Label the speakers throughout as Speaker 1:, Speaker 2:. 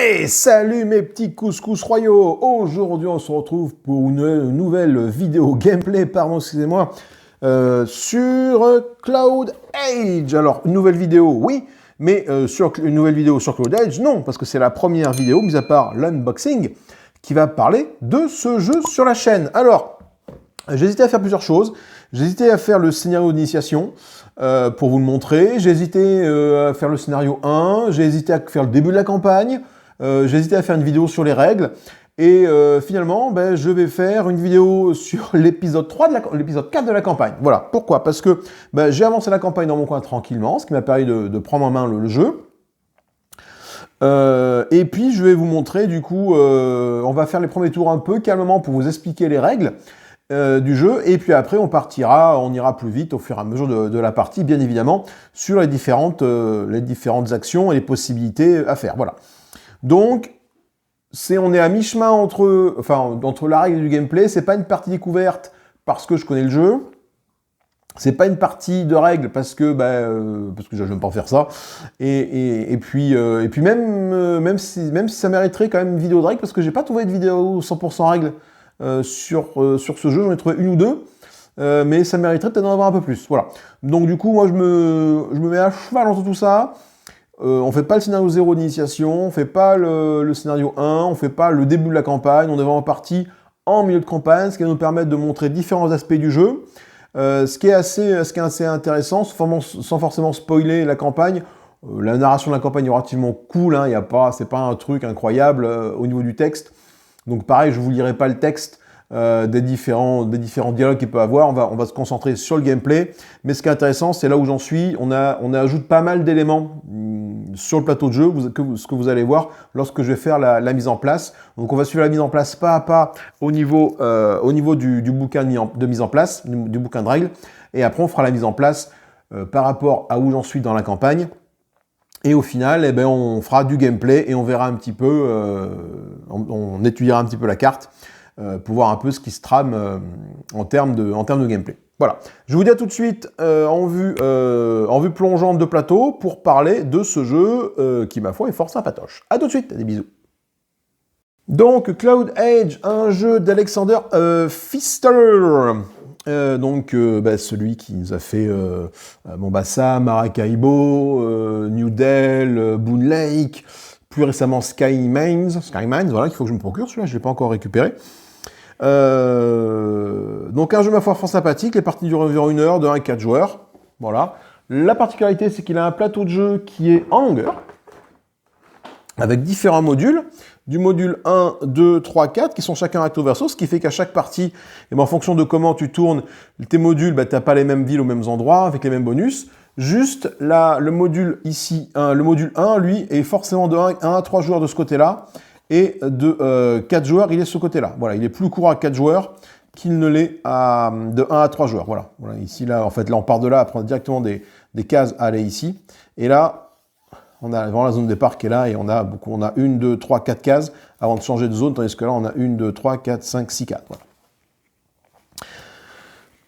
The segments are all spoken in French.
Speaker 1: Hey, salut mes petits couscous royaux. Aujourd'hui, on se retrouve pour une nouvelle vidéo gameplay, pardon, excusez-moi, sur Cloud Age. Alors, une nouvelle vidéo, oui, mais une nouvelle vidéo sur Cloud Age, non, parce que c'est la première vidéo, mis à part l'unboxing, qui va parler de ce jeu sur la chaîne. Alors, j'ai hésité à faire plusieurs choses. J'ai hésité à faire le scénario d'initiation pour vous le montrer. J'ai hésité à faire le scénario 1. J'ai hésité à faire le début de la campagne. J'ai hésité à faire une vidéo sur les règles. Et finalement, je vais faire une vidéo sur l'épisode 4 de la campagne. Voilà. Pourquoi? Parce que j'ai avancé la campagne dans mon coin tranquillement, ce qui m'a permis de prendre en main le jeu. Et puis, je vais vous montrer, du coup, on va faire les premiers tours un peu calmement pour vous expliquer les règles du jeu, et puis après on ira plus vite au fur et à mesure de la partie, bien évidemment, sur les différentes actions et les possibilités à faire. Voilà. Donc, on est à mi-chemin entre la règle et du gameplay. C'est pas une partie découverte parce que je connais le jeu. C'est pas une partie de règles parce que j'aime pas faire ça. Et puis même si ça mériterait quand même une vidéo de règles parce que j'ai pas trouvé de vidéo 100% règles sur ce jeu, j'en ai trouvé une ou deux, mais ça mériterait peut-être d'en avoir un peu plus. Voilà. Donc du coup, moi je me mets à cheval entre tout ça. On fait pas le scénario 0 d'initiation, on fait pas le scénario 1, on fait pas le début de la campagne, on est vraiment parti en milieu de campagne, ce qui va nous permettre de montrer différents aspects du jeu. Ce qui est assez intéressant, sans forcément spoiler la campagne. La narration de la campagne est relativement cool, hein, c'est pas un truc incroyable au niveau du texte. Donc pareil, je ne vous lirai pas le texte des différents dialogues qu'il peut avoir, on va se concentrer sur le gameplay. Mais ce qui est intéressant, c'est là où j'en suis, on ajoute pas mal d'éléments sur le plateau de jeu, ce que vous allez voir lorsque je vais faire la mise en place. Donc on va suivre la mise en place pas à pas au niveau du bouquin de mise en place, du bouquin de règles. Et après, on fera la mise en place par rapport à où j'en suis dans la campagne. Et au final, on fera du gameplay et on verra un petit peu, on étudiera un petit peu la carte pour voir un peu ce qui se trame en termes de gameplay. Voilà. Je vous dis à tout de suite en vue plongeante de plateau pour parler de ce jeu qui, ma foi, est fort sympatoche. À tout de suite, des bisous. Donc, Cloud Age, un jeu d'Alexander Pfister. Celui qui nous a fait Mombasa, Maracaibo, New Del, Boon Lake, plus récemment Sky Mines, voilà, qu'il faut que je me procure, celui-là, je ne l'ai pas encore récupéré. Donc un jeu ma foi fort sympathique, les parties durent environ 1 heure, de 1 à 4 joueurs, voilà. La particularité, c'est qu'il a un plateau de jeu qui est en longueur, avec différents modules, du module 1, 2, 3, 4, qui sont chacun recto verso, ce qui fait qu'à chaque partie, en fonction de comment tu tournes tes modules, tu n'as pas les mêmes villes aux mêmes endroits, avec les mêmes bonus. Juste, là, le module ici, le module 1, lui, est forcément de 1 à 3 joueurs de ce côté-là, et de 4 joueurs, il est de ce côté-là. Voilà, il est plus court à 4 joueurs qu'il ne l'est de 1 à 3 joueurs. Voilà. Ici, là, en fait, là, on part de là, à prendre directement des cases à aller ici. Et là, on a vraiment la zone de départ qui est là et on a 1, 2, 3, 4 cases avant de changer de zone, tandis que là, on a 1, 2, 3, 4, 5, 6, 4. Voilà.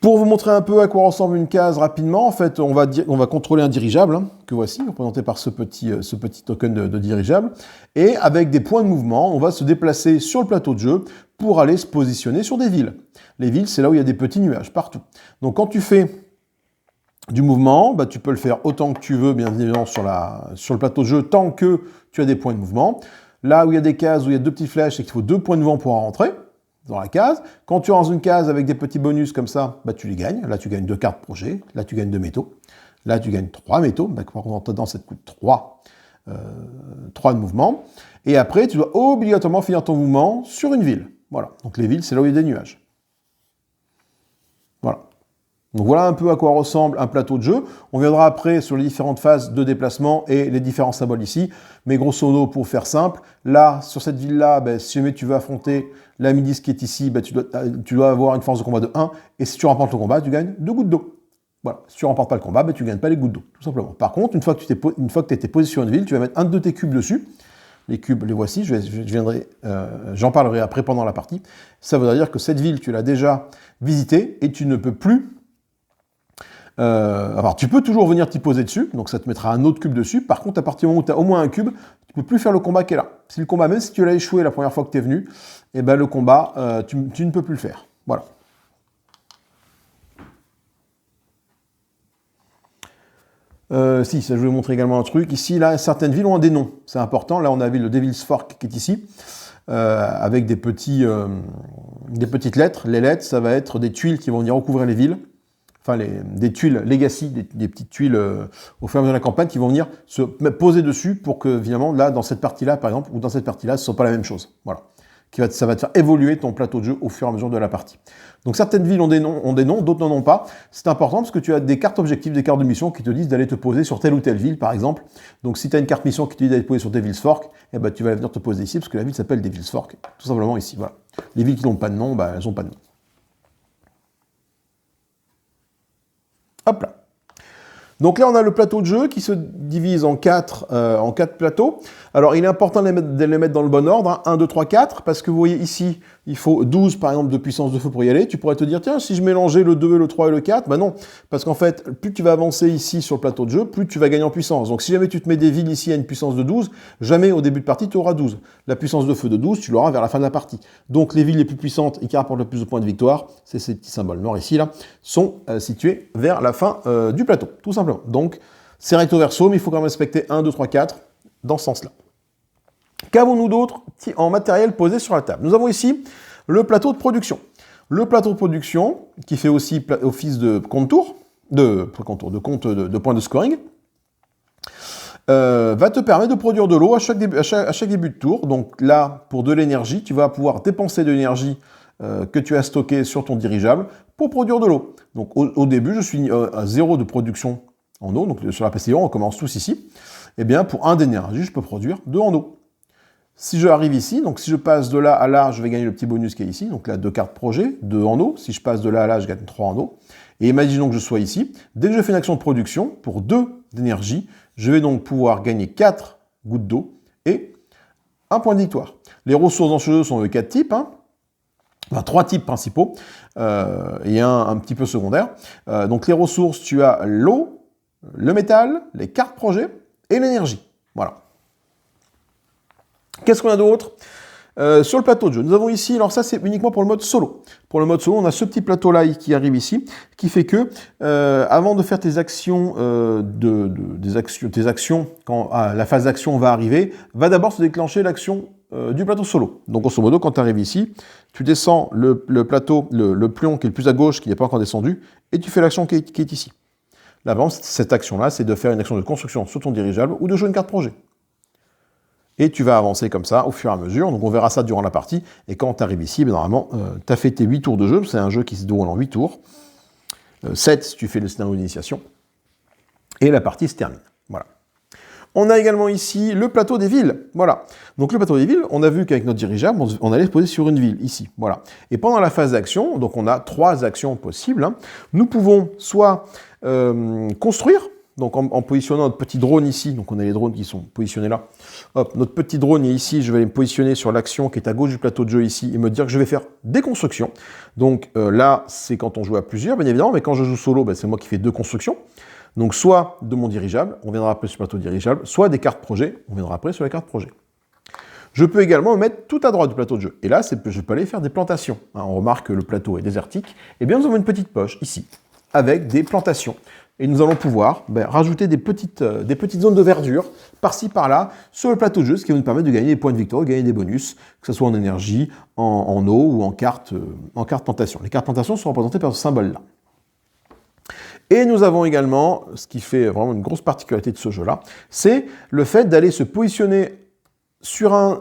Speaker 1: Pour vous montrer un peu à quoi ressemble une case rapidement, en fait, on va contrôler un dirigeable, hein, que voici, représenté par ce petit token de dirigeable. Et avec des points de mouvement, on va se déplacer sur le plateau de jeu pour aller se positionner sur des villes. Les villes, c'est là où il y a des petits nuages, partout. Donc quand tu fais du mouvement, tu peux le faire autant que tu veux, bien évidemment, sur le plateau de jeu, tant que tu as des points de mouvement. Là où il y a des cases, où il y a 2 petites flèches, c'est qu'il faut 2 points de mouvement pour en rentrer dans la case. Quand tu rentres dans une case avec des petits bonus comme ça, tu les gagnes. Là, tu gagnes 2 cartes projet. Là, tu gagnes 2 métaux. Là, tu gagnes 3 métaux. Par contre, dedans, ça te coûte 3 de mouvement. Et après, tu dois obligatoirement finir ton mouvement sur une ville. Voilà. Donc les villes, c'est là où il y a des nuages. Voilà. Donc voilà un peu à quoi ressemble un plateau de jeu. On viendra après sur les différentes phases de déplacement et les différents symboles ici. Mais grosso modo, pour faire simple, là, sur cette ville-là, si jamais tu veux affronter la milice qui est ici, tu dois avoir une force de combat de 1. Et si tu remportes le combat, tu gagnes 2 gouttes d'eau. Voilà. Si tu ne remportes pas le combat, tu ne gagnes pas les gouttes d'eau, tout simplement. Par contre, une fois que tu as été posé sur une ville, tu vas mettre un de tes cubes dessus. Les cubes, les voici, j'en parlerai après pendant la partie. Ça voudra dire que cette ville, tu l'as déjà visitée et tu ne peux plus Alors, tu peux toujours venir t'y poser dessus, donc ça te mettra un autre cube dessus. Par contre, à partir du moment où tu as au moins un cube, tu peux plus faire le combat qui est là. Si le combat, même si tu l'as échoué la première fois que tu es venu, eh ben le combat, tu ne peux plus le faire. Voilà. Si, ça, je vais vous montrer également un truc. Ici, là, certaines villes ont des noms. C'est important. Là, on a vu le Devil's Fork qui est ici, avec des petites lettres. Les lettres, ça va être des tuiles qui vont venir recouvrir les villes. Enfin, des tuiles legacy, des petites tuiles au fur et à mesure de la campagne qui vont venir se poser dessus pour que, évidemment, là, dans cette partie-là, par exemple, ou dans cette partie-là, ce ne soit pas la même chose. Voilà. Ça va te faire évoluer ton plateau de jeu au fur et à mesure de la partie. Donc certaines villes ont des noms, d'autres n'en ont pas. C'est important parce que tu as des cartes objectifs, des cartes de mission qui te disent d'aller te poser sur telle ou telle ville, par exemple. Donc si tu as une carte mission qui te dit d'aller te poser sur Devil's Fork, eh ben, tu vas venir te poser ici parce que la ville s'appelle Devil's Fork, tout simplement ici. Voilà. Les villes qui n'ont pas de nom, elles n'ont pas de nom. Hop là. Donc là, on a le plateau de jeu qui se divise en quatre plateaux. Alors, il est important de les mettre dans le bon ordre, hein, 1, 2, 3, 4, parce que vous voyez ici, il faut 12, par exemple, de puissance de feu pour y aller. Tu pourrais te dire, tiens, si je mélangeais le 2, le 3 et le 4, ben non, parce qu'en fait, plus tu vas avancer ici sur le plateau de jeu, plus tu vas gagner en puissance. Donc, si jamais tu te mets des villes ici à une puissance de 12, jamais au début de partie, tu auras 12. La puissance de feu de 12, tu l'auras vers la fin de la partie. Donc, les villes les plus puissantes et qui rapportent le plus de points de victoire, c'est ces petits symboles noirs ici, là, sont situés vers la fin du plateau, tout simplement. Donc, c'est recto verso, mais il faut quand même respecter 1, 2, 3, 4 dans ce sens-là. Qu'avons-nous d'autre en matériel posé sur la table? Nous avons ici le plateau de production. Le plateau de production, qui fait aussi office de compte-tour, de points de scoring, va te permettre de produire de l'eau à chaque début de tour. Donc là, pour de l'énergie, tu vas pouvoir dépenser de l'énergie que tu as stockée sur ton dirigeable pour produire de l'eau. Donc au début, je suis à 0 de production en eau, donc sur la PCO, on commence tous ici. Eh bien, pour 1 d'énergie, je peux produire 2 en eau. Si je arrive ici, donc si je passe de là à là, je vais gagner le petit bonus qui est ici, donc là 2 cartes projet, 2 en eau. Si je passe de là à là, je gagne 3 en eau. Et imaginons que je sois ici. Dès que je fais une action de production, pour 2 d'énergie, je vais donc pouvoir gagner 4 gouttes d'eau et 1 point de victoire. Les ressources dans ce jeu sont de 4 types, hein. Enfin, 3 types principaux et un petit peu secondaire. Donc les ressources, tu as l'eau, le métal, les cartes projet et l'énergie. Voilà. Qu'est-ce qu'on a d'autre sur le plateau de jeu? Nous avons ici, alors ça c'est uniquement pour le mode solo. Pour le mode solo, on a ce petit plateau-là qui arrive ici, qui fait que avant de faire tes actions, quand la phase d'action va arriver, va d'abord se déclencher l'action du plateau solo. Donc grosso modo, quand tu arrives ici, tu descends le plateau, le pion qui est le plus à gauche, qui n'est pas encore descendu, et tu fais l'action qui est ici. Là, par exemple, cette action-là, c'est de faire une action de construction sur ton dirigeable ou de jouer une carte projet. Et tu vas avancer comme ça au fur et à mesure. Donc on verra ça durant la partie. Et quand tu arrives ici, ben, normalement, tu as fait tes 8 tours de jeu. C'est un jeu qui se déroule en 8 tours. 7 si tu fais le scénario d'initiation. Et la partie se termine. Voilà. On a également ici le plateau des villes. Voilà. Donc le plateau des villes, on a vu qu'avec notre dirigeable, on allait se poser sur une ville, ici. Voilà. Et pendant la phase d'action, donc on a 3 actions possibles, hein. Nous pouvons soit construire, donc en positionnant notre petit drone ici, donc on a les drones qui sont positionnés là. Hop, notre petit drone est ici, je vais me positionner sur l'action qui est à gauche du plateau de jeu ici et me dire que je vais faire des constructions. Donc là, c'est quand on joue à plusieurs, bien évidemment, mais quand je joue solo, ben, c'est moi qui fais 2 constructions. Donc soit de mon dirigeable, on viendra après sur le plateau dirigeable, soit des cartes projet, on viendra après sur les cartes projet. Je peux également me mettre tout à droite du plateau de jeu. Et là, je peux aller faire des plantations. Hein, on remarque que le plateau est désertique. Eh bien, nous avons une petite poche ici, avec des plantations. Et nous allons pouvoir rajouter des petites zones de verdure, par-ci, par-là, sur le plateau de jeu, ce qui va nous permettre de gagner des points de victoire, de gagner des bonus, que ce soit en énergie, en eau ou en carte plantation. Les cartes plantation sont représentées par ce symbole-là. Et nous avons également, ce qui fait vraiment une grosse particularité de ce jeu-là, c'est le fait d'aller se positionner sur un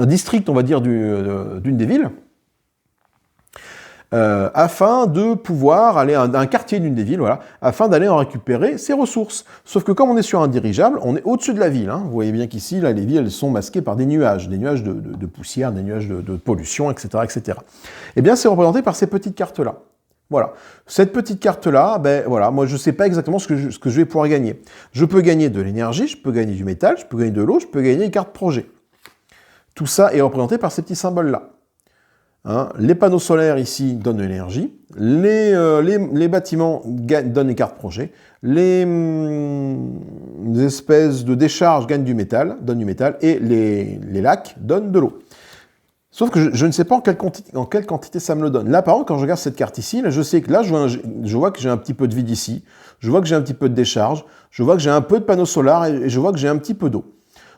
Speaker 1: district, on va dire, d'une des villes, afin de pouvoir aller à un quartier d'une des villes, voilà, afin d'aller en récupérer ses ressources. Sauf que comme on est sur un dirigeable, on est au-dessus de la ville. Hein. Vous voyez bien qu'ici, là, les villes, elles sont masquées par des nuages de poussière, des nuages de pollution, etc., etc. Eh bien, c'est représenté par ces petites cartes-là. Voilà. Cette petite carte-là, ben voilà, moi je ne sais pas exactement ce que je vais pouvoir gagner. Je peux gagner de l'énergie, je peux gagner du métal, je peux gagner de l'eau, je peux gagner une carte projet. Tout ça est représenté par ces petits symboles-là. Hein. Les panneaux solaires ici donnent de l'énergie. Les bâtiments donnent des cartes projets. Les espèces de décharges donnent du métal. Et les lacs donnent de l'eau. Sauf que je ne sais pas en quelle quantité ça me le donne. Là, par exemple, quand je regarde cette carte ici, là, je sais que là, je vois que j'ai un petit peu de vide ici. Je vois que j'ai un petit peu de décharge. Je vois que j'ai un peu de panneaux solaires et je vois que j'ai un petit peu d'eau.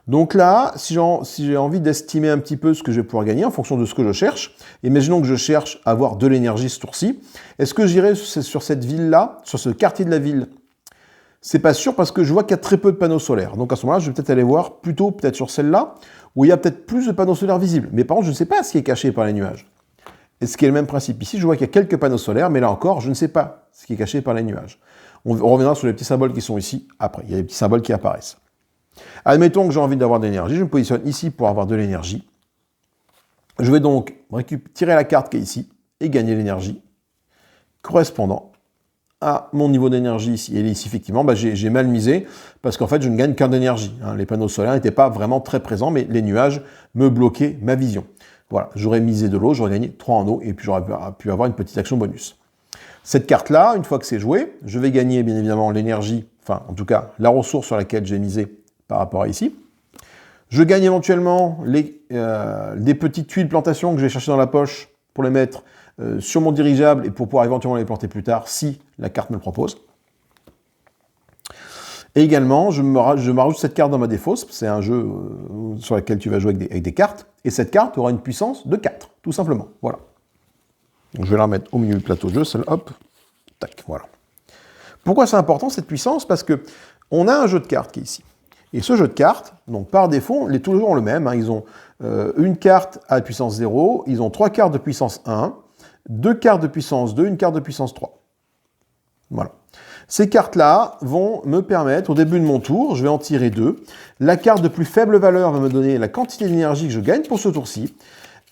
Speaker 1: Donc là, si j'ai envie d'estimer un petit peu ce que je vais pouvoir gagner en fonction de ce que je cherche, imaginons que je cherche à avoir de l'énergie ce tour-ci, est-ce que j'irai sur cette ville-là, sur ce quartier de la ville? C'est pas sûr parce que je vois qu'il y a très peu de panneaux solaires. Donc à ce moment-là, je vais peut-être aller voir plutôt peut-être sur celle-là, où il y a peut-être plus de panneaux solaires visibles. Mais par contre, je ne sais pas ce qui est caché par les nuages. Et ce qui est le même principe ici, je vois qu'il y a quelques panneaux solaires, mais là encore, je ne sais pas ce qui est caché par les nuages. On reviendra sur les petits symboles qui sont ici après. Il y a des petits symboles qui apparaissent. Admettons que j'ai envie d'avoir de l'énergie, je me positionne ici pour avoir de l'énergie. Je vais donc tirer la carte qui est ici et gagner l'énergie correspondant à mon niveau d'énergie ici. Et ici, effectivement, j'ai mal misé parce qu'en fait, je ne gagne qu'un d'énergie. Hein. Les panneaux solaires n'étaient pas vraiment très présents, mais les nuages me bloquaient ma vision. Voilà, j'aurais misé de l'eau, j'aurais gagné 3 en eau et puis j'aurais pu avoir une petite action bonus. Cette carte-là, une fois que c'est joué, je vais gagner bien évidemment l'énergie, enfin en tout cas la ressource sur laquelle j'ai misé par rapport à ici. Je gagne éventuellement des petites tuiles plantations que je vais chercher dans la poche pour les mettre sur mon dirigeable et pour pouvoir éventuellement les planter plus tard si la carte me le propose. Et également, je m'ajoute cette carte dans ma défausse. C'est un jeu sur lequel tu vas jouer avec des cartes. Et cette carte aura une puissance de 4, tout simplement. Voilà. Donc, je vais la remettre au milieu du plateau de jeu. Celle, hop, tac, voilà. Pourquoi c'est important cette puissance? Parce que on a un jeu de cartes qui est ici. Et ce jeu de cartes, donc par défaut, les toujours le même. Hein. Ils ont une carte à puissance 0, ils ont 3 cartes de puissance 1, 2 cartes de puissance 2, une carte de puissance 3. Voilà. Ces cartes-là vont me permettre, au début de mon tour, je vais en tirer 2. La carte de plus faible valeur va me donner la quantité d'énergie que je gagne pour ce tour-ci,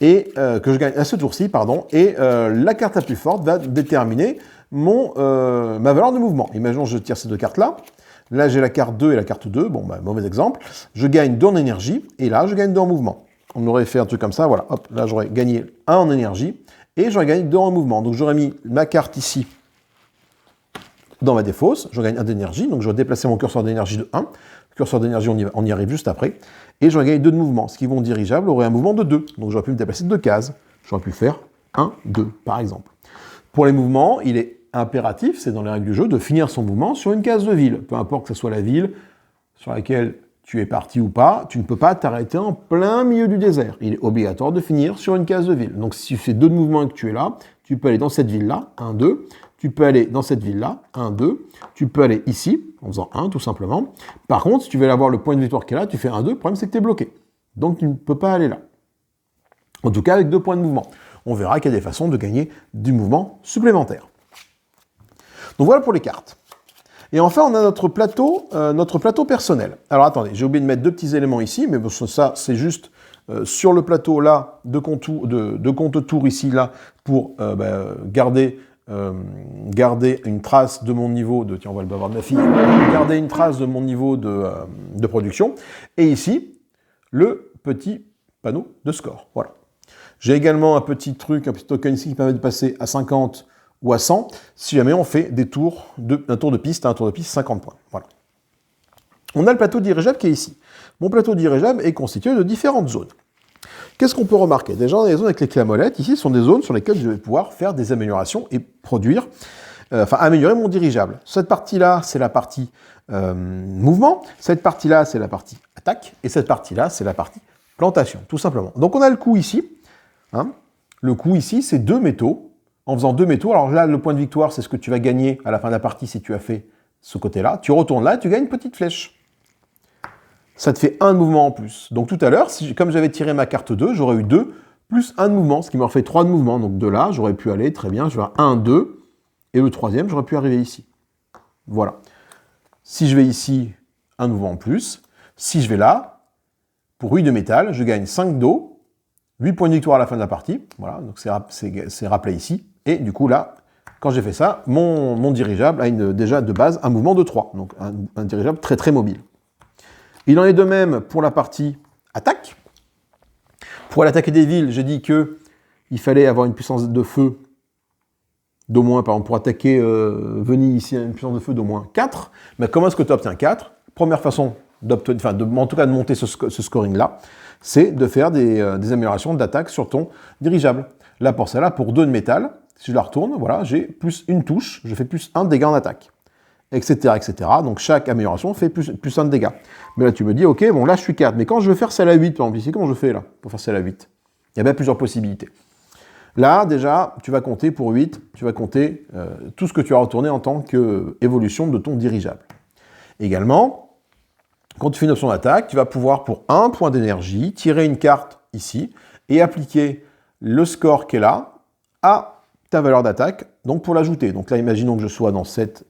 Speaker 1: et que je gagne à ce tour-ci, pardon, et la carte la plus forte va déterminer ma valeur de mouvement. Imaginons que je tire ces deux cartes-là. Là, j'ai la carte 2 et la carte 2. Bon, mauvais exemple. Je gagne 2 en énergie, et là, je gagne 2 en mouvement. On aurait fait un truc comme ça, voilà. Hop, là, j'aurais gagné 1 en énergie, et j'aurais gagné 2 en mouvement. Donc, j'aurais mis ma carte ici dans ma défausse. Je gagne 1 d'énergie, donc j'aurais déplacé mon curseur d'énergie de 1. Le curseur d'énergie, on y arrive juste après. Et j'aurais gagné 2 de mouvement, ce qui, mon dirigeable aurait un mouvement de 2. Donc, j'aurais pu me déplacer de 2 cases. J'aurais pu faire 1, 2, par exemple. Pour les mouvements, il est impératif, c'est dans les règles du jeu, de finir son mouvement sur une case de ville. Peu importe que ce soit la ville sur laquelle tu es parti ou pas, tu ne peux pas t'arrêter en plein milieu du désert. Il est obligatoire de finir sur une case de ville. Donc si tu fais 2 de mouvement et que tu es là, tu peux aller dans cette ville-là, 1, 2. Tu peux aller dans cette ville-là, 1, 2. Tu peux aller ici, en faisant 1 tout simplement. Par contre, si tu veux avoir le point de victoire qui est là, tu fais 1, 2. Le problème, c'est que tu es bloqué. Donc tu ne peux pas aller là. En tout cas, avec 2 points de mouvement. On verra qu'il y a des façons de gagner du mouvement supplémentaire. Donc voilà pour les cartes. Et enfin, on a notre plateau personnel. Alors attendez, j'ai oublié de mettre 2 petits éléments ici, mais bon, ça, c'est juste sur le plateau là, de compte tour ici, là, pour garder une trace de mon niveau de... Tiens, on va le bavard de ma fille. Garder une trace de mon niveau de production. Et ici, le petit panneau de score. Voilà. J'ai également un petit token ici qui permet de passer à 50 ou à 100, si jamais on fait un tour de piste 50 points. Voilà. On a le plateau dirigeable qui est ici. Mon plateau dirigeable est constitué de différentes zones. Qu'est-ce qu'on peut remarquer? Déjà, les zones avec les clés à molette, ici, sont des zones sur lesquelles je vais pouvoir faire des améliorations et améliorer mon dirigeable. Cette partie-là, c'est la partie mouvement. Cette partie-là, c'est la partie attaque. Et cette partie-là, c'est la partie plantation, tout simplement. Donc, on a le coût ici. Hein. Le coût ici, c'est 2 métaux. En faisant 2 métaux, alors là, le point de victoire, c'est ce que tu vas gagner à la fin de la partie si tu as fait ce côté-là. Tu retournes là et tu gagnes une petite flèche. Ça te fait 1 de mouvement en plus. Donc tout à l'heure, comme j'avais tiré ma carte 2, j'aurais eu 2 plus 1 de mouvement, ce qui m'aurait fait 3 de mouvement. Donc de là, j'aurais pu aller, très bien, je vais avoir 1, 2, et le troisième, j'aurais pu arriver ici. Voilà. Si je vais ici, 1 de mouvement en plus. Si je vais là, pour 8 de métal, je gagne 5 d'eau, 8 points de victoire à la fin de la partie. Voilà, donc c'est rappelé ici. Et du coup, là, quand j'ai fait ça, mon dirigeable a déjà de base un mouvement de 3. Donc un dirigeable très très mobile. Il en est de même pour la partie attaque. Pour aller attaquer des villes, j'ai dit que il fallait avoir une puissance de feu d'au moins, par exemple, pour attaquer Venise ici, une puissance de feu d'au moins 4. Mais comment est-ce que tu obtiens 4? Première façon d'obtenir, enfin, en tout cas de monter ce scoring-là, c'est de faire des améliorations d'attaque sur ton dirigeable. Là, pour celle-là, pour 2 de métal, si je la retourne, voilà, j'ai plus une touche, je fais plus 1 dégât en attaque, etc., etc. Donc chaque amélioration fait plus 1 de dégâts. Mais là, tu me dis, ok, bon, là, je suis 4. Mais quand je veux faire celle à 8, par exemple, ici, comment je fais là, pour faire celle à 8? Il y a bien plusieurs possibilités. Là, déjà, tu vas compter pour 8, tu vas compter tout ce que tu as retourné en tant qu'évolution de ton dirigeable. Également, quand tu fais une option d'attaque, tu vas pouvoir, pour 1 point d'énergie, tirer une carte ici et appliquer le score qui est là à ta valeur d'attaque, donc pour l'ajouter. Donc là, imaginons que je sois dans cette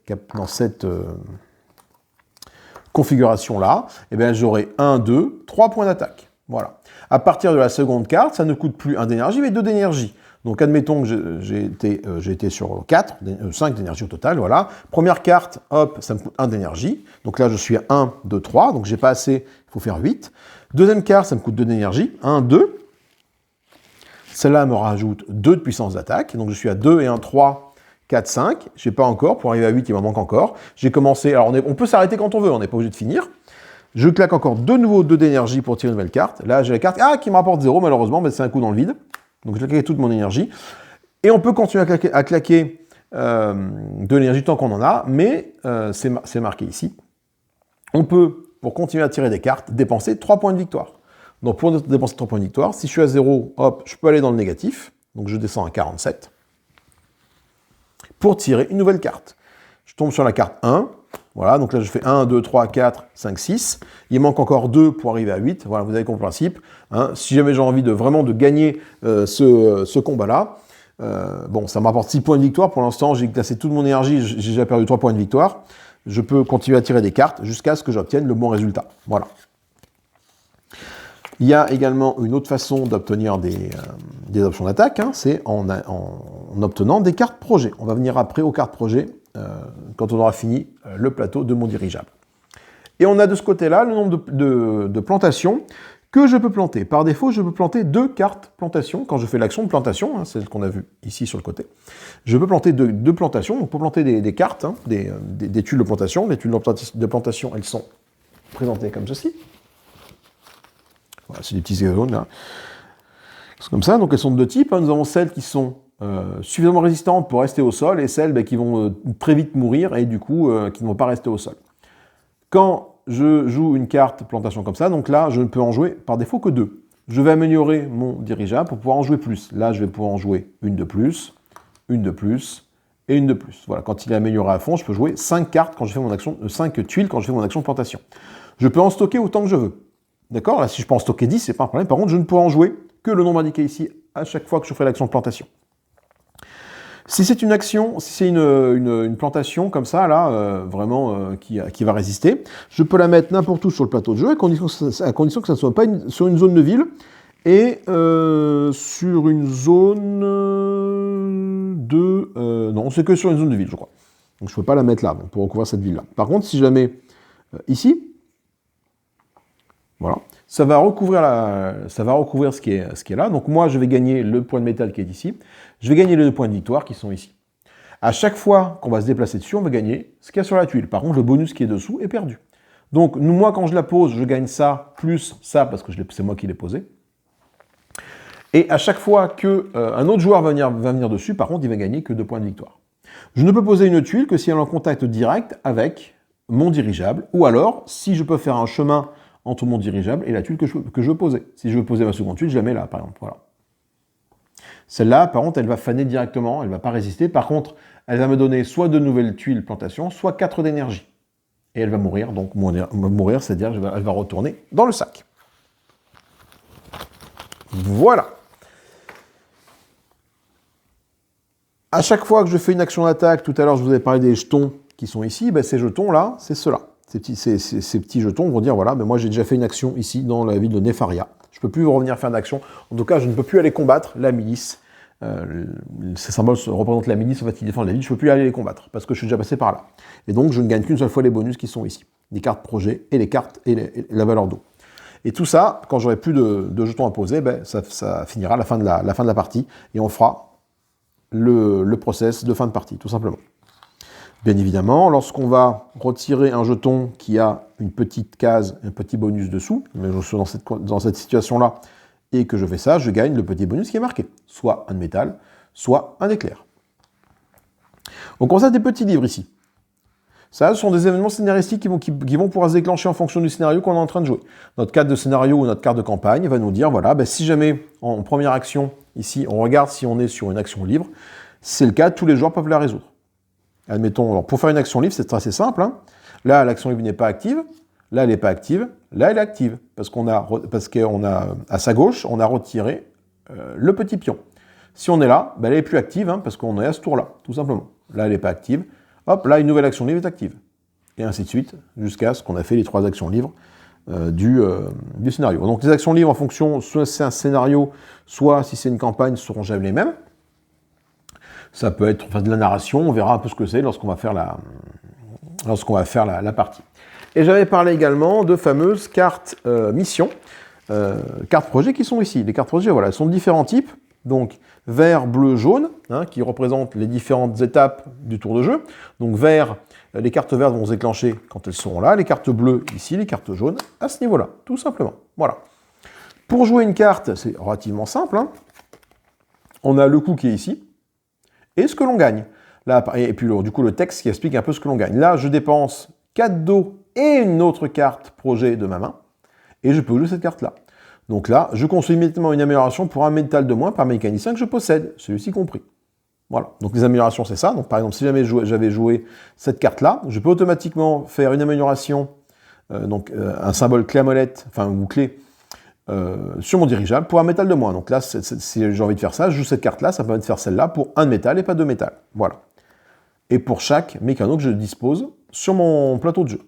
Speaker 1: configuration-là, et bien j'aurai 1, 2, 3 points d'attaque. Voilà. À partir de la seconde carte, ça ne coûte plus 1 d'énergie, mais 2 d'énergie. Donc admettons que j'ai été sur 5 d'énergie au total, voilà. Première carte, hop, ça me coûte 1 d'énergie. Donc là, je suis à 1, 2, 3, donc j'ai pas assez, il faut faire 8. Deuxième carte, ça me coûte 2 d'énergie, 1, 2. Celle-là me rajoute 2 de puissance d'attaque, donc je suis à 2 et 1, 3, 4, 5. Je n'ai pas encore, pour arriver à 8, il m'en manque encore. J'ai commencé, alors on peut s'arrêter quand on veut, on n'est pas obligé de finir. Je claque encore de nouveau 2 d'énergie pour tirer une nouvelle carte. Là, j'ai la carte qui me rapporte 0, malheureusement, mais c'est un coup dans le vide. Donc, je claque toute mon énergie. Et on peut continuer à claquer de l'énergie tant qu'on en a, mais c'est marqué ici. On peut, pour continuer à tirer des cartes, dépenser 3 points de victoire. Donc, pour dépenser 3 points de victoire, si je suis à 0, hop, je peux aller dans le négatif. Donc, je descends à 47 pour tirer une nouvelle carte. Je tombe sur la carte 1. Voilà, donc là, je fais 1, 2, 3, 4, 5, 6. Il manque encore 2 pour arriver à 8. Voilà, vous avez compris le principe. Hein. Si jamais j'ai envie de vraiment de gagner ce combat-là, bon, ça m'apporte 6 points de victoire. Pour l'instant, j'ai classé toute mon énergie. J'ai déjà perdu 3 points de victoire. Je peux continuer à tirer des cartes jusqu'à ce que j'obtienne le bon résultat. Voilà. Il y a également une autre façon d'obtenir des options d'attaque, hein, c'est en obtenant des cartes projet. On va venir après aux cartes projet quand on aura fini le plateau de mon dirigeable. Et on a de ce côté-là le nombre de plantations que je peux planter. Par défaut, je peux planter 2 cartes plantation quand je fais l'action de plantation, hein, celle qu'on a vue ici sur le côté. Je peux planter 2 plantations, on peut planter des cartes, hein, des tuiles de plantation. Les tuiles de plantation, elles sont présentées comme ceci. Voilà, c'est des petits zones là. C'est comme ça, donc elles sont de 2 types. Hein. Nous avons celles qui sont suffisamment résistantes pour rester au sol et celles qui vont très vite mourir et du coup qui ne vont pas rester au sol. Quand je joue une carte plantation comme ça, donc là je ne peux en jouer par défaut que 2. Je vais améliorer mon dirigeable pour pouvoir en jouer plus. Là je vais pouvoir en jouer une de plus, une de plus et une de plus. Voilà, quand il est amélioré à fond, je peux jouer 5 cartes quand je fais mon action, 5 tuiles quand je fais mon action de plantation. Je peux en stocker autant que je veux. D'accord? Là, si je peux en stocker 10, c'est pas un problème. Par contre, je ne pourrai en jouer que le nombre indiqué ici à chaque fois que je ferai l'action de plantation. Si c'est une action, si c'est une plantation comme ça, là, vraiment qui va résister, je peux la mettre n'importe où sur le plateau de jeu, à condition que ça ne soit pas sur une zone de ville et sur une zone de... non, c'est que sur une zone de ville, je crois. Donc, je ne peux pas la mettre là pour recouvrir cette ville-là. Par contre, si je la mets ici, voilà, ça va recouvrir ce qui est là. Donc moi, je vais gagner le point de métal qui est ici. Je vais gagner les 2 points de victoire qui sont ici. À chaque fois qu'on va se déplacer dessus, on va gagner ce qu'il y a sur la tuile. Par contre, le bonus qui est dessous est perdu. Donc moi, quand je la pose, je gagne ça plus ça parce que c'est moi qui l'ai posé. Et à chaque fois qu'un autre joueur va venir dessus, par contre, il va gagner que 2 points de victoire. Je ne peux poser une tuile que si elle est en contact direct avec mon dirigeable, ou alors si je peux faire un chemin entre mon dirigeable et la tuile que je veux poser. Si je veux poser ma seconde tuile, je la mets là, par exemple. Voilà. Celle-là, par contre, elle va faner directement, elle ne va pas résister. Par contre, elle va me donner soit 2 nouvelles tuiles plantation, soit 4 d'énergie. Et elle va mourir, donc mourir, c'est-à-dire elle va retourner dans le sac. Voilà. À chaque fois que je fais une action d'attaque, tout à l'heure je vous ai parlé des jetons qui sont ici, ben ces jetons-là, c'est ceux-là. Ces petits jetons vont dire, voilà, mais moi j'ai déjà fait une action ici dans la ville de Nefaria. Je ne peux plus revenir faire d'action. En tout cas, je ne peux plus aller combattre la milice. Ces symboles représentent la milice, en fait, qui défendent la ville. Je ne peux plus aller les combattre parce que je suis déjà passé par là. Et donc, je ne gagne qu'une seule fois les bonus qui sont ici. Les cartes projet et les cartes et la valeur d'eau. Et tout ça, quand j'aurai plus de jetons à poser, ben, ça finira à la fin de la partie, et on fera le process de fin de partie, tout simplement. Bien évidemment, lorsqu'on va retirer un jeton qui a une petite case, un petit bonus dessous, mais je suis dans cette situation-là, et que je fais ça, je gagne le petit bonus qui est marqué, soit un de métal, soit un éclair. Donc on a des petits livres ici. Ça, ce sont des événements scénaristiques qui vont pouvoir se déclencher en fonction du scénario qu'on est en train de jouer. Notre carte de scénario ou notre carte de campagne va nous dire, voilà, ben, si jamais en première action, ici, on regarde si on est sur une action livre, si c'est le cas, tous les joueurs peuvent la résoudre. Admettons, alors pour faire une action livre, c'est assez simple. Hein. Là, l'action livre n'est pas active. Là, elle n'est pas active. Là, elle est active. Parce qu'on a, à sa gauche, on a retiré le petit pion. Si on est là, ben, elle n'est plus active, hein, parce qu'on est à ce tour-là, tout simplement. Là, elle n'est pas active. Hop, là, une nouvelle action livre est active. Et ainsi de suite, jusqu'à ce qu'on a fait les 3 actions livres du scénario. Donc, les actions livres, en fonction, soit c'est un scénario, soit si c'est une campagne, ne seront jamais les mêmes. Ça peut être de la narration, on verra un peu ce que c'est lorsqu'on va faire la partie. Et j'avais parlé également de fameuses cartes missions, cartes projets qui sont ici. Les cartes projets, voilà, elles sont de différents types. Donc, vert, bleu, jaune, hein, qui représentent les différentes étapes du tour de jeu. Donc, vert, les cartes vertes vont se déclencher quand elles seront là. Les cartes bleues, ici, les cartes jaunes, à ce niveau-là, tout simplement. Voilà. Pour jouer une carte, c'est relativement simple. Hein. On a le coup qui est ici. Et ce que l'on gagne. Là, et puis du coup, le texte qui explique un peu ce que l'on gagne. Là, je dépense 4 dos et une autre carte projet de ma main, et je peux jouer cette carte-là. Donc là, je construis immédiatement une amélioration pour un métal de moins par mécanicien que je possède, celui-ci compris. Voilà, donc les améliorations, c'est ça. Donc par exemple, si jamais j'avais joué cette carte-là, je peux automatiquement faire une amélioration, un symbole clé à molette, enfin, ou clé, sur mon dirigeable pour un métal de moins. Donc là, si j'ai envie de faire ça, je joue cette carte-là, ça permet de faire celle-là pour un métal et pas 2 métal. Voilà. Et pour chaque mécano que je dispose sur mon plateau de jeu.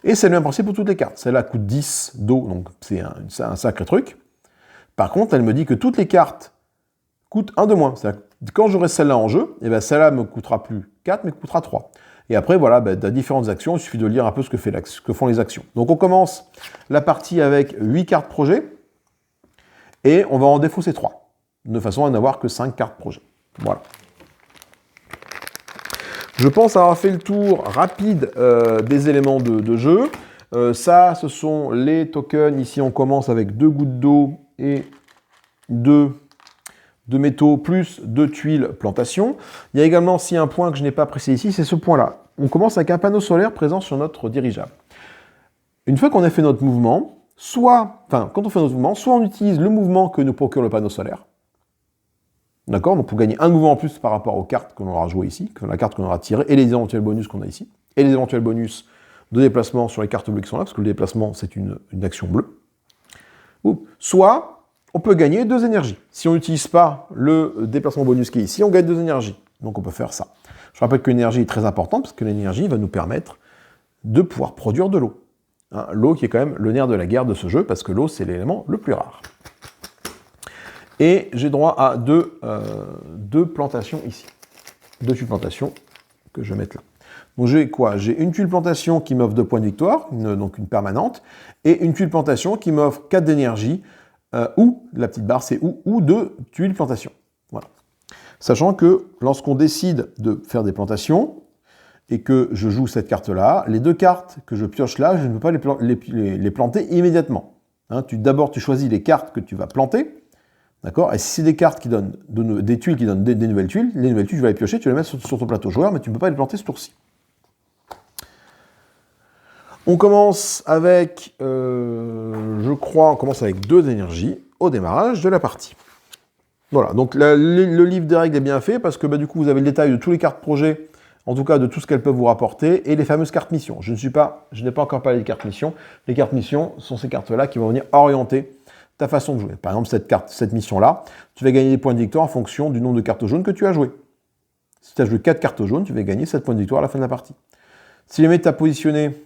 Speaker 1: Et c'est le même principe pour toutes les cartes. Celle-là coûte 10 d'eau, donc c'est un sacré truc. Par contre, elle me dit que toutes les cartes coûtent 1 de moins. Quand j'aurai celle-là en jeu, et bien celle-là me coûtera plus 4, mais coûtera 3. Et après, voilà, ben, dans différentes actions, il suffit de lire un peu ce que font les actions. Donc on commence la partie avec 8 cartes projet, et on va en défausser 3, de façon à n'avoir que 5 cartes projet. Voilà. Je pense avoir fait le tour rapide des éléments de jeu. Ça, ce sont les tokens. Ici, on commence avec 2 gouttes d'eau et 2 métaux plus 2 tuiles plantation. Il y a également, si un point que je n'ai pas précisé ici, c'est ce point-là. On commence avec un panneau solaire présent sur notre dirigeable. Une fois qu'on a fait notre mouvement, quand on fait notre mouvement, soit on utilise le mouvement que nous procure le panneau solaire. D'accord? Donc pour gagner un mouvement en plus par rapport aux cartes qu'on aura jouées ici, la carte qu'on aura tirée, et les éventuels bonus qu'on a ici, et les éventuels bonus de déplacement sur les cartes bleues qui sont là, parce que le déplacement, c'est une action bleue. Soit on peut gagner 2 énergies. Si on n'utilise pas le déplacement bonus qui est ici, on gagne 2 énergies. Donc on peut faire ça. Je rappelle que l'énergie est très importante, parce que l'énergie va nous permettre de pouvoir produire de l'eau. Hein, l'eau qui est quand même le nerf de la guerre de ce jeu, parce que l'eau, c'est l'élément le plus rare. Et j'ai droit à 2 plantations ici. 2 tuiles plantations que je vais mettre là. Donc j'ai quoi? J'ai une tuile plantation qui m'offre 2 points de victoire, donc une permanente, et une tuile plantation qui m'offre 4 d'énergie, ou, la petite barre c'est ou 2 tuiles plantation. Voilà. Sachant que lorsqu'on décide de faire des plantations, et que je joue cette carte-là, les 2 cartes que je pioche là, je ne peux pas les planter immédiatement. Hein, d'abord, tu choisis les cartes que tu vas planter, d'accord? Et si c'est des cartes qui donnent des tuiles qui donnent des nouvelles tuiles, les nouvelles tuiles, tu vas les piocher, tu vas les mettre sur ton plateau joueur, mais tu ne peux pas les planter ce tour-ci. On commence avec, on commence avec 2 énergies au démarrage de la partie. Voilà, donc le livre des règles est bien fait, parce que du coup, vous avez le détail de tous les cartes projet, en tout cas de tout ce qu'elles peuvent vous rapporter, et les fameuses cartes missions. Je n'ai pas encore parlé des cartes missions. Les cartes missions sont ces cartes-là qui vont venir orienter ta façon de jouer. Par exemple, cette mission-là, tu vas gagner des points de victoire en fonction du nombre de cartes jaunes que tu as jouées. Si tu as joué 4 cartes jaunes, tu vas gagner 7 points de victoire à la fin de la partie. Si jamais tu as positionné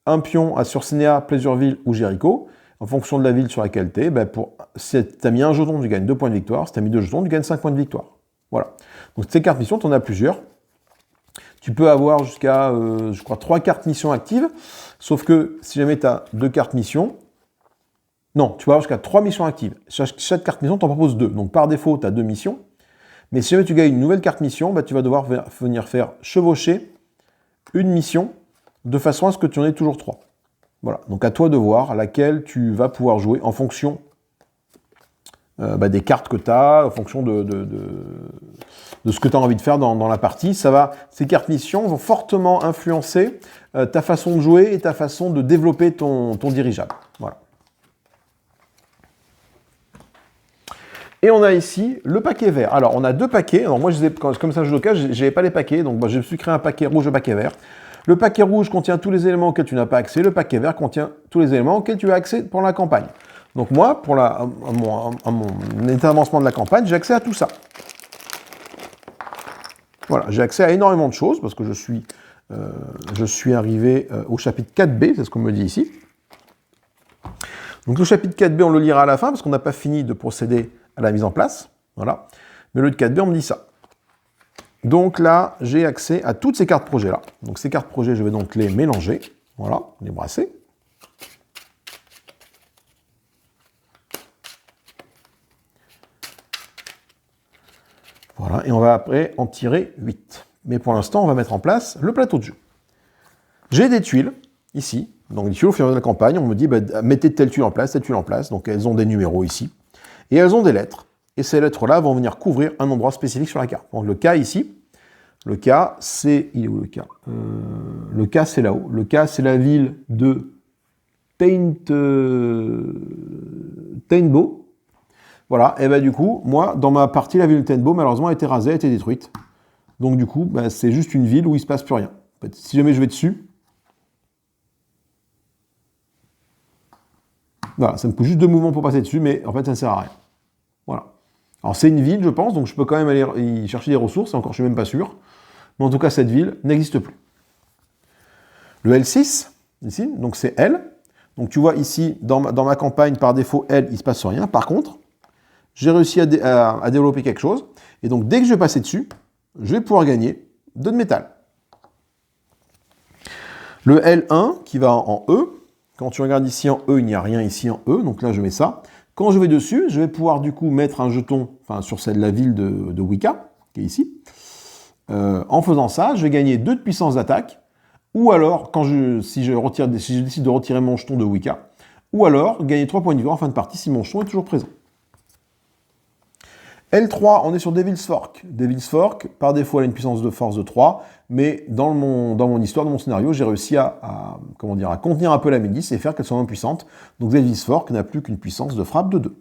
Speaker 1: un pion à Sursénéa, Pleasureville ou Jéricho, en fonction de la ville sur laquelle tu es, si tu as mis un jeton, tu gagnes 2 points de victoire. Si tu as mis 2 jetons, tu gagnes 5 points de victoire. Voilà. Donc ces cartes missions, tu en as plusieurs. Tu peux avoir jusqu'à, je crois, 3 cartes mission actives, sauf que si jamais tu as 2 cartes mission, non, tu peux avoir jusqu'à 3 missions actives. Chaque carte mission t'en propose 2. Donc par défaut, tu as 2 missions. Mais si jamais tu gagnes une nouvelle carte mission, bah, tu vas devoir venir faire chevaucher une mission de façon à ce que tu en aies toujours 3. Voilà, donc à toi de voir laquelle tu vas pouvoir jouer en fonction des cartes que tu as, en fonction de ce que tu as envie de faire dans la partie. Ces cartes missions vont fortement influencer ta façon de jouer et ta façon de développer ton dirigeable. Voilà. Et on a ici le paquet vert. Alors, on a 2 paquets. Alors, moi, comme ça, je joue au cas, je n'avais pas les paquets. Donc, je me suis créé un paquet rouge et un paquet vert. Le paquet rouge contient tous les éléments auxquels tu n'as pas accès. Le paquet vert contient tous les éléments auxquels tu as accès pour la campagne. Donc, moi, pour mon intervencement de la campagne, j'ai accès à tout ça. Voilà, j'ai accès à énormément de choses parce que je suis arrivé au chapitre 4b, c'est ce qu'on me dit ici. Donc, le chapitre 4b, on le lira à la fin parce qu'on n'a pas fini de procéder à la mise en place, voilà. Mais le 4B, on me dit ça. Donc là, j'ai accès à toutes ces cartes projets-là. Donc ces cartes projets, je vais donc les mélanger, voilà, les brasser. Voilà, et on va après en tirer 8. Mais pour l'instant, on va mettre en place le plateau de jeu. J'ai des tuiles, ici. Donc les tuiles au fur et à mesure de la campagne, on me dit, bah, mettez telle tuile en place, telle tuile en place. Donc elles ont des numéros ici. Et elles ont des lettres. Et ces lettres-là vont venir couvrir un endroit spécifique sur la carte. Donc le cas ici, le cas, c'est... Il est où le cas le cas, c'est là-haut. Le cas, c'est la ville de Tainbo. Voilà, et bien du coup, moi, dans ma partie, la ville de Tainbo, malheureusement, a été rasée, a été détruite. Donc du coup, bah, c'est juste une ville où il ne se passe plus rien. En fait, si jamais je vais dessus, voilà, ça me coûte juste 2 mouvements pour passer dessus, mais en fait, ça ne sert à rien. Voilà. Alors c'est une ville, je pense, donc je peux quand même aller y chercher des ressources, encore je ne suis même pas sûr. Mais en tout cas, cette ville n'existe plus. Le L6, ici, donc c'est L. Donc tu vois ici, dans ma campagne, par défaut, L, il ne se passe rien. Par contre, j'ai réussi à développer quelque chose. Et donc dès que je vais passer dessus, je vais pouvoir gagner 2 de métal. Le L1 qui va en E. Quand tu regardes ici en E, il n'y a rien ici en E. Donc là, je mets ça. Quand je vais dessus, je vais pouvoir du coup mettre un jeton sur celle de la ville de Wicca, qui est ici. En faisant ça, je vais gagner 2 de puissance d'attaque, ou alors, si je décide de retirer mon jeton de Wicca, ou alors gagner 3 points de victoire en fin de partie si mon jeton est toujours présent. L3, on est sur Devil's Fork. Devil's Fork, par défaut, elle a une puissance de force de 3, mais dans mon histoire, dans mon scénario, j'ai réussi à contenir un peu la milice et faire qu'elle soit moins puissante. Donc Devil's Fork n'a plus qu'une puissance de frappe de 2.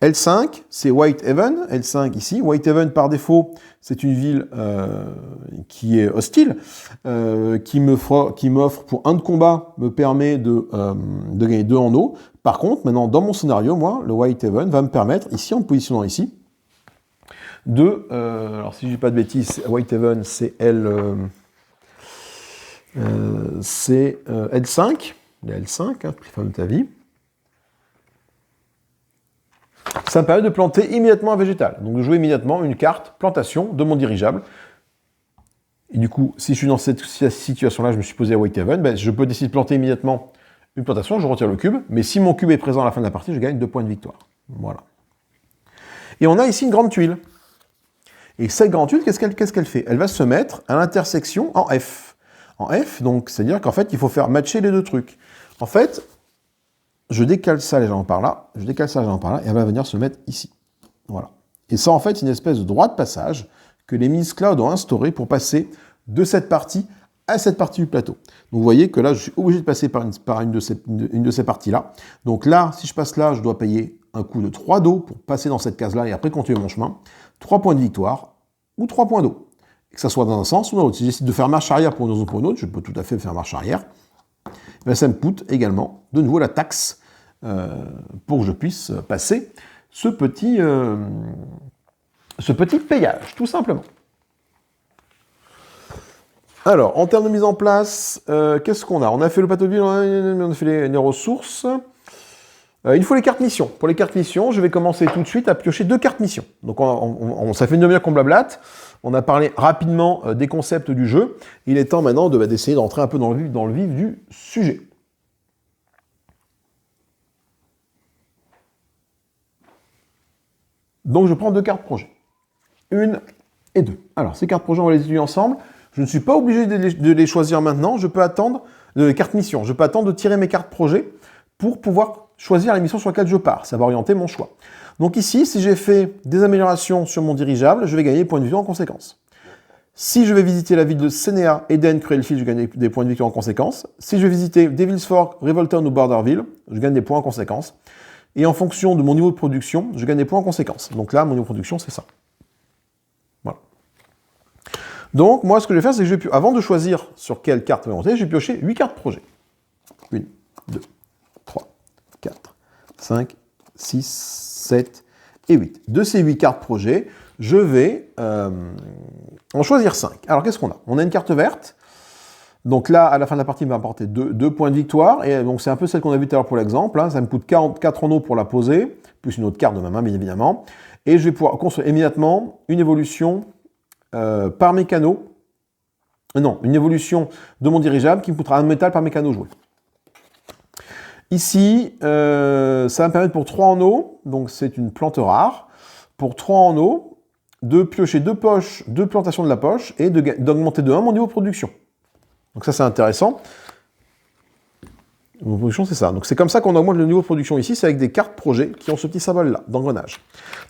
Speaker 1: L5, c'est Whitehaven. L5 ici. Whitehaven, par défaut, c'est une ville qui est hostile, qui m'offre pour 1 de combat, me permet de gagner 2 en eau. Par contre, maintenant, dans mon scénario, moi, le Whitehaven va me permettre, ici, en me positionnant ici, alors si je dis pas de bêtises, Whitehaven, c'est L5, les L5, prix fin de ta vie. Ça me permet de planter immédiatement un végétal. Donc de jouer immédiatement une carte plantation de mon dirigeable. Et du coup, si je suis dans cette situation-là, je me suis posé à Whitehaven, ben, je peux décider de planter immédiatement une plantation, je retire le cube. Mais si mon cube est présent à la fin de la partie, je gagne 2 points de victoire. Voilà. Et on a ici une grande tuile. Et cette grande tuile, qu'est-ce qu'elle fait? Elle va se mettre à l'intersection en F. En F, donc, c'est-à-dire qu'en fait, il faut faire matcher les 2 trucs. En fait, je décale ça légèrement par là, et elle va venir se mettre ici. Voilà. Et ça, en fait, c'est une espèce de droit de passage que les Miss Cloud ont instauré pour passer de cette partie à cette partie du plateau. Donc vous voyez que là, je suis obligé de passer par une de ces parties-là. Donc là, si je passe là, je dois payer un coût de 3 d'eau pour passer dans cette case-là et après continuer mon chemin. 3 points de victoire ou 3 points d'eau. Que ça soit dans un sens ou dans l'autre. Si j'essaie de faire marche arrière pour une raison ou pour une autre, je peux tout à fait faire marche arrière. Ben, ça me coûte également de nouveau la taxe pour que je puisse passer ce petit payage, tout simplement. Alors, en termes de mise en place, qu'est-ce qu'on a? On a fait le plateau de ville, on a fait les ressources. Il faut les cartes missions. Pour les cartes missions, je vais commencer tout de suite à piocher 2 cartes missions. Donc, ça fait une demi-heure qu'on blablate. On a parlé rapidement des concepts du jeu. Il est temps maintenant d'essayer d'entrer un peu dans le vif du sujet. Donc je prends 2 cartes projet. 1 et 2. Alors ces cartes projet, on va les étudier ensemble. Je ne suis pas obligé de les choisir maintenant. Je peux attendre, cartes mission, je peux attendre de tirer mes cartes projet pour pouvoir choisir la mission sur laquelle je pars. Ça va orienter mon choix. Donc ici, si j'ai fait des améliorations sur mon dirigeable, je vais gagner des points de victoire en conséquence. Si je vais visiter la ville de Sénéa, Eden, Cruelfield, je gagne des points de victoire en conséquence. Si je vais visiter Devil's Fork, Revolton ou Borderville, je gagne des points en conséquence. Et en fonction de mon niveau de production, je gagne des points en conséquence. Donc là, mon niveau de production, c'est ça. Voilà. Donc, moi, ce que je vais faire, c'est que avant de choisir sur quelle carte orienter, je vais piocher 8 cartes projet. 1, 2, 3, 4, 5, 6, 7 et 8. De ces 8 cartes projet, je vais en choisir 5. Alors, qu'est-ce qu'on a? On a une carte verte. Donc là, à la fin de la partie, il va m'apporter 2 points de victoire. Et donc, c'est un peu celle qu'on a vue tout à l'heure pour l'exemple. Hein. Ça me coûte 44 en eau pour la poser, plus une autre carte de ma main, bien évidemment. Et je vais pouvoir construire immédiatement une évolution par mécano. Non, une évolution de mon dirigeable qui me coûtera 1 métal par mécano joué. Ici, ça va me permettre pour 3 en eau, donc c'est une plante rare, pour 3 en eau, de piocher 2 poches, 2 plantations de la poche, et d'augmenter de 1 mon niveau de production. Donc ça, c'est intéressant. Mon production, c'est ça. Donc c'est comme ça qu'on augmente le niveau de production ici, c'est avec des cartes projet qui ont ce petit symbole-là, d'engrenage.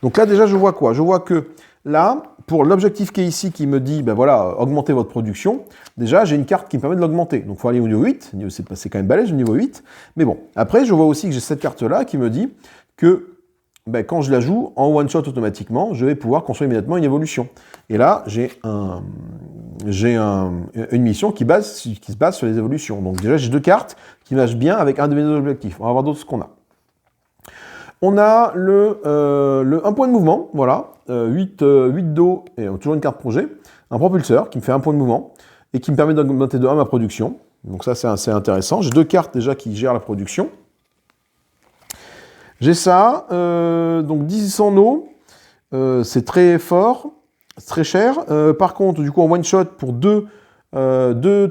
Speaker 1: Donc là, déjà, je vois quoi? Je vois que là, pour l'objectif qui est ici, qui me dit, ben voilà, augmenter votre production, déjà, j'ai une carte qui me permet de l'augmenter. Donc il faut aller au niveau 8, c'est quand même balèze, au niveau 8. Mais bon, après, je vois aussi que j'ai cette carte-là qui me dit que ben, quand je la joue en one-shot automatiquement, je vais pouvoir construire immédiatement une évolution. Et là, j'ai une mission qui se base sur les évolutions. Donc déjà, j'ai 2 cartes qui matchent bien avec un de mes objectifs. On va voir d'autres ce qu'on a. On a un point de mouvement, voilà, 8 d'eau, et toujours une carte projet, un propulseur qui me fait 1 point de mouvement, et qui me permet d'augmenter de 1 ma production. Donc ça, c'est assez intéressant. J'ai 2 cartes déjà qui gèrent la production. J'ai ça, donc 10 en eau, c'est très fort, c'est très cher. Par contre, du coup, en one shot, pour 2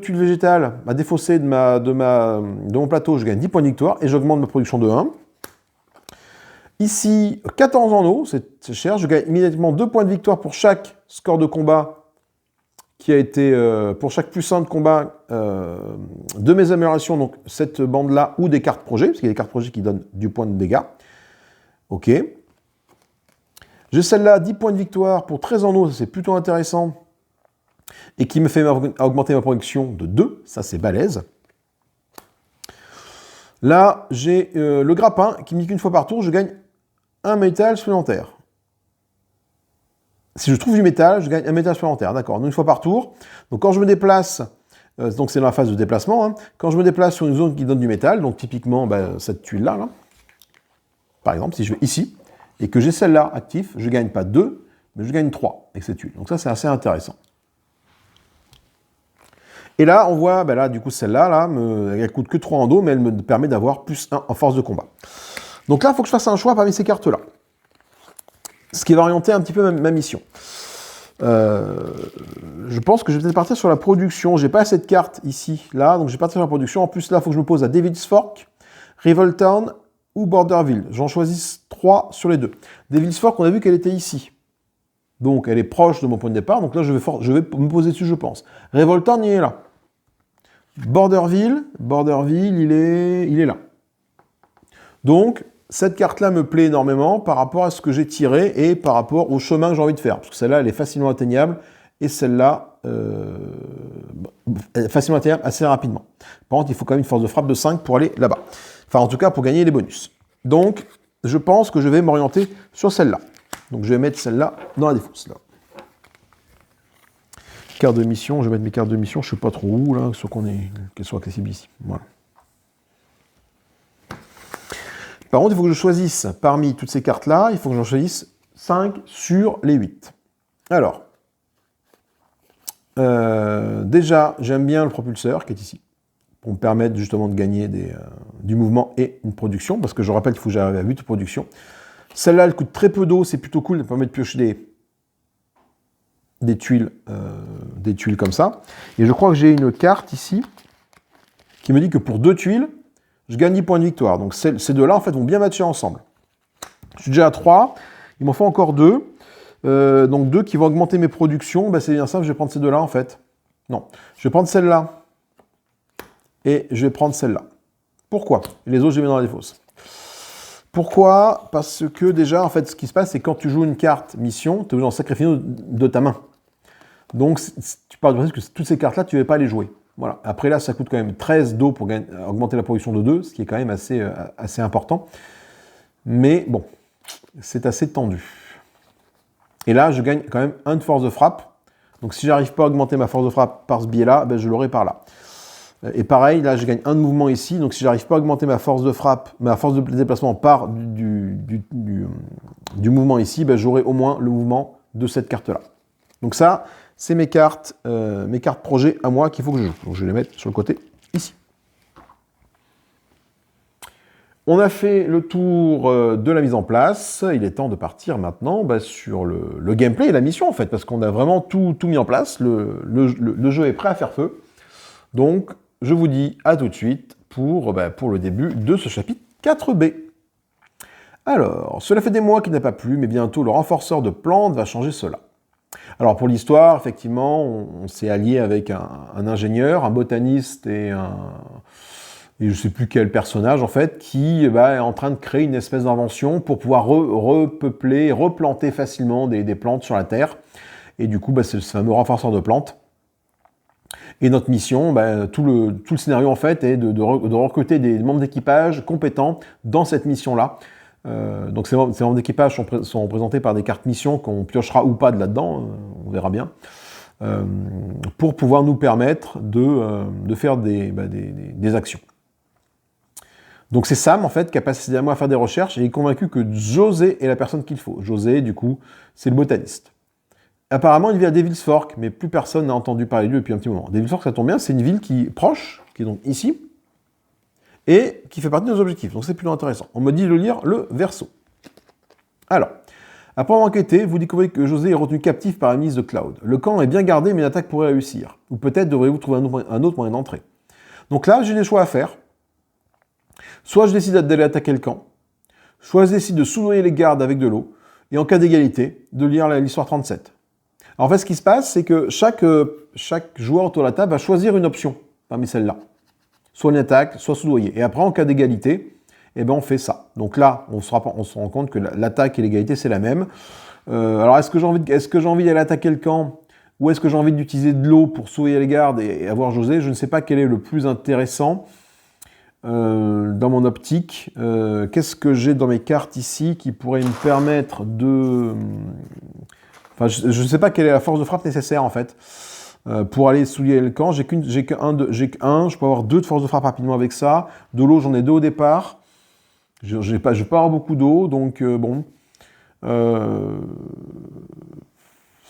Speaker 1: tuiles végétales à défausser de mon plateau, je gagne 10 points de victoire et j'augmente ma production de 1. Ici, 14 en eau, c'est cher, je gagne immédiatement 2 points de victoire pour chaque score de combat qui a été, pour chaque plus 1 de combat de mes améliorations, donc cette bande-là, ou des cartes projet, parce qu'il y a des cartes projet qui donnent du point de dégâts. Ok. J'ai celle-là, 10 points de victoire pour 13 en eau, ça c'est plutôt intéressant, et qui me fait augmenter ma production de 2, ça c'est balèze. Là, j'ai le grappin qui me dit qu'une fois par tour, je gagne 1 métal supplémentaire. Si je trouve du métal, je gagne 1 métal supplémentaire, d'accord, donc une fois par tour. Donc quand je me déplace, donc c'est dans la phase de déplacement, hein, quand je me déplace sur une zone qui donne du métal, donc typiquement cette tuile-là, là, par exemple, si je vais ici, et que j'ai celle-là active, je ne gagne pas 2, mais je gagne 3 avec cette tuile. Donc ça, c'est assez intéressant. Et là, on voit, ben là, du coup, celle-là, là, elle ne coûte que 3 en dos, mais elle me permet d'avoir plus 1 en force de combat. Donc là, il faut que je fasse un choix parmi ces cartes-là. Ce qui va orienter un petit peu ma mission. Je pense que je vais peut-être partir sur la production. Je n'ai pas assez de cartes ici, là, donc je vais partir sur la production. En plus, là, il faut que je me pose à Devil's Fork, Revoltown ou Borderville. J'en choisis 3 sur les 2. Devil's Fork, on a vu qu'elle était ici. Donc, elle est proche de mon point de départ. Donc là, je vais me poser dessus, je pense. Revoltown, il est là. Borderville, il est là. Donc, cette carte-là me plaît énormément par rapport à ce que j'ai tiré et par rapport au chemin que j'ai envie de faire. Parce que celle-là, elle est facilement atteignable. Et celle-là, facilement atteignable assez rapidement. Par contre, il faut quand même une force de frappe de 5 pour aller là-bas. Enfin, en tout cas, pour gagner les bonus. Donc, je pense que je vais m'orienter sur celle-là. Donc, je vais mettre celle-là dans la défausse. Là. Carte de mission, je vais mettre mes cartes de mission, je ne sais pas trop où, là, qu'elles soient accessibles ici. Voilà. Par contre, il faut que je choisisse, parmi toutes ces cartes-là, il faut que j'en choisisse 5 sur les 8. Alors, déjà, j'aime bien le propulseur qui est ici, pour me permettre justement de gagner du mouvement et une production, parce que je rappelle qu'il faut que j'arrive à 8 de production. Celle-là, elle coûte très peu d'eau, c'est plutôt cool, elle permet de piocher des tuiles comme ça. Et je crois que j'ai une carte ici qui me dit que pour 2 tuiles, je gagne 10 points de victoire. Donc ces deux-là, en fait, vont bien matcher ensemble. Je suis déjà à 3, il m'en faut encore 2. Donc 2 qui vont augmenter mes productions. Ben, c'est bien simple, je vais prendre ces deux-là, en fait. Non, je vais prendre celle-là. Et je vais prendre celle-là. Pourquoi? Les autres, je les mets dans la défausse. Pourquoi? Parce que déjà, en fait, ce qui se passe, c'est quand tu joues une carte mission, tu es obligé d'en sacrifier de ta main. Donc, tu pars du principe que toutes ces cartes-là, tu ne vas pas les jouer. Voilà. Après, là, ça coûte quand même 13 d'eau pour augmenter la production de 2, ce qui est quand même assez important. Mais bon, c'est assez tendu. Et là, je gagne quand même 1 de force de frappe. Donc, si j'arrive pas à augmenter ma force de frappe par ce biais-là, ben, je l'aurai par là. Et pareil, là, je gagne 1 de mouvement ici. Donc, si j'arrive pas à augmenter ma force de frappe, ma force de déplacement par du mouvement ici, ben, j'aurai au moins le mouvement de cette carte-là. Donc ça, c'est mes cartes projet à moi qu'il faut que je joue. Donc, je vais les mettre sur le côté ici. On a fait le tour de la mise en place. Il est temps de partir maintenant sur le gameplay et la mission, en fait, parce qu'on a vraiment tout mis en place. Le jeu est prêt à faire feu. Donc, je vous dis à tout de suite pour le début de ce chapitre 4b. Alors, cela fait des mois qu'il n'a pas plu, mais bientôt le renforceur de plantes va changer cela. Alors, pour l'histoire, effectivement, on s'est allié avec un ingénieur, un botaniste et je ne sais plus quel personnage, en fait, qui est en train de créer une espèce d'invention pour pouvoir repeupler, replanter facilement des plantes sur la Terre. Et du coup, c'est ce fameux renforceur de plantes. Et notre mission, tout le scénario, en fait, est de recruter des membres d'équipage compétents dans cette mission-là. Donc ces membres d'équipage sont représentés par des cartes missions qu'on piochera ou pas de là-dedans, on verra bien, pour pouvoir nous permettre de faire des actions. Donc c'est Sam, en fait, qui a passé des mois à faire des recherches et il est convaincu que José est la personne qu'il faut. José, du coup, c'est le botaniste. Apparemment, il vit à Devil's Fork, mais plus personne n'a entendu parler de lui depuis un petit moment. Devil's Fork, ça tombe bien, c'est une ville qui est proche, qui est donc ici, et qui fait partie de nos objectifs. Donc c'est plutôt intéressant. On me dit de lire le verso. Alors, après avoir enquêté, vous découvrez que José est retenu captif par la milice de Cloud. Le camp est bien gardé, mais l'attaque pourrait réussir. Ou peut-être devriez-vous trouver un autre moyen d'entrer. Donc là, j'ai des choix à faire. Soit je décide d'aller attaquer le camp, soit je décide de soudoyer les gardes avec de l'eau, et en cas d'égalité, de lire l'histoire 37. Alors, en fait, ce qui se passe, c'est que chaque joueur autour de la table va choisir une option parmi celles-là. Soit une attaque, soit soudoyer. Et après, en cas d'égalité, on fait ça. Donc là, on se rend compte que l'attaque et l'égalité, c'est la même. Alors, est-ce que j'ai envie d'aller attaquer le camp, ou est-ce que j'ai envie d'utiliser de l'eau pour soudoyer les gardes et avoir José? Je ne sais pas quel est le plus intéressant dans mon optique. Qu'est-ce que j'ai dans mes cartes ici qui pourrait me permettre de... Enfin, je ne sais pas quelle est la force de frappe nécessaire, en fait, pour aller souiller le camp. J'ai qu'un, je peux avoir 2 de force de frappe rapidement avec ça. De l'eau, j'en ai 2 au départ. Je ne vais pas avoir beaucoup d'eau, donc bon. C'est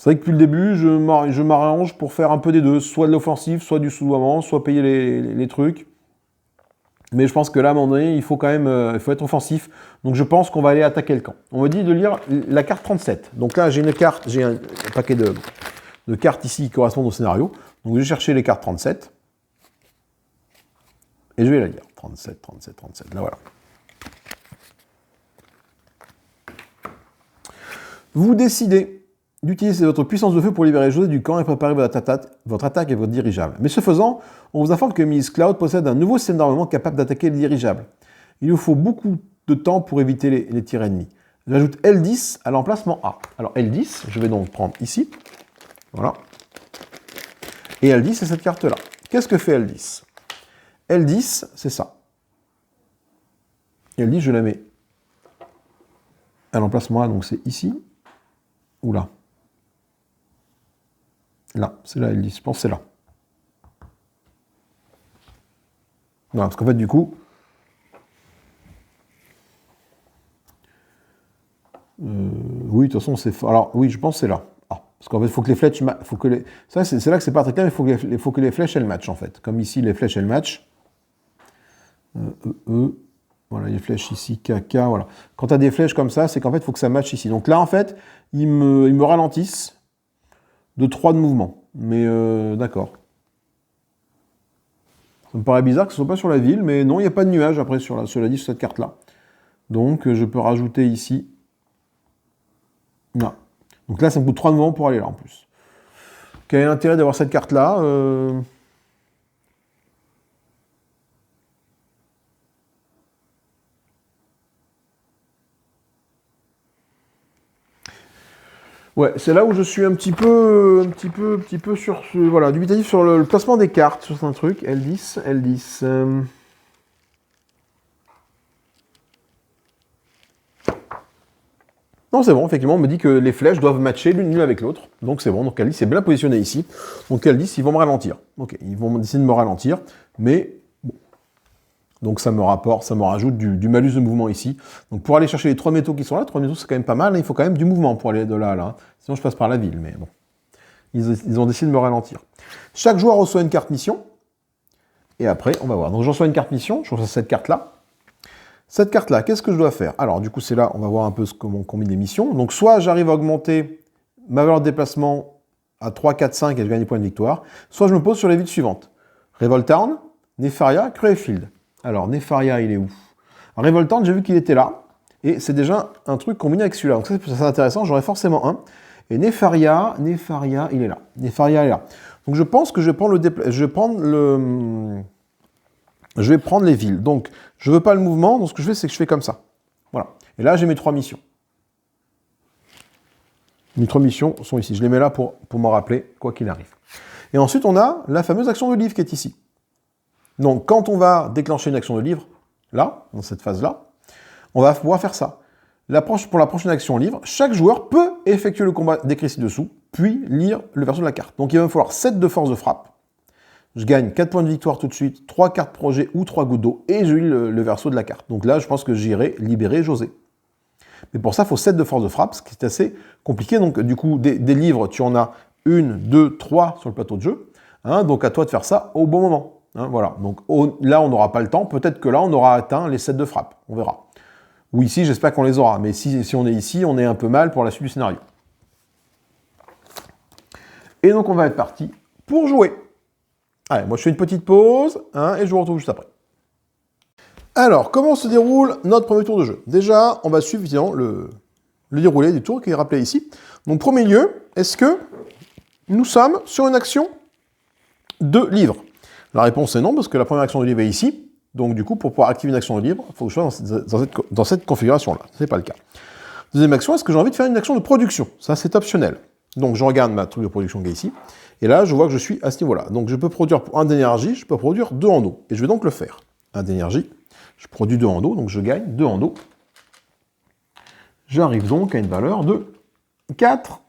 Speaker 1: vrai que depuis le début, je m'arrange pour faire un peu des deux, soit de l'offensive, soit du soudoiement, soit payer les trucs. Mais je pense que là, à un moment donné, il faut quand même être offensif. Donc je pense qu'on va aller attaquer le camp. On me dit de lire la carte 37. Donc là, j'ai un paquet de cartes ici qui correspondent au scénario. Donc je vais chercher les cartes 37. Et je vais la lire. 37, 37, 37. Là, voilà. Vous décidez d'utiliser votre puissance de feu pour libérer José du camp et préparer votre attaque et votre dirigeable. Mais ce faisant, on vous informe que Miss Cloud possède un nouveau système d'armement capable d'attaquer les dirigeables. Il vous faut beaucoup de temps pour éviter les tirs ennemis. J'ajoute L10 à l'emplacement A. Alors L10, je vais donc prendre ici. Voilà. Et L10, c'est cette carte-là. Qu'est-ce que fait L10? L10, c'est ça. L10, je la mets à l'emplacement A, donc c'est ici. Ou là. Là, c'est là L10, je pense que c'est là. Voilà, parce qu'en fait, du coup... oui, de toute façon, c'est... Alors, oui, je pense que c'est là. Ah, parce qu'en fait, il faut que les flèches... Ça, c'est là que c'est pas très clair, mais il faut que les flèches, elles matchent, en fait. Comme ici, les flèches, elles matchent. Voilà, les flèches ici, KK, voilà. Quand tu as des flèches comme ça, c'est qu'en fait, il faut que ça matche ici. Donc là, en fait, ils me ralentissent. de 3 de mouvement. Mais d'accord. Ça me paraît bizarre que ce ne soit pas sur la ville, mais non, il n'y a pas de nuage après, cela dit, sur cette carte-là. Donc, je peux rajouter ici. Non. Donc là, ça me coûte 3 de mouvement pour aller là, en plus. Quel est l'intérêt d'avoir cette carte-là Ouais, c'est là où je suis un petit peu sur voilà, dubitatif sur le placement des cartes, sur un truc. L10, L10. Non, c'est bon, effectivement, on me dit que les flèches doivent matcher l'une avec l'autre. Donc c'est bon, donc L10 est bien positionné ici. Donc L10, ils vont me ralentir. Ok, ils vont décider de me ralentir, mais bon. Donc ça me rajoute du malus de mouvement ici. Donc pour aller chercher les 3 métaux qui sont là, 3 métaux c'est quand même pas mal, il faut quand même du mouvement pour aller de là à là. Sinon je passe par la ville, mais bon. Ils ont décidé de me ralentir. Chaque joueur reçoit une carte mission. Et après, on va voir. Donc je reçois une carte mission, je reçois cette carte-là. Cette carte-là, qu'est-ce que je dois faire? Alors, du coup, c'est là, on va voir un peu comment on combine les missions. Donc, soit j'arrive à augmenter ma valeur de déplacement à 3, 4, 5 et je gagne des points de victoire, soit je me pose sur les villes suivantes. Revoltown, Nefaria, Cruelfield. Alors, Nefaria, il est où? Revoltown, j'ai vu qu'il était là, et c'est déjà un truc combiné avec celui-là. Donc, ça, c'est intéressant, j'aurai forcément un. Et Nefaria, il est là. Nefaria est là. Donc, je pense que je vais prendre les villes. Donc, je ne veux pas le mouvement, donc ce que je fais, c'est que je fais comme ça. Voilà. Et là, j'ai mes 3 missions. Mes 3 missions sont ici. Je les mets là pour m'en rappeler, quoi qu'il arrive. Et ensuite, on a la fameuse action de livre qui est ici. Donc, quand on va déclencher une action de livre, là, dans cette phase-là, on va pouvoir faire ça. Pour la prochaine action livre, chaque joueur peut effectuer le combat décrit ci-dessous, puis lire le verso de la carte. Donc, il va me falloir 7 de force de frappe. Je gagne 4 points de victoire tout de suite, 3 cartes projet ou 3 gouttes d'eau, et je lis le verso de la carte. Donc là, je pense que j'irai libérer José. Mais pour ça, il faut 7 de force de frappe, ce qui est assez compliqué. Donc du coup, des livres, tu en as 1, 2, 3 sur le plateau de jeu. Hein, donc à toi de faire ça au bon moment. Hein, voilà. Donc là, on n'aura pas le temps. Peut-être que là, on aura atteint les 7 de frappe. On verra. Ou ici, j'espère qu'on les aura. Mais si on est ici, on est un peu mal pour la suite du scénario. Et donc, on va être parti pour jouer. Allez, moi je fais une petite pause, hein, et je vous retrouve juste après. Alors, comment se déroule notre premier tour de jeu? Déjà, on va suivre évidemment le déroulé du tour qui est rappelé ici. Donc, premier lieu, est-ce que nous sommes sur une action de livre? La réponse est non, parce que la première action de livre est ici. Donc, du coup, pour pouvoir activer une action de livre, il faut que je sois dans cette configuration-là. Ce n'est pas le cas. Deuxième action, est-ce que j'ai envie de faire une action de production? Ça, c'est optionnel. Donc, je regarde ma truc de production qui est ici. Et là, je vois que je suis à ce niveau-là. Donc, je peux produire 1 d'énergie, je peux produire 2 en eau. Et je vais donc le faire. 1 d'énergie, je produis 2 en eau, donc je gagne 2 en eau. J'arrive donc à une valeur de 4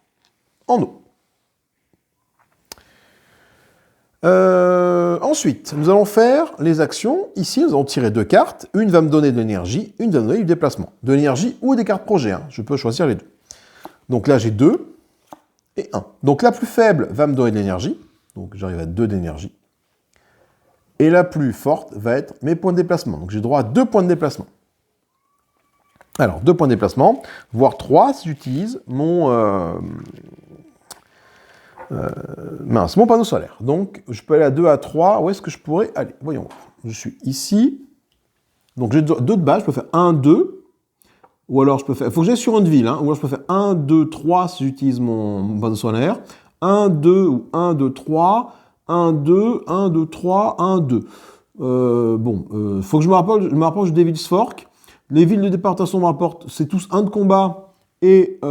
Speaker 1: en eau. Ensuite, nous allons faire les actions. Ici, nous allons tirer 2 cartes. Une va me donner de l'énergie, une va me donner du déplacement. De l'énergie ou des cartes projet. Hein. Je peux choisir les deux. Donc là, j'ai 2. Et 1. Donc la plus faible va me donner de l'énergie. Donc j'arrive à 2 d'énergie. Et la plus forte va être mes points de déplacement. Donc j'ai droit à 2 points de déplacement. Alors 2 points de déplacement, voire 3 si j'utilise mon panneau solaire. Donc je peux aller à 2 à 3. Où est-ce que je pourrais aller? Voyons voir. Je suis ici. Donc j'ai 2 de base. Je peux faire 1, 2. Ou alors je peux faire, il faut que j'aille sur une ville, hein. Ou alors je peux faire 1, 2, 3 si j'utilise mon panneau solaire. 1, 2 ou 1, 2, 3. 1, 2, 1, 2, 3, 1, 2. Faut que je me rapproche de Devil's Fork. Les villes de départation me rapportent, c'est tous 1 de combat et 2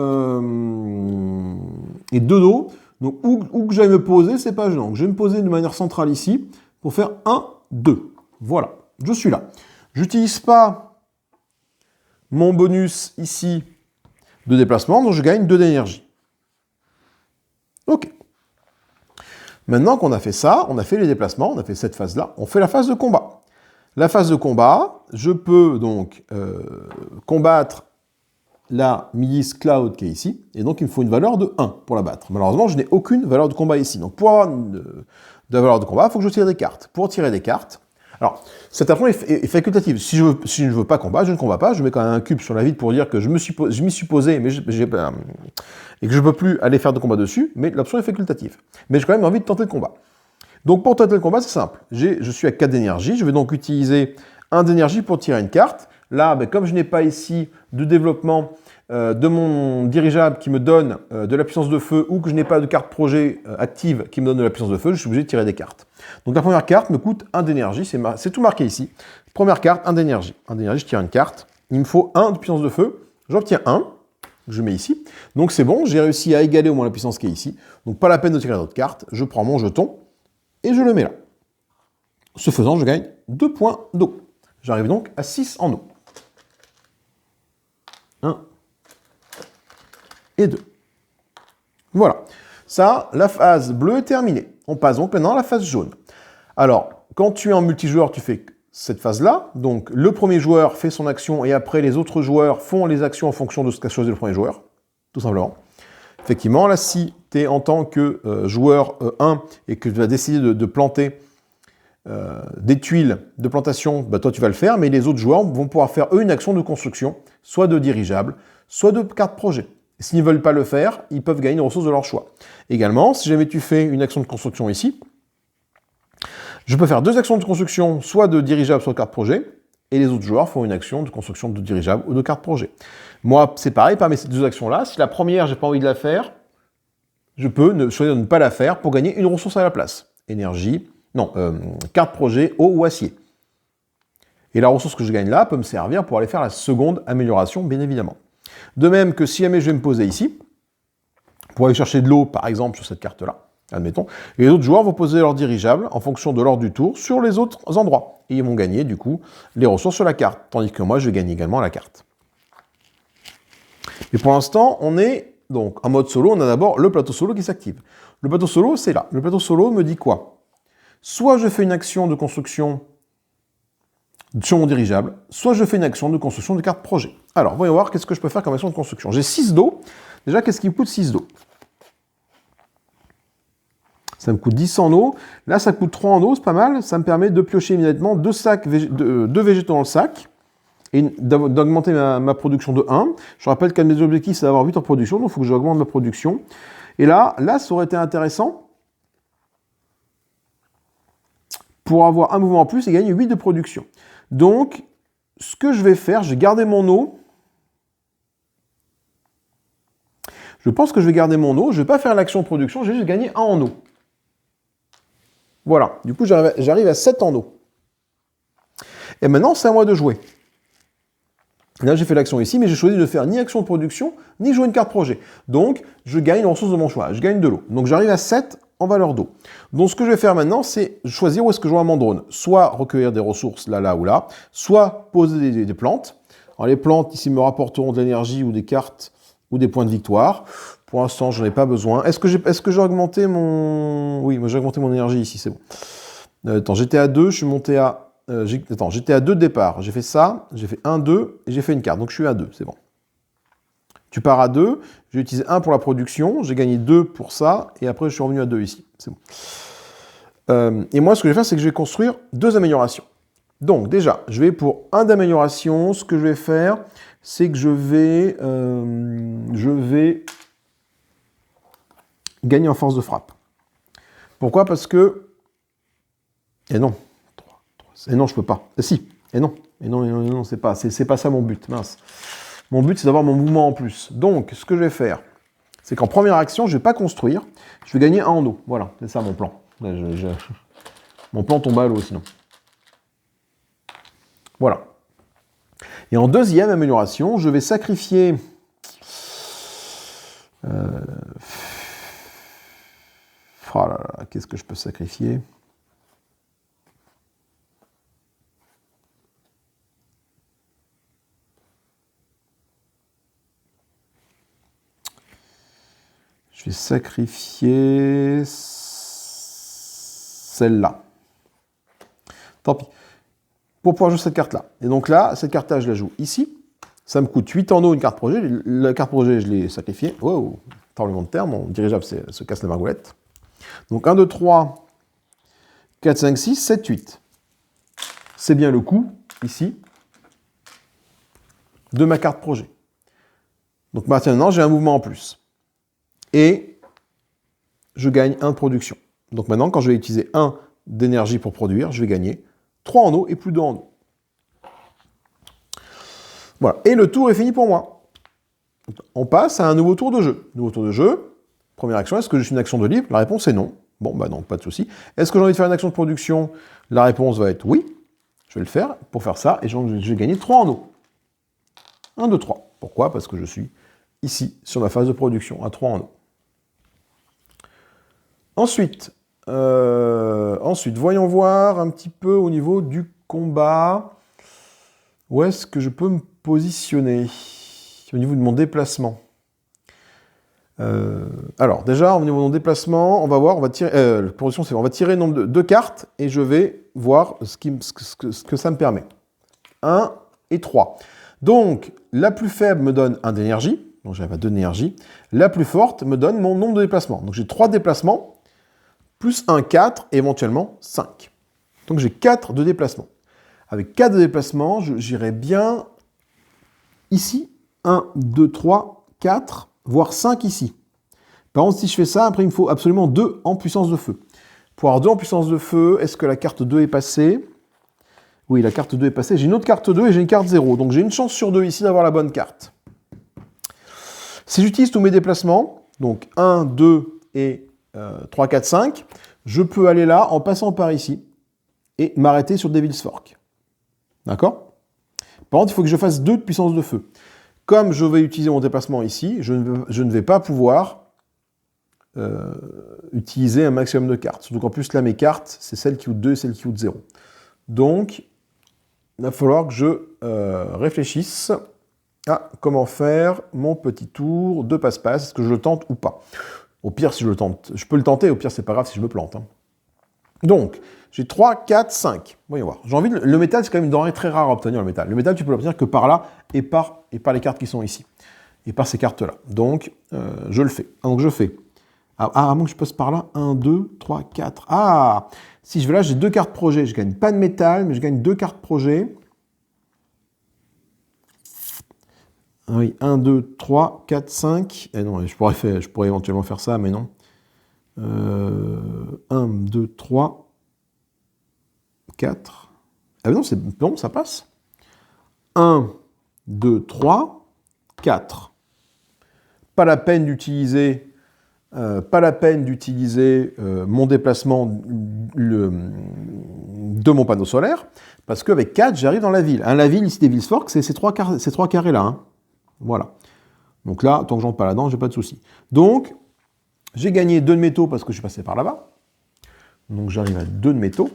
Speaker 1: d'eau. Donc où que j'aille me poser, c'est pas gênant. Donc, je vais me poser de manière centrale ici pour faire 1, 2. Voilà, je suis là. J'utilise pas mon bonus ici de déplacement, donc je gagne 2 d'énergie. Ok. Maintenant qu'on a fait ça, on a fait les déplacements, on a fait cette phase-là, on fait la phase de combat. La phase de combat, je peux donc combattre la milice Cloud qui est ici, et donc il me faut une valeur de 1 pour la battre. Malheureusement, je n'ai aucune valeur de combat ici. Donc pour avoir de valeur de combat, il faut que je tire des cartes. Pour tirer des cartes, Alors, cette action est facultative. Si je ne veux pas combattre, je ne combats pas. Je mets quand même un cube sur la vide pour dire que je m'y suis posé, mais et que je ne peux plus aller faire de combat dessus, mais l'option est facultative. Mais j'ai quand même envie de tenter le combat. Donc pour tenter le combat, c'est simple. Je suis à 4 d'énergie, je vais donc utiliser 1 d'énergie pour tirer une carte. Là, comme je n'ai pas ici de développement de mon dirigeable qui me donne de la puissance de feu ou que je n'ai pas de carte projet active qui me donne de la puissance de feu, je suis obligé de tirer des cartes. Donc la première carte me coûte 1 d'énergie, c'est tout marqué ici. Première carte, 1 d'énergie. 1 d'énergie, je tire une carte. Il me faut 1 de puissance de feu. J'obtiens 1, je mets ici. Donc c'est bon, j'ai réussi à égaler au moins la puissance qui est ici. Donc pas la peine de tirer d'autres cartes. Je prends mon jeton et je le mets là. Ce faisant, je gagne 2 points d'eau. J'arrive donc à 6 en eau. 1 et 2. Voilà. Ça, la phase bleue est terminée. On passe donc maintenant à la phase jaune. Alors, quand tu es en multijoueur, tu fais cette phase-là. Donc, le premier joueur fait son action et après, les autres joueurs font les actions en fonction de ce qu'a choisi le premier joueur. Tout simplement. Effectivement, là, si tu es en tant que joueur 1 et que tu vas décider de planter des tuiles de plantation, toi, tu vas le faire, mais les autres joueurs vont pouvoir faire, eux, une action de construction, soit de dirigeable, soit de carte projet. S'ils ne veulent pas le faire, ils peuvent gagner une ressource de leur choix. Également, si jamais tu fais une action de construction ici, je peux faire 2 actions de construction, soit de dirigeable, soit de carte projet, et les autres joueurs font une action de construction de dirigeable ou de carte projet. Moi, c'est pareil, parmi ces 2 actions-là, si la première, j'ai pas envie de la faire, je peux choisir de ne pas la faire pour gagner une ressource à la place. Énergie, carte projet, eau ou acier. Et la ressource que je gagne là peut me servir pour aller faire la seconde amélioration, bien évidemment. De même que si jamais je vais me poser ici, pour aller chercher de l'eau, par exemple, sur cette carte-là, admettons, et les autres joueurs vont poser leur dirigeable en fonction de l'ordre du tour sur les autres endroits. Et ils vont gagner, du coup, les ressources sur la carte, tandis que moi, je gagne également la carte. Et pour l'instant, on est donc en mode solo, on a d'abord le plateau solo qui s'active. Le plateau solo, c'est là. Le plateau solo me dit quoi? Soit je fais une action de construction sur mon dirigeable, soit je fais une action de construction de carte projet. Alors, voyons voir qu'est-ce que je peux faire comme action de construction. J'ai 6 d'eau. Déjà, qu'est-ce qui me coûte 6 d'eau? Ça me coûte 10 en eau. Là, ça coûte 3 en eau, c'est pas mal. Ça me permet de piocher immédiatement 2 végétaux dans le sac et d'augmenter ma production de 1. Je rappelle qu'un de mes objectifs, c'est d'avoir 8 en production, donc il faut que j'augmente ma production. Et là, ça aurait été intéressant pour avoir un mouvement en plus et gagner 8 de production. Donc, ce que je vais faire, je vais garder mon eau. Je pense que je vais garder mon eau. Je ne vais pas faire l'action de production, je vais juste gagner 1 en eau. Voilà. Du coup, j'arrive à 7 en eau. Et maintenant, c'est à moi de jouer. Là, j'ai fait l'action ici, mais j'ai choisi de faire ni action de production, ni jouer une carte projet. Donc, je gagne une ressource de mon choix. Je gagne de l'eau. Donc, j'arrive à 7 en valeur d'eau. Donc, ce que je vais faire maintenant, c'est choisir où est-ce que je joue mon drone. Soit recueillir des ressources là ou là, soit poser des plantes. Alors, les plantes, ici, me rapporteront de l'énergie ou des cartes ou des points de victoire. Pour l'instant, je n'en ai pas besoin. Est-ce que j'ai augmenté mon... Oui, moi j'ai augmenté mon énergie ici, c'est bon. Attends, j'étais à 2, je suis monté à... j'étais à 2 de départ. J'ai fait ça, j'ai fait 1, 2, et j'ai fait une carte. Donc je suis à 2, c'est bon. Tu pars à 2, j'ai utilisé 1 pour la production, j'ai gagné 2 pour ça, et après je suis revenu à 2 ici, c'est bon. Et moi, ce que je vais faire, c'est que je vais construire 2 améliorations. Donc déjà, je vais pour 1 d'amélioration. Ce que je vais faire, c'est que je vais gagner en force de frappe. Pourquoi? Parce que... Et non. Et non, je peux pas. Si. Et non, c'est pas ça mon but. Mince. Mon but, c'est d'avoir mon mouvement en plus. Donc, ce que je vais faire, c'est qu'en première action, je vais pas construire. Je vais gagner 1 en eau. Voilà, c'est ça mon plan. Là, mon plan tombe à l'eau sinon. Voilà. Et en deuxième amélioration, je vais sacrifier... Oh là là, qu'est-ce que je peux sacrifier? Je vais sacrifier celle-là. Tant pis. Pour pouvoir jouer cette carte-là. Et donc là, cette carte-là, je la joue ici. Ça me coûte 8 en eau, une carte projet. La carte projet, je l'ai sacrifiée. Wow, tremblement de terre, mon dirigeable se casse la margoulette. Donc 1, 2, 3, 4, 5, 6, 7, 8. c'est bien le coût, ici, de ma carte projet. Donc maintenant, j'ai un mouvement en plus. Et je gagne 1 de production. Donc maintenant, quand je vais utiliser 1 d'énergie pour produire, je vais gagner 3 en eau et plus 2 en eau. Voilà. Et le tour est fini pour moi. On passe à un nouveau tour de jeu. Nouveau tour de jeu. Première action, est-ce que je suis une action de libre? La réponse est non. Bon, bah non, pas de souci. Est-ce que j'ai envie de faire une action de production? La réponse va être oui. Je vais le faire pour faire ça et je vais gagner 3 en eau. 1, 2, 3. Pourquoi? Parce que je suis ici, sur ma phase de production, à 3 en eau. Ensuite, voyons voir un petit peu au niveau du combat. Où est-ce que je peux me positionner? Au niveau de mon déplacement. Alors, déjà, au niveau de mon déplacement, on va voir, on va tirer, position, c'est, on va tirer le nombre de 2 cartes et je vais voir ce que ça me permet. 1 et 3. Donc, la plus faible me donne 1 d'énergie, donc j'avais 2 d'énergie. La plus forte me donne mon nombre de déplacements. Donc j'ai 3 déplacements, plus 1, 4, et éventuellement 5. Donc j'ai 4 de déplacements. Avec 4 de déplacements, j'irai bien ici, 1, 2, 3, 4, voire 5 ici. Par contre, si je fais ça, après il me faut absolument 2 en puissance de feu. Pour avoir 2 en puissance de feu, est-ce que la carte 2 est passée? Oui, la carte 2 est passée. J'ai une autre carte 2 et j'ai une carte 0. Donc j'ai une chance sur 2 ici d'avoir la bonne carte. Si j'utilise tous mes déplacements, donc 1, 2 et 3, 4, 5, je peux aller là en passant par ici et m'arrêter sur Devil's Fork. D'accord? Par contre, il faut que je fasse 2 de puissance de feu. Comme je vais utiliser mon déplacement ici, je ne vais pas pouvoir utiliser un maximum de cartes. Surtout qu'en plus, là, mes cartes, c'est celles qui coûtent 2 et celles qui coûtent 0. Donc, il va falloir que je réfléchisse à comment faire mon petit tour de passe-passe. Est-ce que je le tente ou pas? Au pire, si je le tente, je peux le tenter. Au pire, c'est pas grave si je me plante. Hein. Donc, j'ai 3, 4, 5. Voyons voir. J'ai envie de... Le métal, c'est quand même une denrée très rare à obtenir, le métal. Le métal, tu peux l'obtenir que par là et par les cartes qui sont ici. Et par ces cartes-là. Donc, je le fais. Donc, je fais. À moins que je passe par là. 1, 2, 3, 4. Ah! Si je vais là, j'ai 2 cartes projet. Je gagne pas de métal, mais je gagne 2 cartes projet. Oui, 1, 2, 3, 4, 5. Eh non, je pourrais éventuellement faire ça, mais non. 1, 2, 3, 4. Ah mais non, bon, ça passe. 1, 2, 3, 4. Pas la peine d'utiliser mon déplacement de mon panneau solaire, parce qu'avec 4, j'arrive dans la ville. Hein, la ville, ici, Devil's Fork, c'est ces 3 carrés-là. Hein. Voilà. Donc là, tant que j'entre pas là-dedans, j'ai pas de souci. Donc, j'ai gagné 2 de métaux parce que je suis passé par là-bas. Donc j'arrive à 2 de métaux.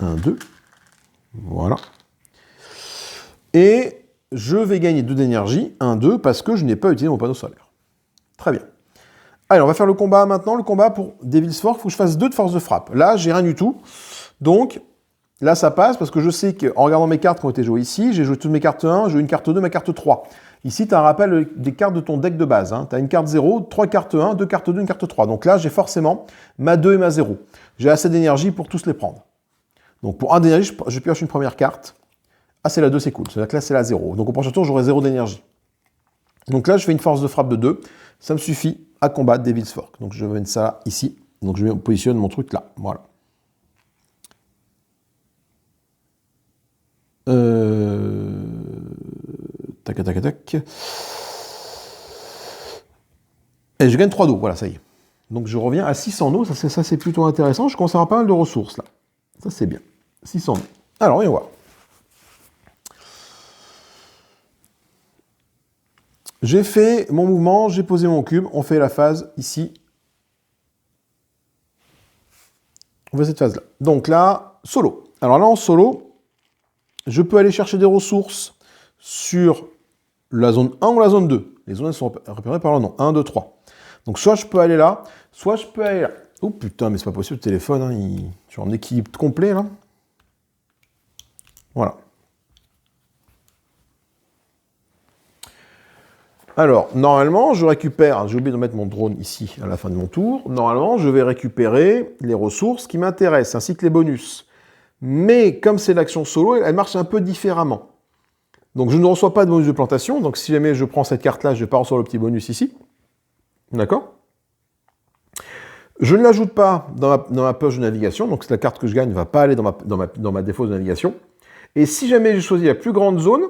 Speaker 1: 1, 2. Voilà. Et je vais gagner 2 d'énergie, 1, 2, parce que je n'ai pas utilisé mon panneau solaire. Très bien. Allez, on va faire le combat maintenant. Le combat pour Devil's Fork, il faut que je fasse 2 de force de frappe. Là, j'ai rien du tout. Donc, là, ça passe parce que je sais qu'en regardant mes cartes qui ont été jouées ici, j'ai joué toutes mes cartes 1, j'ai eu une carte 2, ma carte 3. Ici, tu as un rappel des cartes de ton deck de base. Hein. Tu as une carte 0, 3 cartes 1, 2 cartes 2, une carte 3. Donc là, j'ai forcément ma 2 et ma 0. J'ai assez d'énergie pour tous les prendre. Donc pour 1 d'énergie, je pioche une première carte. Ah, c'est la 2, c'est cool. C'est-à-dire que là, c'est la 0. Donc au prochain tour, j'aurai 0 d'énergie. Donc là, je fais une force de frappe de 2. Ça me suffit à combattre Devil's Fork. Donc je vais mettre ça ici. Donc je positionne mon truc là. Voilà. Tac, tac, tac. Et je gagne 3 d'eau, voilà, ça y est. Donc je reviens à 600 eau, ça c'est plutôt intéressant. Je commence à avoir pas mal de ressources là. Ça c'est bien. 600 eau. Alors, on va voir. J'ai fait mon mouvement, j'ai posé mon cube, on fait la phase ici. On fait cette phase-là. Donc là, solo. Alors là, en solo, je peux aller chercher des ressources sur la zone 1 ou la zone 2. Les zones sont représentées par le nom. 1, 2, 3. Donc soit je peux aller là, soit je peux aller là. Oh putain, mais c'est pas possible, le téléphone, hein, je suis en équilibre complet là. Voilà. Alors, normalement, je récupère, j'ai oublié de mettre mon drone ici à la fin de mon tour, normalement, je vais récupérer les ressources qui m'intéressent, ainsi que les bonus. Mais comme c'est l'action solo, elle marche un peu différemment. Donc je ne reçois pas de bonus de plantation, donc si jamais je prends cette carte-là, je ne vais pas recevoir le petit bonus ici. D'accord? Je ne l'ajoute pas dans ma poche de navigation, donc la carte que je gagne ne va pas aller dans ma défausse de navigation. Et si jamais j'ai choisi la plus grande zone,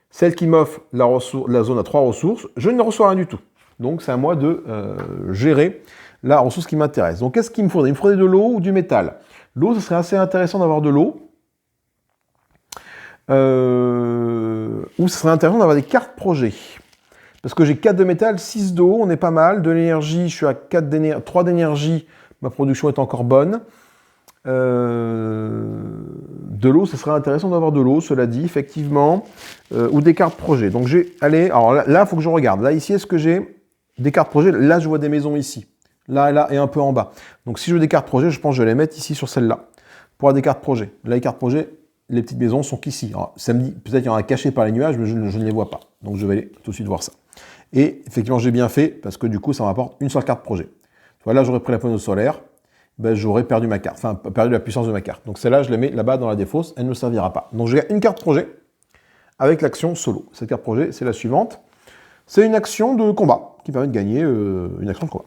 Speaker 1: celle qui m'offre la zone à 3 ressources, je ne reçois rien du tout. Donc c'est à moi de gérer la ressource qui m'intéresse. Donc qu'est-ce qu'il me faudrait? Il me faudrait de l'eau ou du métal. L'eau, ce serait assez intéressant d'avoir de l'eau. Ou ce serait intéressant d'avoir des cartes projets. Parce que j'ai 4 de métal, 6 d'eau, on est pas mal. De l'énergie, je suis à 3 d'énergie, ma production est encore bonne. De l'eau, ce serait intéressant d'avoir de l'eau, cela dit, effectivement. Ou des cartes projets. Donc alors là, il faut que je regarde. Là, ici, est-ce que j'ai des cartes projets? Là, je vois des maisons ici. Là, et un peu en bas. Donc si je veux des cartes projets, je pense que je vais les mettre ici sur celle-là. Pour avoir des cartes projets. Là, les cartes projets, les petites maisons sont qu'ici. Ça me dit, peut-être qu'il y en a cachées par les nuages, mais je ne les vois pas. Donc je vais aller tout de suite voir ça. Et effectivement, j'ai bien fait, parce que du coup, ça m'apporte une seule carte projet. Voilà, j'aurais pris la panneau solaire, ben, j'aurais perdu ma carte, enfin, perdu la puissance de ma carte. Donc celle-là, je la mets là-bas dans la défausse, elle ne me servira pas. Donc j'ai une carte projet avec l'action solo. Cette carte projet, c'est la suivante. C'est une action de combat, qui permet de gagner une action de combat.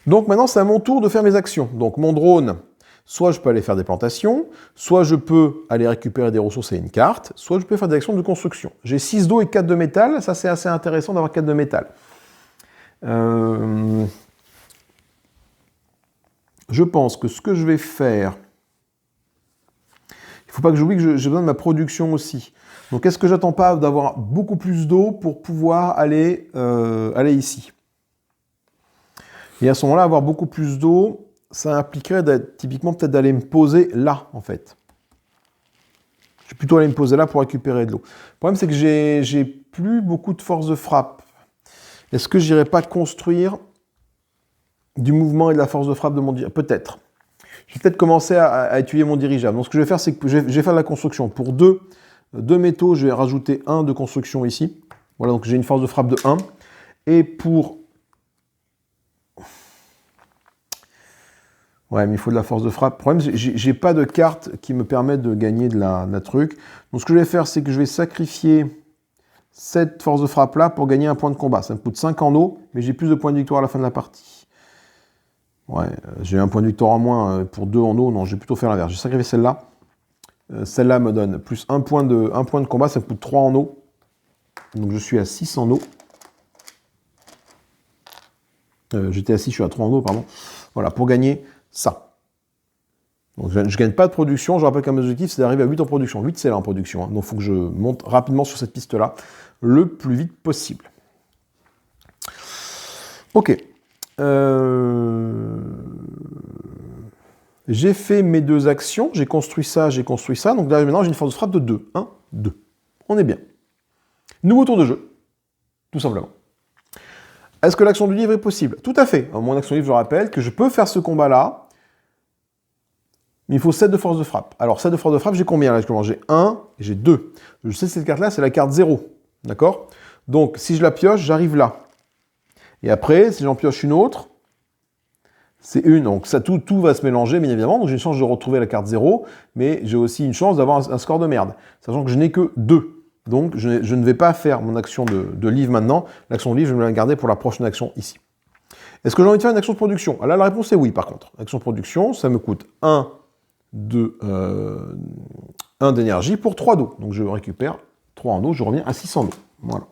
Speaker 1: Donc maintenant, c'est à mon tour de faire mes actions. Donc mon drone, soit je peux aller faire des plantations, soit je peux aller récupérer des ressources et une carte, soit je peux faire des actions de construction. J'ai 6 d'eau et 4 de métal, ça c'est assez intéressant d'avoir 4 de métal. Je pense que ce que je vais faire, il ne faut pas que j'oublie que j'ai besoin de ma production aussi. Donc est-ce que j'attends pas d'avoir beaucoup plus d'eau pour pouvoir aller ici? Et à ce moment-là, avoir beaucoup plus d'eau, ça impliquerait typiquement peut-être d'aller me poser là, en fait. Je vais plutôt aller me poser là pour récupérer de l'eau. Le problème, c'est que j'ai plus beaucoup de force de frappe. Est-ce que j'irai pas construire du mouvement et de la force de frappe de mon dirigeable? Peut-être. Je vais peut-être commencer à étudier mon dirigeable. Donc ce que je vais faire, c'est que je vais faire de la construction. Pour deux métaux, je vais rajouter 1 de construction ici. Voilà, donc j'ai une force de frappe de 1. Et pour... Ouais, mais il faut de la force de frappe. Le problème, j'ai pas de carte qui me permet de gagner de la truc. Donc ce que je vais faire, c'est que je vais sacrifier cette force de frappe-là pour gagner un point de combat. Ça me coûte 5 en eau, mais j'ai plus de points de victoire à la fin de la partie. Ouais, j'ai un point de victoire en moins pour 2 en eau. Non, je vais plutôt faire l'inverse. Je vais sacrifier celle-là. Celle-là me donne plus un point de combat. Ça me coûte 3 en eau. Donc je suis à 6 en eau. J'étais à 6, je suis à 3 en eau, pardon. Voilà, pour gagner ça. Donc je ne gagne pas de production. Je rappelle qu'un objectif, c'est d'arriver à 8 en production. 8, c'est là en production. Hein. Donc il faut que je monte rapidement sur cette piste-là le plus vite possible. Ok. J'ai fait mes 2 actions. J'ai construit ça, j'ai construit ça. Donc là, maintenant, j'ai une force de frappe de 2. 1, 2. On est bien. Nouveau tour de jeu. Tout simplement. Est-ce que l'action du livre est possible? Tout à fait. Mon action du livre, je rappelle que je peux faire ce combat-là, mais il faut 7 de force de frappe. Alors, 7 de force de frappe, j'ai combien là? J'ai 1 et j'ai 2. Je sais que cette carte-là, c'est la carte 0. D'accord? Donc, si je la pioche, j'arrive là. Et après, si j'en pioche une autre, c'est une. Donc, ça, tout va se mélanger, bien évidemment. Donc, j'ai une chance de retrouver la carte 0, mais j'ai aussi une chance d'avoir un score de merde. Sachant que je n'ai que 2. Donc, je ne vais pas faire mon action de livre maintenant. L'action de livre, je vais me la garder pour la prochaine action ici. Est-ce que j'ai envie de faire une action de production? Là, la réponse est oui, par contre. Action de production, ça me coûte 1 d'énergie pour 3 d'eau. Donc, je récupère 3 en eau, je reviens à 6 en eau. Voilà.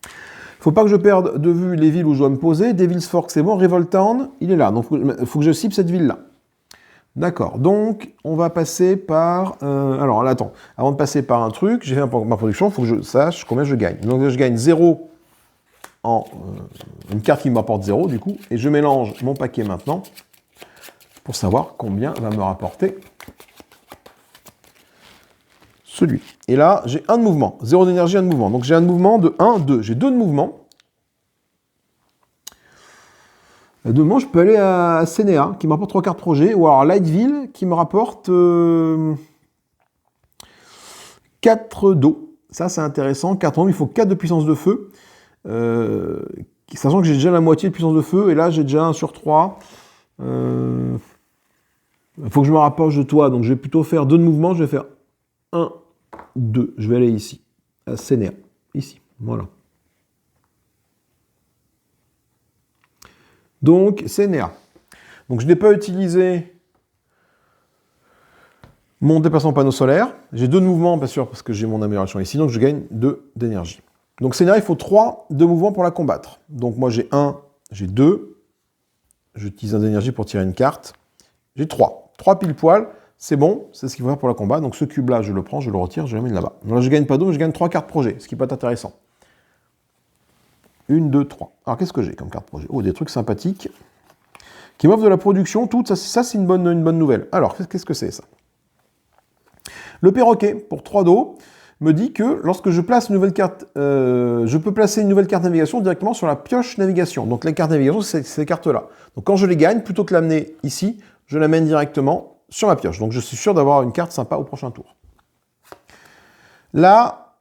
Speaker 1: Il ne faut pas que je perde de vue les villes où je dois me poser. Devil's Fork, c'est bon. Revolt Town, il est là. Donc, il faut que je cible cette ville-là. D'accord, donc on va passer par... alors là, attends, avant de passer par un truc, j'ai fait ma production, il faut que je sache combien je gagne. Donc je gagne 0 en... une carte qui m'apporte 0 du coup, et je mélange mon paquet maintenant pour savoir combien va me rapporter celui. Et là, j'ai 1 de mouvement, 0 d'énergie, 1 de mouvement. Donc j'ai un de mouvement de 1, 2. J'ai 2 de mouvement. Demain, je peux aller à Sénéa, qui m'apporte 3 cartes projet, ou alors Lightville, qui me rapporte 4 d'eau. Ça, c'est intéressant. Carte en nombre, il faut 4 de puissance de feu. Sachant que j'ai déjà la moitié de puissance de feu, et là, j'ai déjà 1 sur 3. Il faut que je me rapproche de toi, donc je vais plutôt faire 2 de mouvement. Je vais faire 1, 2. Je vais aller ici, à Sénère. Ici, voilà. Donc, Sénère. Donc, je n'ai pas utilisé mon déplacement panneau solaire. J'ai 2 de mouvement, bien sûr, parce que j'ai mon amélioration ici, donc je gagne 2 d'énergie. Donc, Sénère, il faut 3 de mouvement pour la combattre. Donc, moi, j'ai 1, j'ai 2. J'utilise 1 d'énergie pour tirer une carte. J'ai 3. 3 pile poil, c'est bon, c'est ce qu'il faut faire pour la combat. Donc, ce cube-là, je le prends, je le retire, je l'amène là-bas. Là, je gagne pas d'eau, mais je gagne 3 cartes projet, ce qui peut être intéressant. 1, 2, 3. Alors, qu'est-ce que j'ai comme carte projet? Oh, des trucs sympathiques qui m'offrent de la production. Tout ça c'est une bonne nouvelle. Alors, qu'est-ce que c'est, ça? Le perroquet, pour 3 d'eau, me dit que lorsque je place une nouvelle carte, je peux placer une nouvelle carte navigation directement sur la pioche navigation. Donc, les cartes navigation, c'est ces cartes-là. Donc, quand je les gagne, plutôt que l'amener ici, je l'amène directement sur ma pioche. Donc, je suis sûr d'avoir une carte sympa au prochain tour. Là,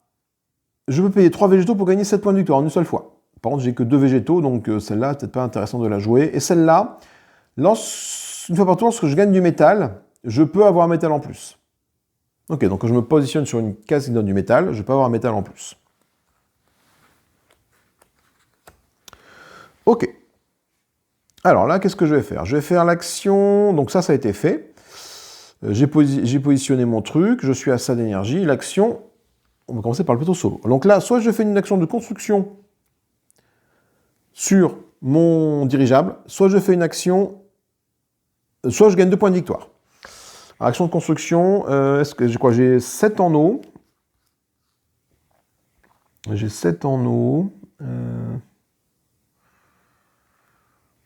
Speaker 1: je peux payer 3 végétaux pour gagner 7 points de victoire en une seule fois. Par contre, j'ai que 2 végétaux, donc celle-là, peut-être pas intéressant de la jouer. Et celle-là, une fois par tour, lorsque je gagne du métal, je peux avoir un métal en plus. Ok, donc quand je me positionne sur une case qui donne du métal, je peux avoir un métal en plus. Ok. Alors là, qu'est-ce que je vais faire? Je vais faire l'action... Donc ça a été fait. J'ai positionné mon truc, je suis à ça d'énergie. L'action... On va commencer par le plateau solo. Donc là, soit je fais une action de construction sur mon dirigeable, soit je fais une action... Soit je gagne 2 points de victoire. Action de construction, est-ce que j'ai quoi? J'ai 7 en eau. J'ai 7 en eau.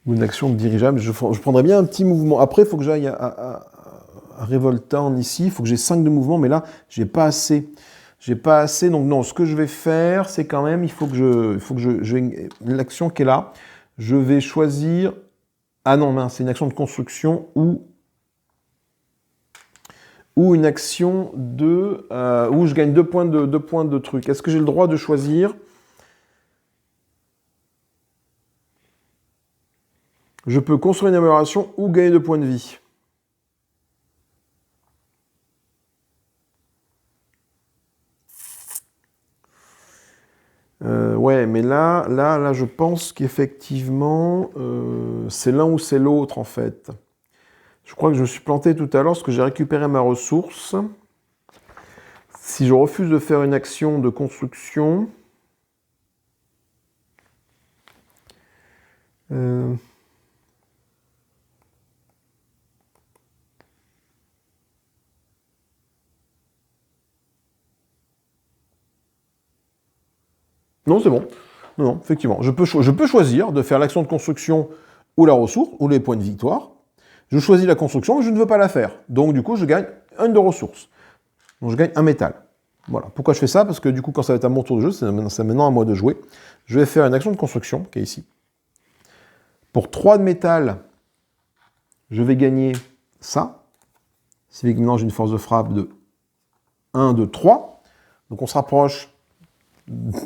Speaker 1: Une action de dirigeable. Je prendrais bien un petit mouvement. Après, il faut que j'aille à Révoltan ici. Il faut que j'ai 5 de mouvement, mais là, j'ai pas assez. J'ai pas assez. Donc non, ce que je vais faire, c'est quand même, il faut que l'action qui est là, je vais choisir... Ah non, mince, c'est une action de construction ou une action de... où je gagne 2 points de truc. Est-ce que j'ai le droit de choisir? Je peux construire une amélioration ou gagner 2 points de vie. Ouais, mais là, je pense qu'effectivement, c'est l'un ou c'est l'autre, en fait. Je crois que je me suis planté tout à l'heure parce que j'ai récupéré ma ressource. Si je refuse de faire une action de construction... Non, c'est bon. Non, effectivement. Je peux choisir de faire l'action de construction ou la ressource, ou les points de victoire. Je choisis la construction, mais je ne veux pas la faire. Donc, du coup, je gagne 1 de ressources. Donc, je gagne un métal. Voilà. Pourquoi je fais ça? Parce que, du coup, quand ça va être à mon tour de jeu, c'est maintenant à moi de jouer. Je vais faire une action de construction, qui est ici. Pour 3 de métal, je vais gagner ça. C'est maintenant, j'ai une force de frappe de 1, 2, 3. Donc, on se rapproche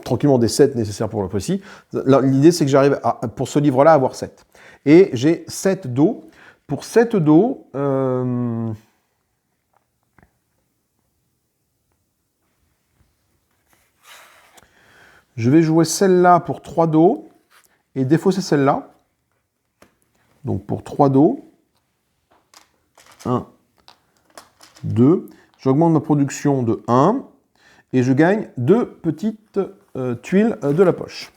Speaker 1: tranquillement des 7 nécessaires pour le précis. L'idée, c'est que j'arrive, pour ce livre-là, à avoir 7. Et j'ai 7 d'eau. Pour 7 d'eau, je vais jouer celle-là pour 3 d'eau et défausser celle-là. Donc pour 3 d'eau, 1, 2, j'augmente ma production de 1 et je gagne 2 petites tuiles de la poche.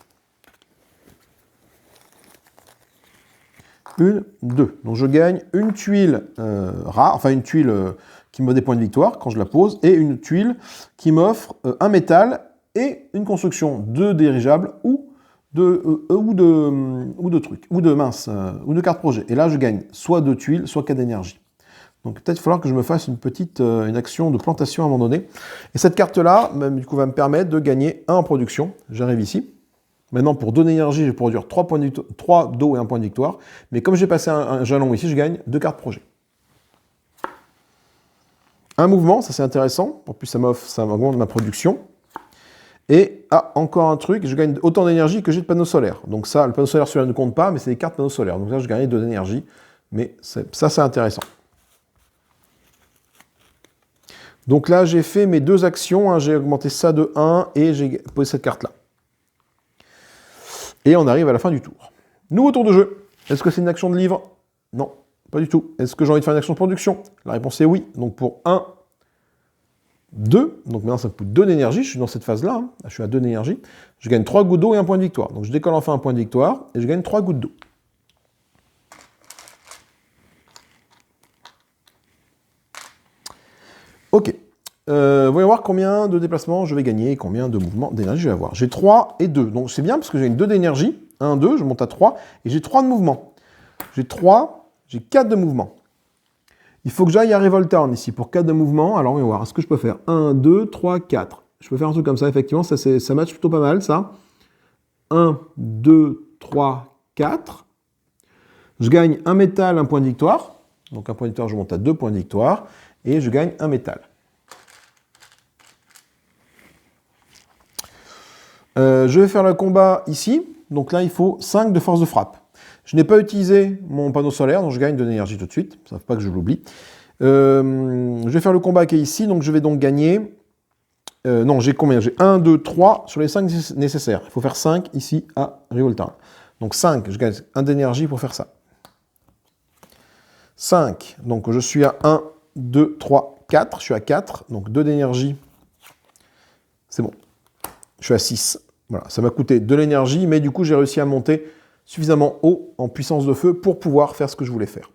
Speaker 1: 1, 2. Donc je gagne une tuile rare, enfin une tuile qui me donne des points de victoire quand je la pose, et une tuile qui m'offre un métal et une construction de dirigeable ou de trucs, ou de cartes projet. Et là je gagne soit 2 tuiles, soit 4 d'énergie. Donc peut-être il va falloir que je me fasse une action de plantation à un moment donné. Et cette carte-là, du coup, va me permettre de gagner 1 en production. J'arrive ici. Maintenant, pour 2 d'énergie, je vais produire 3 d'eau et 1 point de victoire. Mais comme j'ai passé un jalon ici, je gagne 2 cartes projet. Un mouvement, ça c'est intéressant. En plus, ça m'augmente ma production. Et, encore un truc, je gagne autant d'énergie que j'ai de panneaux solaires. Donc ça, le panneau solaire, celui-là ne compte pas, mais c'est des cartes panneaux solaires. Donc là, je gagne 2 d'énergie. Mais ça, c'est intéressant. Donc là, j'ai fait mes 2 actions. Hein. J'ai augmenté ça de 1 et j'ai posé cette carte-là. Et on arrive à la fin du tour. Nouveau tour de jeu. Est-ce que c'est une action de livre? Non, pas du tout. Est-ce que j'ai envie de faire une action de production? La réponse est oui. Donc pour 1, 2, donc maintenant ça me coûte 2 d'énergie, je suis dans cette phase-là, hein. Je suis à 2 d'énergie, je gagne 3 gouttes d'eau et un point de victoire. Donc je décolle enfin un point de victoire et je gagne 3 gouttes d'eau. Ok, voyons voir combien de déplacements je vais gagner et combien de mouvements d'énergie je vais avoir. J'ai 3 et 2, donc c'est bien parce que j'ai une 2 d'énergie, 1, 2, je monte à 3, et j'ai 3 de mouvement. J'ai 3, j'ai 4 de mouvement. Il faut que j'aille à Revoltown ici pour 4 de mouvement. Alors, on va voir. Est-ce que je peux faire 1, 2, 3, 4? Je peux faire un truc comme ça, effectivement. Ça match plutôt pas mal, ça. 1, 2, 3, 4. Je gagne un métal, un point de victoire. Donc, un point de victoire, je monte à 2 points de victoire. Et je gagne un métal. Je vais faire le combat ici. Donc là, il faut 5 de force de frappe. Je n'ai pas utilisé mon panneau solaire, donc je gagne de l'énergie tout de suite. Ça ne faut pas que je l'oublie. Je vais faire le combat qui est ici, donc je vais donc gagner... non, j'ai combien? J'ai 1, 2, 3 sur les 5 nécessaires. Il faut faire 5 ici à Revoltown. Donc 5, je gagne 1 d'énergie pour faire ça. 5, donc je suis à 1, 2, 3, 4. Je suis à 4, donc 2 d'énergie. C'est bon. Je suis à 6. Voilà, ça m'a coûté de l'énergie, mais du coup, j'ai réussi à monter suffisamment haut en puissance de feu pour pouvoir faire ce que je voulais faire.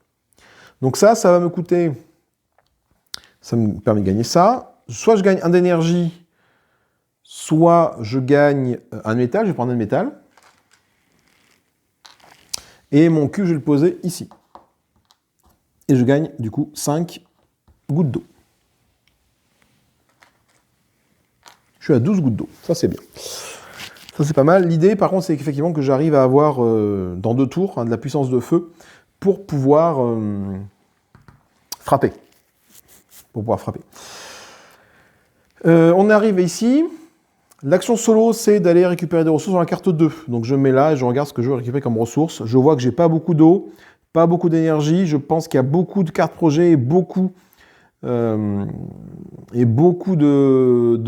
Speaker 1: Donc ça va me coûter... Ça me permet de gagner ça. Soit je gagne 1 d'énergie, soit je gagne un métal. Je vais prendre un métal. Et mon cul, je vais le poser ici. Et je gagne, du coup, 5 gouttes d'eau. Je suis à 12 gouttes d'eau. Ça, c'est bien. Ça, c'est pas mal. L'idée, par contre, c'est qu'effectivement que j'arrive à avoir, dans 2 tours, hein, de la puissance de feu pour pouvoir frapper. On arrive ici. L'action solo, c'est d'aller récupérer des ressources dans la carte 2. Donc je me mets là et je regarde ce que je veux récupérer comme ressources. Je vois que j'ai pas beaucoup d'eau, pas beaucoup d'énergie. Je pense qu'il y a beaucoup de cartes projets et beaucoup de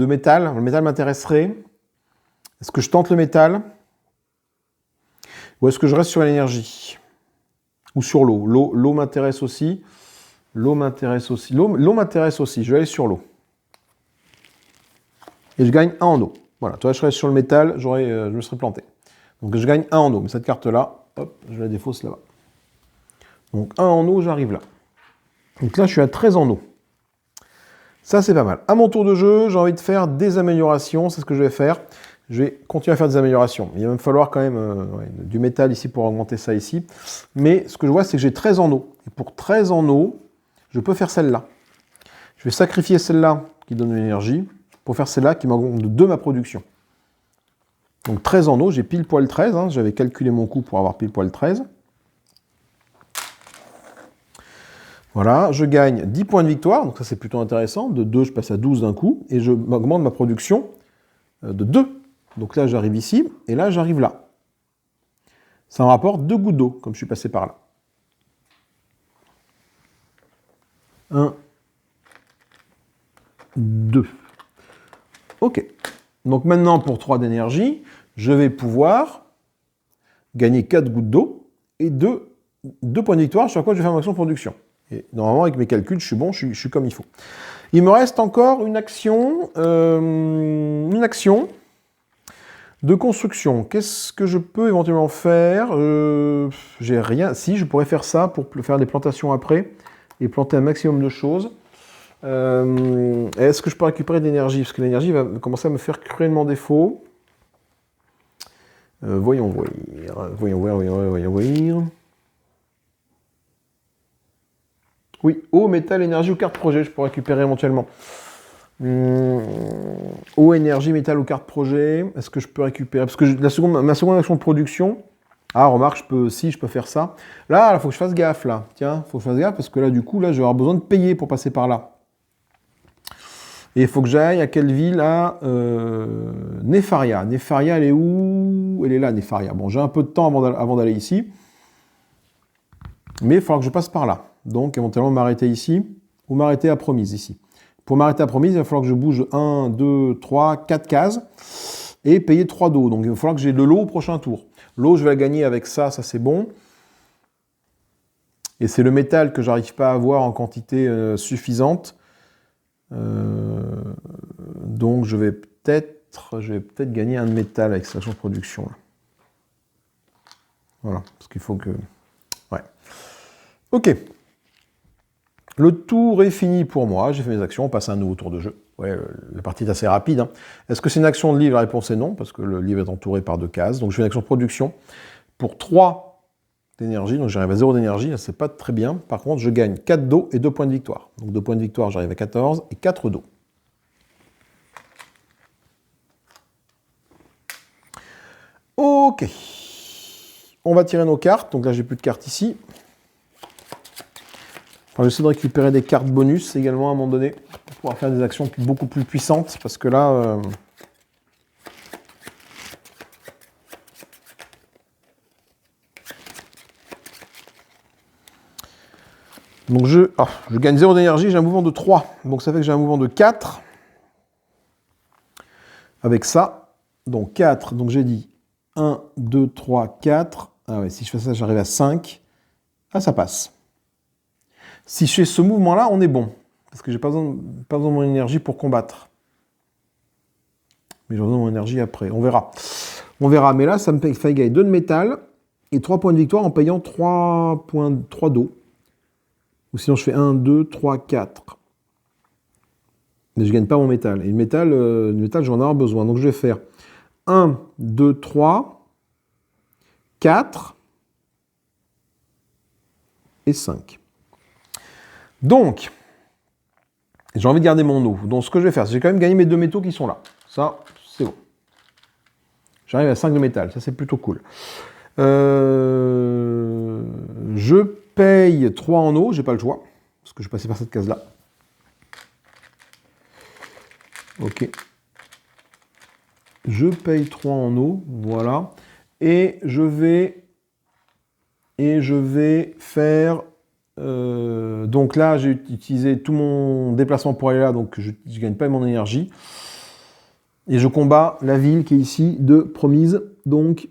Speaker 1: métal. Le métal m'intéresserait. Est-ce que je tente le métal? Ou est-ce que je reste sur l'énergie? Ou sur l'eau? L'eau m'intéresse aussi. L'eau m'intéresse aussi. L'eau m'intéresse aussi. Je vais aller sur l'eau. Et je gagne 1 en eau. Voilà, toi, je serais sur le métal, je me serais planté. Donc je gagne 1 en eau. Mais cette carte-là, hop, je la défausse là-bas. Donc 1 en eau, j'arrive là. Donc là, je suis à 13 en eau. Ça, c'est pas mal. À mon tour de jeu, j'ai envie de faire des améliorations. C'est ce que je vais faire. Je vais continuer à faire des améliorations. Il va me falloir quand même du métal ici pour augmenter ça ici. Mais ce que je vois, c'est que j'ai 13 en eau. Et pour 13 en eau, je peux faire celle-là. Je vais sacrifier celle-là qui donne de l'énergie pour faire celle-là qui m'augmente de 2 ma production. Donc 13 en eau, j'ai pile poil 13. Hein, j'avais calculé mon coût pour avoir pile poil 13. Voilà, je gagne 10 points de victoire. Donc ça, c'est plutôt intéressant. De 2, je passe à 12 d'un coup. Et je augmente ma production de 2. Donc là, j'arrive ici. Et là, j'arrive là. Ça me rapporte 2 gouttes d'eau, comme je suis passé par là. 1, 2. Ok. Donc maintenant, pour 3 d'énergie, je vais pouvoir gagner 4 gouttes d'eau et 2 points de victoire sur quoi je vais faire mon action de production. Et normalement, avec mes calculs, je suis bon, je suis comme il faut. Il me reste encore une action de construction. Qu'est-ce que je peux éventuellement faire? J'ai rien. Si, je pourrais faire ça pour faire des plantations après et planter un maximum de choses. Est-ce que je peux récupérer de l'énergie? Parce que l'énergie va commencer à me faire cruellement défaut. Voyons voir. Oui, eau, métal, énergie ou carte projet, je peux récupérer éventuellement. Eau, énergie, métal ou carte projet. Est-ce que je peux récupérer? Parce que ma seconde action de production... Ah, remarque, je peux faire ça. Là, il faut que je fasse gaffe, là. Tiens, il faut que je fasse gaffe, parce que là, du coup, là, je vais avoir besoin de payer pour passer par là. Et il faut que j'aille à quelle ville? À Nefaria. Nefaria, elle est où? Elle est là, Nefaria. Bon, j'ai un peu de temps avant d'aller ici. Mais il faudra que je passe par là. Donc, éventuellement, m'arrêter ici ou m'arrêter à Promise ici. Pour m'arrêter à Promise, il va falloir que je bouge 1, 2, 3, 4 cases et payer 3 d'eau. Donc, il va falloir que j'ai de l'eau au prochain tour. L'eau, je vais la gagner avec ça c'est bon. Et c'est le métal que j'arrive pas à avoir en quantité suffisante. Donc, je vais peut-être gagner un de métal avec cette action de production. Là. Voilà, parce qu'il faut que... Ouais. Ok. Le tour est fini pour moi. J'ai fait mes actions. On passe à un nouveau tour de jeu. Ouais, la partie est assez rapide. Hein. Est-ce que c'est une action de livre? La réponse est non, parce que le livre est entouré par 2 cases. Donc, je fais une action de production pour 3 d'énergie. Donc, j'arrive à 0 d'énergie. C'est pas très bien. Par contre, je gagne 4 d'eau et 2 points de victoire. Donc, 2 points de victoire, j'arrive à 14 et 4 d'eau. Ok. On va tirer nos cartes. Donc là, j'ai plus de cartes ici. Enfin, j'essaie de récupérer des cartes bonus également à un moment donné pour pouvoir faire des actions beaucoup plus puissantes parce que là... Donc je gagne 0 d'énergie, j'ai un mouvement de 3. Donc ça fait que j'ai un mouvement de 4. Avec ça. Donc 4, donc j'ai dit 1, 2, 3, 4. Ah ouais, si je fais ça, j'arrive à 5. Ah, ça passe. Si je fais ce mouvement-là, on est bon. Parce que j'ai pas besoin de mon énergie pour combattre. Mais j'ai besoin de mon énergie après. On verra. On verra. Mais là, ça me fait gagner 2 de métal et 3 points de victoire en payant 3 d'eau. Ou sinon, je fais 1, 2, 3, 4. Mais je ne gagne pas mon métal. Et le métal, je vais en avoir besoin. Donc, je vais faire 1, 2, 3, 4 et 5. Donc, j'ai envie de garder mon eau. Donc, ce que je vais faire, c'est que j'ai quand même gagné mes 2 métaux qui sont là. Ça, c'est bon. J'arrive à 5 de métal. Ça, c'est plutôt cool. Je paye 3 en eau. J'ai pas le choix. Parce que je passais par cette case-là. Ok. Je paye 3 en eau. Voilà. Et je vais faire... donc là, j'ai utilisé tout mon déplacement pour aller là, donc je ne gagne pas mon énergie. Et je combats la ville qui est ici de Promise. Donc,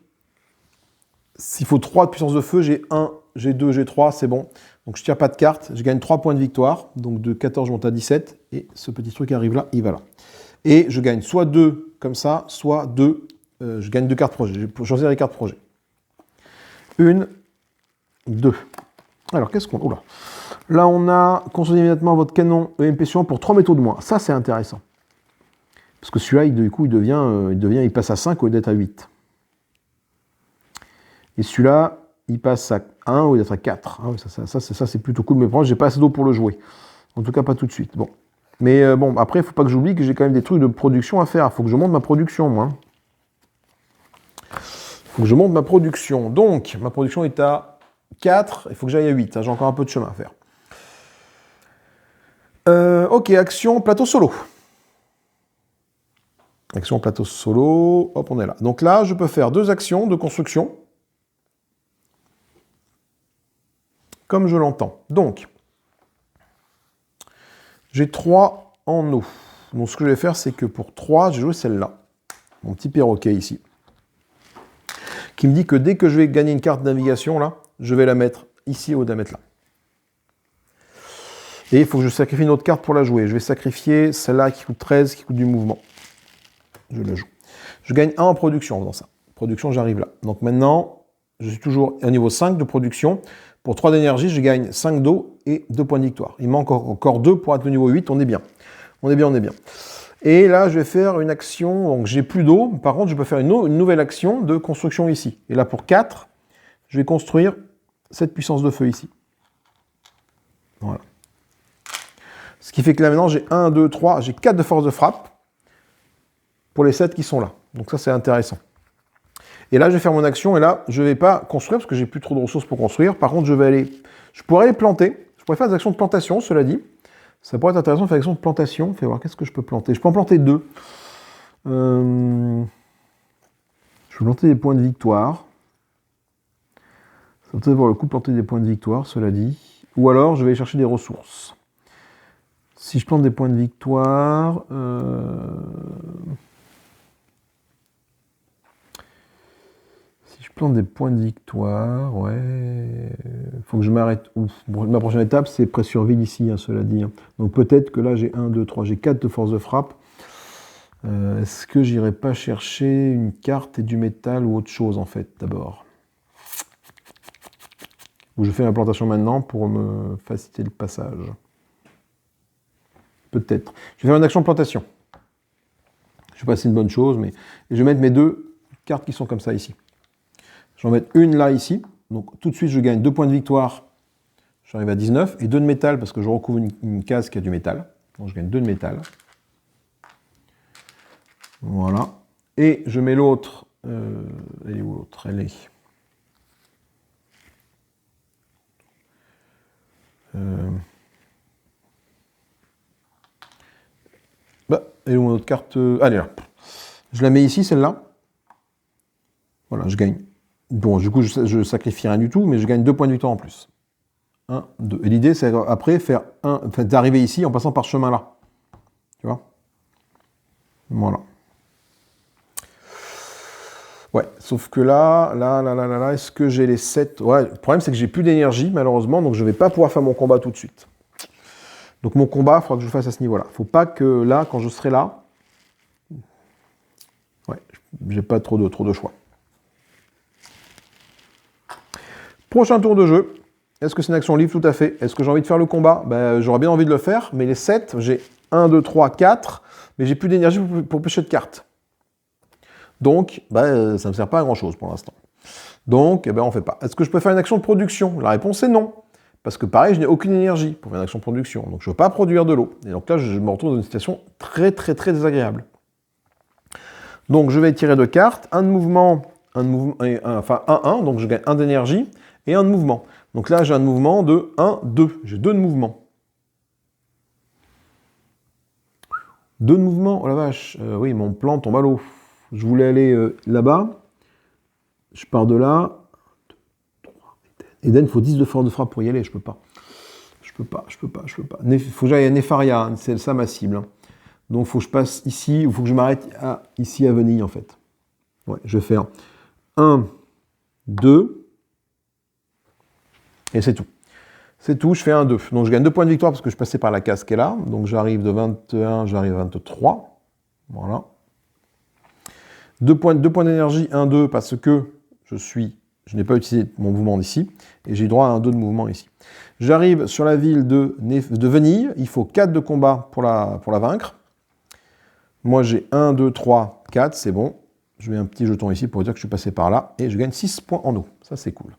Speaker 1: s'il faut 3 de puissance de feu, j'ai 1, j'ai 2, j'ai 3, c'est bon. Donc je ne tire pas de carte, je gagne 3 points de victoire. Donc de 14, je monte à 17. Et ce petit truc arrive là, il va là. Et je gagne soit 2 comme ça, soit 2. Je gagne 2 cartes projet. Je vais choisir les cartes projet. 1, 2. Alors, qu'est-ce qu'on... Oula. Là, on a construit immédiatement votre canon EMP suivant pour 3 métaux de moins. Ça, c'est intéressant. Parce que celui-là, du coup, il passe à 5 au lieu d'être à 8. Et celui-là, il passe à 1 au lieu d'être à 4. Ah, ça c'est plutôt cool. Mais pour moi, j'ai pas assez d'eau pour le jouer. En tout cas, pas tout de suite. Bon. Mais bon, après, il ne faut pas que j'oublie que j'ai quand même des trucs de production à faire. Il faut que je monte ma production, moi. Il faut que je monte ma production. Donc, ma production est à 4. Il faut que j'aille à 8. J'ai encore un peu de chemin à faire. Ok, action plateau solo. Action plateau solo. Hop, on est là. Donc là, je peux faire 2 actions de construction. Comme je l'entends. Donc, j'ai 3 en eau. Donc ce que je vais faire, c'est que pour 3, j'ai joué celle-là. Mon petit perroquet ici. Qui me dit que dès que je vais gagner une carte de navigation, là, je vais la mettre ici au lieu de la mettre là. Et il faut que je sacrifie une autre carte pour la jouer. Je vais sacrifier celle-là qui coûte 13, qui coûte du mouvement. Je la joue. Je gagne 1 en production en faisant ça. Production, j'arrive là. Donc maintenant, je suis toujours au niveau 5 de production. Pour 3 d'énergie, je gagne 5 d'eau et 2 points de victoire. Il manque encore 2 pour être le niveau 8. On est bien. On est bien, on est bien. Et là, je vais faire une action. Donc, j'ai plus d'eau. Par contre, je peux faire une nouvelle action de construction ici. Et là, pour 4, je vais construire cette puissance de feu ici. Voilà. Ce qui fait que là, maintenant, j'ai 1, 2, 3. J'ai 4 de force de frappe pour les 7 qui sont là. Donc ça, c'est intéressant. Et là, je vais faire mon action, et là, je ne vais pas construire, parce que j'ai plus trop de ressources pour construire. Par contre, je pourrais aller planter. Je pourrais faire des actions de plantation, cela dit. Ça pourrait être intéressant de faire action de plantation. Fais voir, qu'est-ce que je peux planter? Je peux en planter 2. Je peux planter des points de victoire. Ça va peut-être avoir le coup de planter des points de victoire, cela dit. Ou alors, je vais aller chercher des ressources. Si je plante des points de victoire... Si je plante des points de victoire, ouais... Faut que je m'arrête. Ma prochaine étape, c'est pression vide ici, hein, cela dit. Donc peut-être que là, j'ai 1, 2, 3, j'ai 4 de force de frappe. Est-ce que j'irai pas chercher une carte et du métal ou autre chose, en fait, d'abord? Ou je fais ma plantation maintenant pour me faciliter le passage? Peut-être. Je vais faire une action de plantation. Je sais pas si c'est une bonne chose, mais je vais mettre mes 2 cartes qui sont comme ça ici. Je vais en mettre une là, ici. Donc tout de suite, je gagne 2 points de victoire. J'arrive à 19. Et 2 de métal, parce que je recouvre une case qui a du métal. Donc je gagne 2 de métal. Voilà. Et je mets l'autre. Elle est où l'autre? Elle est... elle est où mon autre carte? Allez là. Je la mets ici, celle-là. Voilà, je gagne. Bon, du coup, je sacrifie rien du tout, mais je gagne 2 points de victoire en plus. 1, 2. Et l'idée, c'est après d'arriver ici en passant par ce chemin-là. Tu vois? Voilà. Ouais, sauf que là, est-ce que j'ai les 7? Ouais, le problème, c'est que j'ai plus d'énergie, malheureusement, donc je ne vais pas pouvoir faire mon combat tout de suite. Donc mon combat, il faudra que je le fasse à ce niveau-là. Faut pas que là, quand je serai là... Ouais, j'ai pas trop de choix. Prochain tour de jeu. Est-ce que c'est une action libre? Tout à fait. Est-ce que j'ai envie de faire le combat? J'aurais bien envie de le faire, mais les 7, j'ai 1, 2, 3, 4, mais j'ai plus d'énergie pour pêcher de cartes. Donc, ça ne me sert pas à grand-chose pour l'instant. Donc, on ne fait pas. Est-ce que je peux faire une action de production? La réponse est non. Parce que pareil, je n'ai aucune énergie pour faire une action de production. Donc, je ne veux pas produire de l'eau. Et donc là, je me retrouve dans une situation très, très, très désagréable. Donc, je vais tirer 2 cartes. Un de mouvement, enfin 1, donc je gagne 1 d'énergie, et 1 de mouvement. Donc là, j'ai un de mouvement de 1, 2. J'ai 2 de mouvement. 2 de mouvement, oh la vache. Oui, mon plan tombe à l'eau. Je voulais aller là-bas. Je pars de là. Eden, il faut 10 de force de frappe pour y aller. Je peux pas. Je peux pas. Il faut que j'aille à Nefaria. C'est ça ma cible. Donc, il faut que je passe ici. Il faut que je m'arrête ici à Venille, en fait. Ouais, je vais faire 1, 2. Et c'est tout. C'est tout, je fais 1, 2. Donc, je gagne 2 points de victoire parce que je passais par la case qui est là. Donc, j'arrive de 21, j'arrive à 23. Voilà. 2 points d'énergie, 1, 2, parce que je n'ai pas utilisé mon mouvement d'ici, et j'ai droit à un 2 de mouvement ici. J'arrive sur la ville de Venille, il faut 4 de combat pour la vaincre. Moi j'ai 1, 2, 3, 4, c'est bon. Je mets un petit jeton ici pour dire que je suis passé par là, et je gagne 6 points en eau. Ça c'est cool.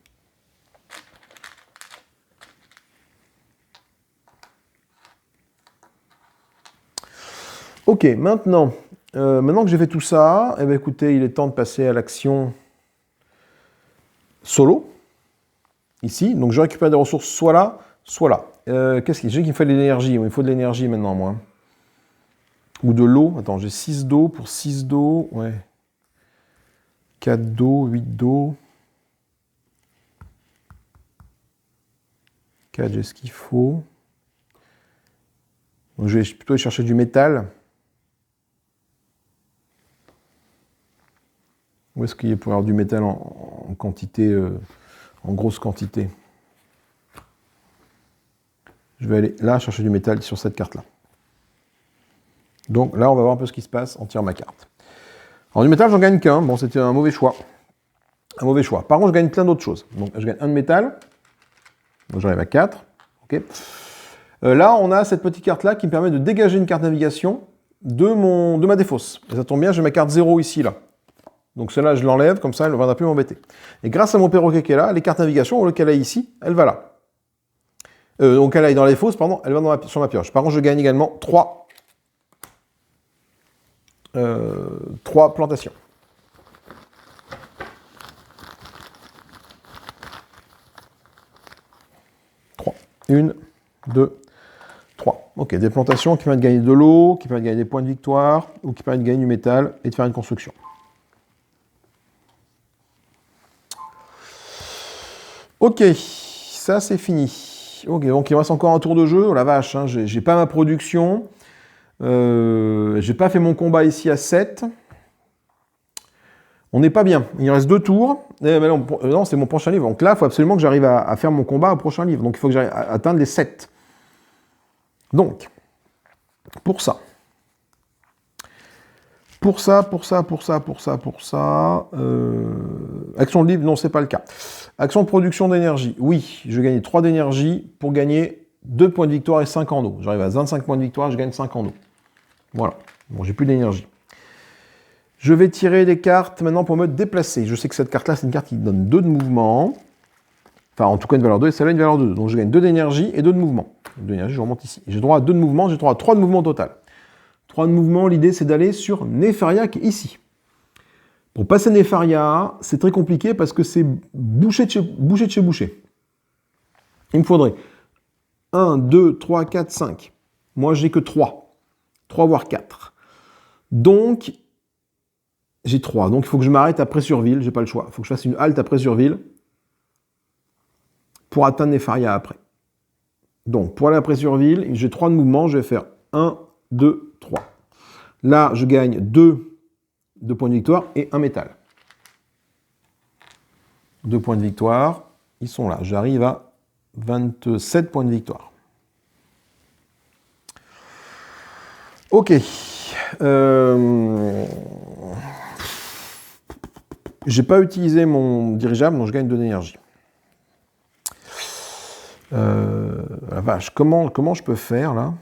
Speaker 1: Ok, maintenant que j'ai fait tout ça, écoutez, il est temps de passer à l'action solo, ici. Donc je récupère des ressources soit là, soit là. Qu'est-ce qu'il y a? J'ai qu'il me faut de l'énergie. Il me faut de l'énergie maintenant, moi. Ou de l'eau. Attends, j'ai 6 d'eau pour 6 d'eau. Ouais. 4 d'eau, 8 d'eau. 4, j'ai ce qu'il faut. Donc je vais plutôt aller chercher du métal. Où est-ce qu'il y a pour avoir du métal en quantité, en grosse quantité? Je vais aller là chercher du métal sur cette carte-là. Donc là, on va voir un peu ce qui se passe en tirant ma carte. Alors du métal, j'en gagne qu'un. Bon, c'était un mauvais choix. Un mauvais choix. Par contre, je gagne plein d'autres choses. Donc je gagne 1 de métal. Donc j'arrive à 4. Ok. Là, on a cette petite carte-là qui me permet de dégager une carte navigation de ma défausse. Et ça tombe bien, j'ai ma carte 0 ici, là. Donc celle-là, je l'enlève, comme ça, elle ne viendra plus m'embêter. Et grâce à mon perroquet qui est là, les cartes navigation, au lieu qu'elle aille ici, elle va là. Donc elle aille dans les fosses, pardon, elle va sur ma pioche. Par contre, je gagne également 3 plantations. Une, 2, 3. Ok, des plantations qui permettent de gagner de l'eau, qui permettent de gagner des points de victoire, ou qui permettent de gagner du métal et de faire une construction. Ok, ça c'est fini. Ok, donc il me reste encore un tour de jeu. Oh la vache, hein, j'ai pas ma production. J'ai pas fait mon combat ici à 7. On n'est pas bien. Il reste 2 tours. Mais non, c'est mon prochain livre. Donc là, il faut absolument que j'arrive à faire mon combat au prochain livre. Donc il faut que j'arrive à atteindre les 7. Donc, pour ça. Action de livre, non, c'est pas le cas. Action de production d'énergie. Oui, je gagne 3 d'énergie pour gagner 2 points de victoire et 5 en eau. J'arrive à 25 points de victoire, je gagne 5 en eau. Voilà. Bon, j'ai plus d'énergie. Je vais tirer des cartes maintenant pour me déplacer. Je sais que cette carte-là, c'est une carte qui donne 2 de mouvement. Enfin, en tout cas, une valeur 2 et celle-là, une valeur 2. Donc, je gagne 2 d'énergie et 2 de mouvement. 2 d'énergie, je remonte ici. J'ai droit à 2 de mouvement, j'ai droit à 3 de mouvement total. 3 de mouvement, l'idée, c'est d'aller sur Nefaria, qui est ici. Pour passer Nefaria, c'est très compliqué parce que c'est boucher de chez boucher. Il me faudrait 1, 2, 3, 4, 5. Moi, j'ai que 3. 3 voire 4. Donc, j'ai 3. Donc, il faut que je m'arrête à Pressurville. J'ai pas le choix. Il faut que je fasse une halte à Pressurville pour atteindre Nefaria après. Donc, pour aller à Pressurville, j'ai 3 de mouvement. Je vais faire 1, 2, 3. Là, je gagne 2 points de victoire et 1 métal. 2 points de victoire. Ils sont là. J'arrive à 27 points de victoire. Ok. J'ai pas utilisé mon dirigeable, donc je gagne 2 d'énergie. La vache, comment je peux faire là?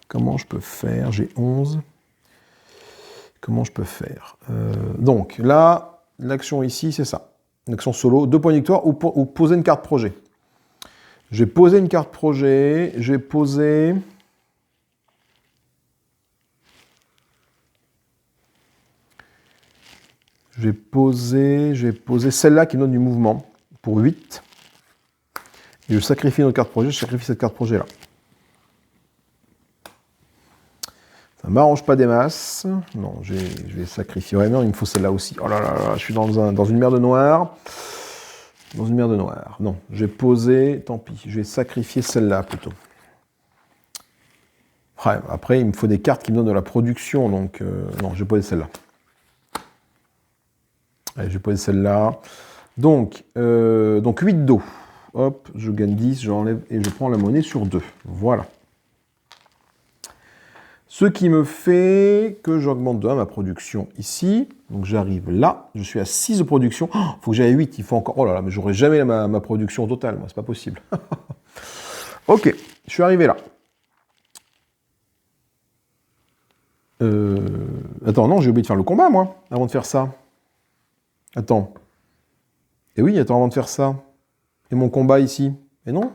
Speaker 1: Comment je peux faire? J'ai 11. Comment je peux faire? Donc là, l'action ici, c'est ça. L'action solo, 2 points de victoire ou poser une carte projet. Je vais poser une carte projet. Je vais poser... Je vais poser celle-là qui me donne du mouvement pour 8. Et je sacrifie notre carte projet, je sacrifie cette carte projet-là. Ça ne m'arrange pas des masses. Non, je vais sacrifier. Ouais, non, il me faut celle-là aussi. Oh là là là, je suis dans une mer de noir. Dans une mer de noir. Non, je vais poser, tant pis, je vais sacrifier celle-là plutôt. Ouais, après, il me faut des cartes qui me donnent de la production, donc non, je vais poser celle-là. Allez, je vais poser celle-là. Donc 8 d'eau. Hop, je gagne 10, j'enlève et je prends la monnaie sur 2. Voilà. Ce qui me fait que j'augmente de 1 ma production ici. Donc j'arrive là, je suis à 6 de production. Il faut que j'aille à 8, il faut encore... Oh là là, mais j'aurai jamais ma production totale, moi, c'est pas possible. Ok, je suis arrivé là. Attends, non, j'ai oublié de faire le combat, moi, avant de faire ça. Attends. Et oui, attends, avant de faire ça. Et mon combat ici. Et non.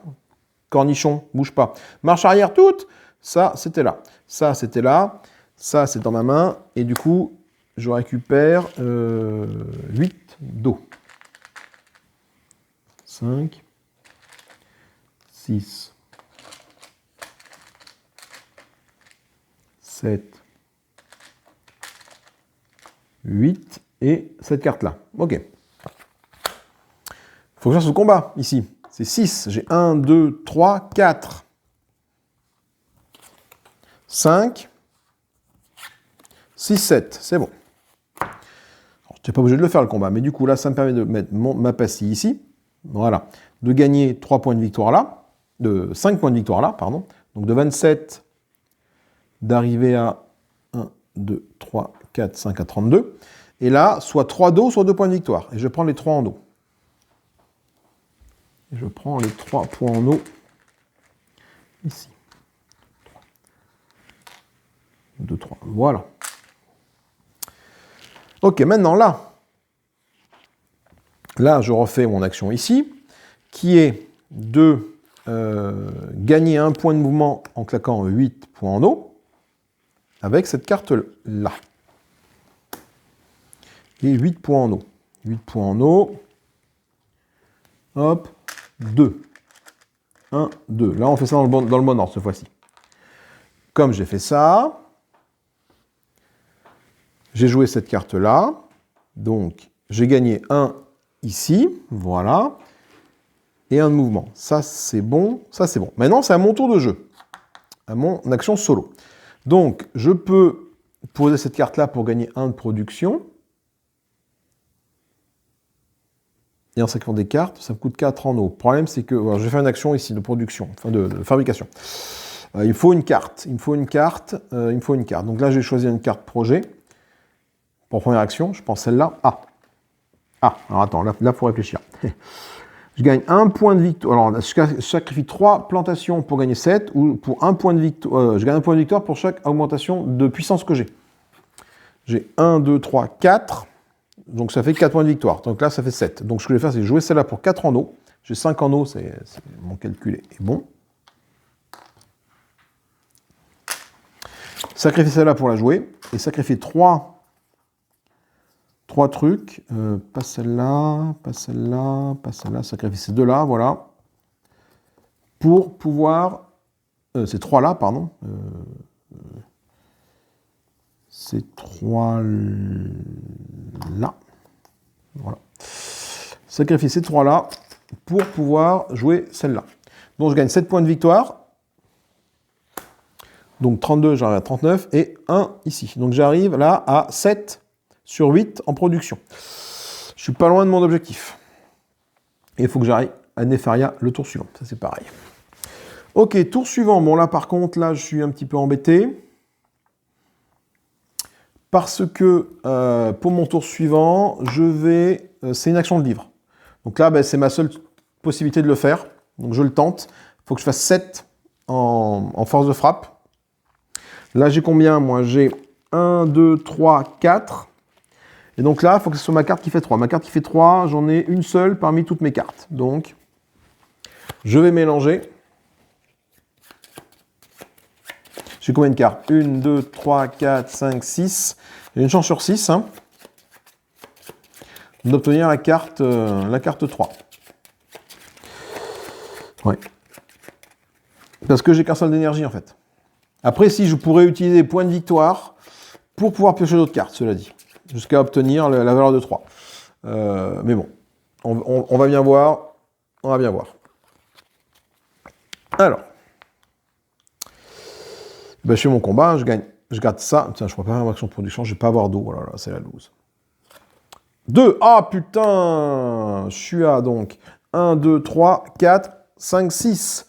Speaker 1: Cornichon, bouge pas. Marche arrière toute. Ça, c'était là. Ça, c'était là. Ça, c'est dans ma main. Et du coup, je récupère 8 d'eau. 5, 6, 7, 8 et cette carte-là. Ok. Faut que je fasse le combat, ici. C'est 6. J'ai 1, 2, 3, 4, 5, 6, 7. C'est bon. Je n'étais pas obligé de le faire, le combat. Mais du coup, là, ça me permet de mettre ma pastille ici. Voilà. De gagner 3 points de victoire là. De 5 points de victoire là, pardon. Donc de 27, d'arriver à 1, 2, 3, 4, 5 à 32. Et là, soit 3 d'eau, soit 2 points de victoire. Et je prends les 3 en eau. Je prends les 3 points en eau ici. 2, 3. Voilà. Ok, maintenant là. Là, je refais mon action ici, qui est de gagner 1 point de mouvement en claquant 8 points en eau, avec cette carte-là. Et 8 points en eau. 8 points en eau. Hop. 2. 1, 2. Là, on fait ça dans le bon ordre, cette fois-ci. Comme j'ai fait ça, j'ai joué cette carte-là. Donc, j'ai gagné 1 ici. Voilà. Et un de mouvement. Ça, c'est bon. Ça, c'est bon. Maintenant, c'est à mon tour de jeu. À mon action solo. Donc, je peux poser cette carte-là pour gagner 1 de production. Et en sacrifiant des cartes, ça me coûte 4 en eau. Le problème, c'est que je vais faire une action ici de production, enfin de fabrication. Il me faut une carte. Il me faut une carte. Donc là, je vais choisir une carte projet. Pour première action, je pense celle-là. Alors attends, là faut réfléchir. Je gagne 1 point de victoire. Alors, je sacrifie 3 plantations pour gagner 7, ou pour 1 point de victoire. Je gagne 1 point de victoire pour chaque augmentation de puissance que j'ai. J'ai 1, 2, 3, 4. Donc ça fait 4 points de victoire. Donc là, ça fait 7. Donc ce que je vais faire, c'est jouer celle-là pour 4 en eau. J'ai 5 en eau, mon calcul est bon. Sacrifier celle-là pour la jouer. Et sacrifier 3 trucs. Pas celle-là, pas celle-là, pas celle-là. Sacrifier ces deux-là, voilà. Pour pouvoir... ces 3-là, pardon. Ces 3-là. Voilà. Sacrifier ces 3-là pour pouvoir jouer celle-là. Donc je gagne 7 points de victoire. Donc 32, j'arrive à 39. Et 1 ici. Donc j'arrive là à 7 sur 8 en production. Je suis pas loin de mon objectif. Et il faut que j'arrive à Nefaria le tour suivant. Ça c'est pareil. Ok, tour suivant. Bon là par contre, là je suis un petit peu embêté. Parce que pour mon tour suivant, c'est une action de livre. Donc là, c'est ma seule possibilité de le faire. Donc je le tente. Il faut que je fasse 7 en force de frappe. Là, j'ai combien? Moi, j'ai 1, 2, 3, 4. Et donc là, il faut que ce soit ma carte qui fait 3. Ma carte qui fait 3, j'en ai une seule parmi toutes mes cartes. Donc, je vais mélanger. J'ai combien de cartes? 1, 2, 3, 4, 5, 6. J'ai une chance sur 6 d'obtenir la carte 3. Ouais. Parce que j'ai qu'un seul d'énergie en fait. Après, si je pourrais utiliser les points de victoire pour pouvoir piocher d'autres cartes, cela dit. Jusqu'à obtenir la valeur de 3. Mais bon, on va bien voir. On va bien voir. Alors. Je fais mon combat, je gagne. Je garde ça. Tiens, je ne crois pas faire action de production, je ne vais pas avoir d'eau. Voilà, c'est la loose. 2. Ah putain! Je suis à donc 1, 2, 3, 4, 5, 6.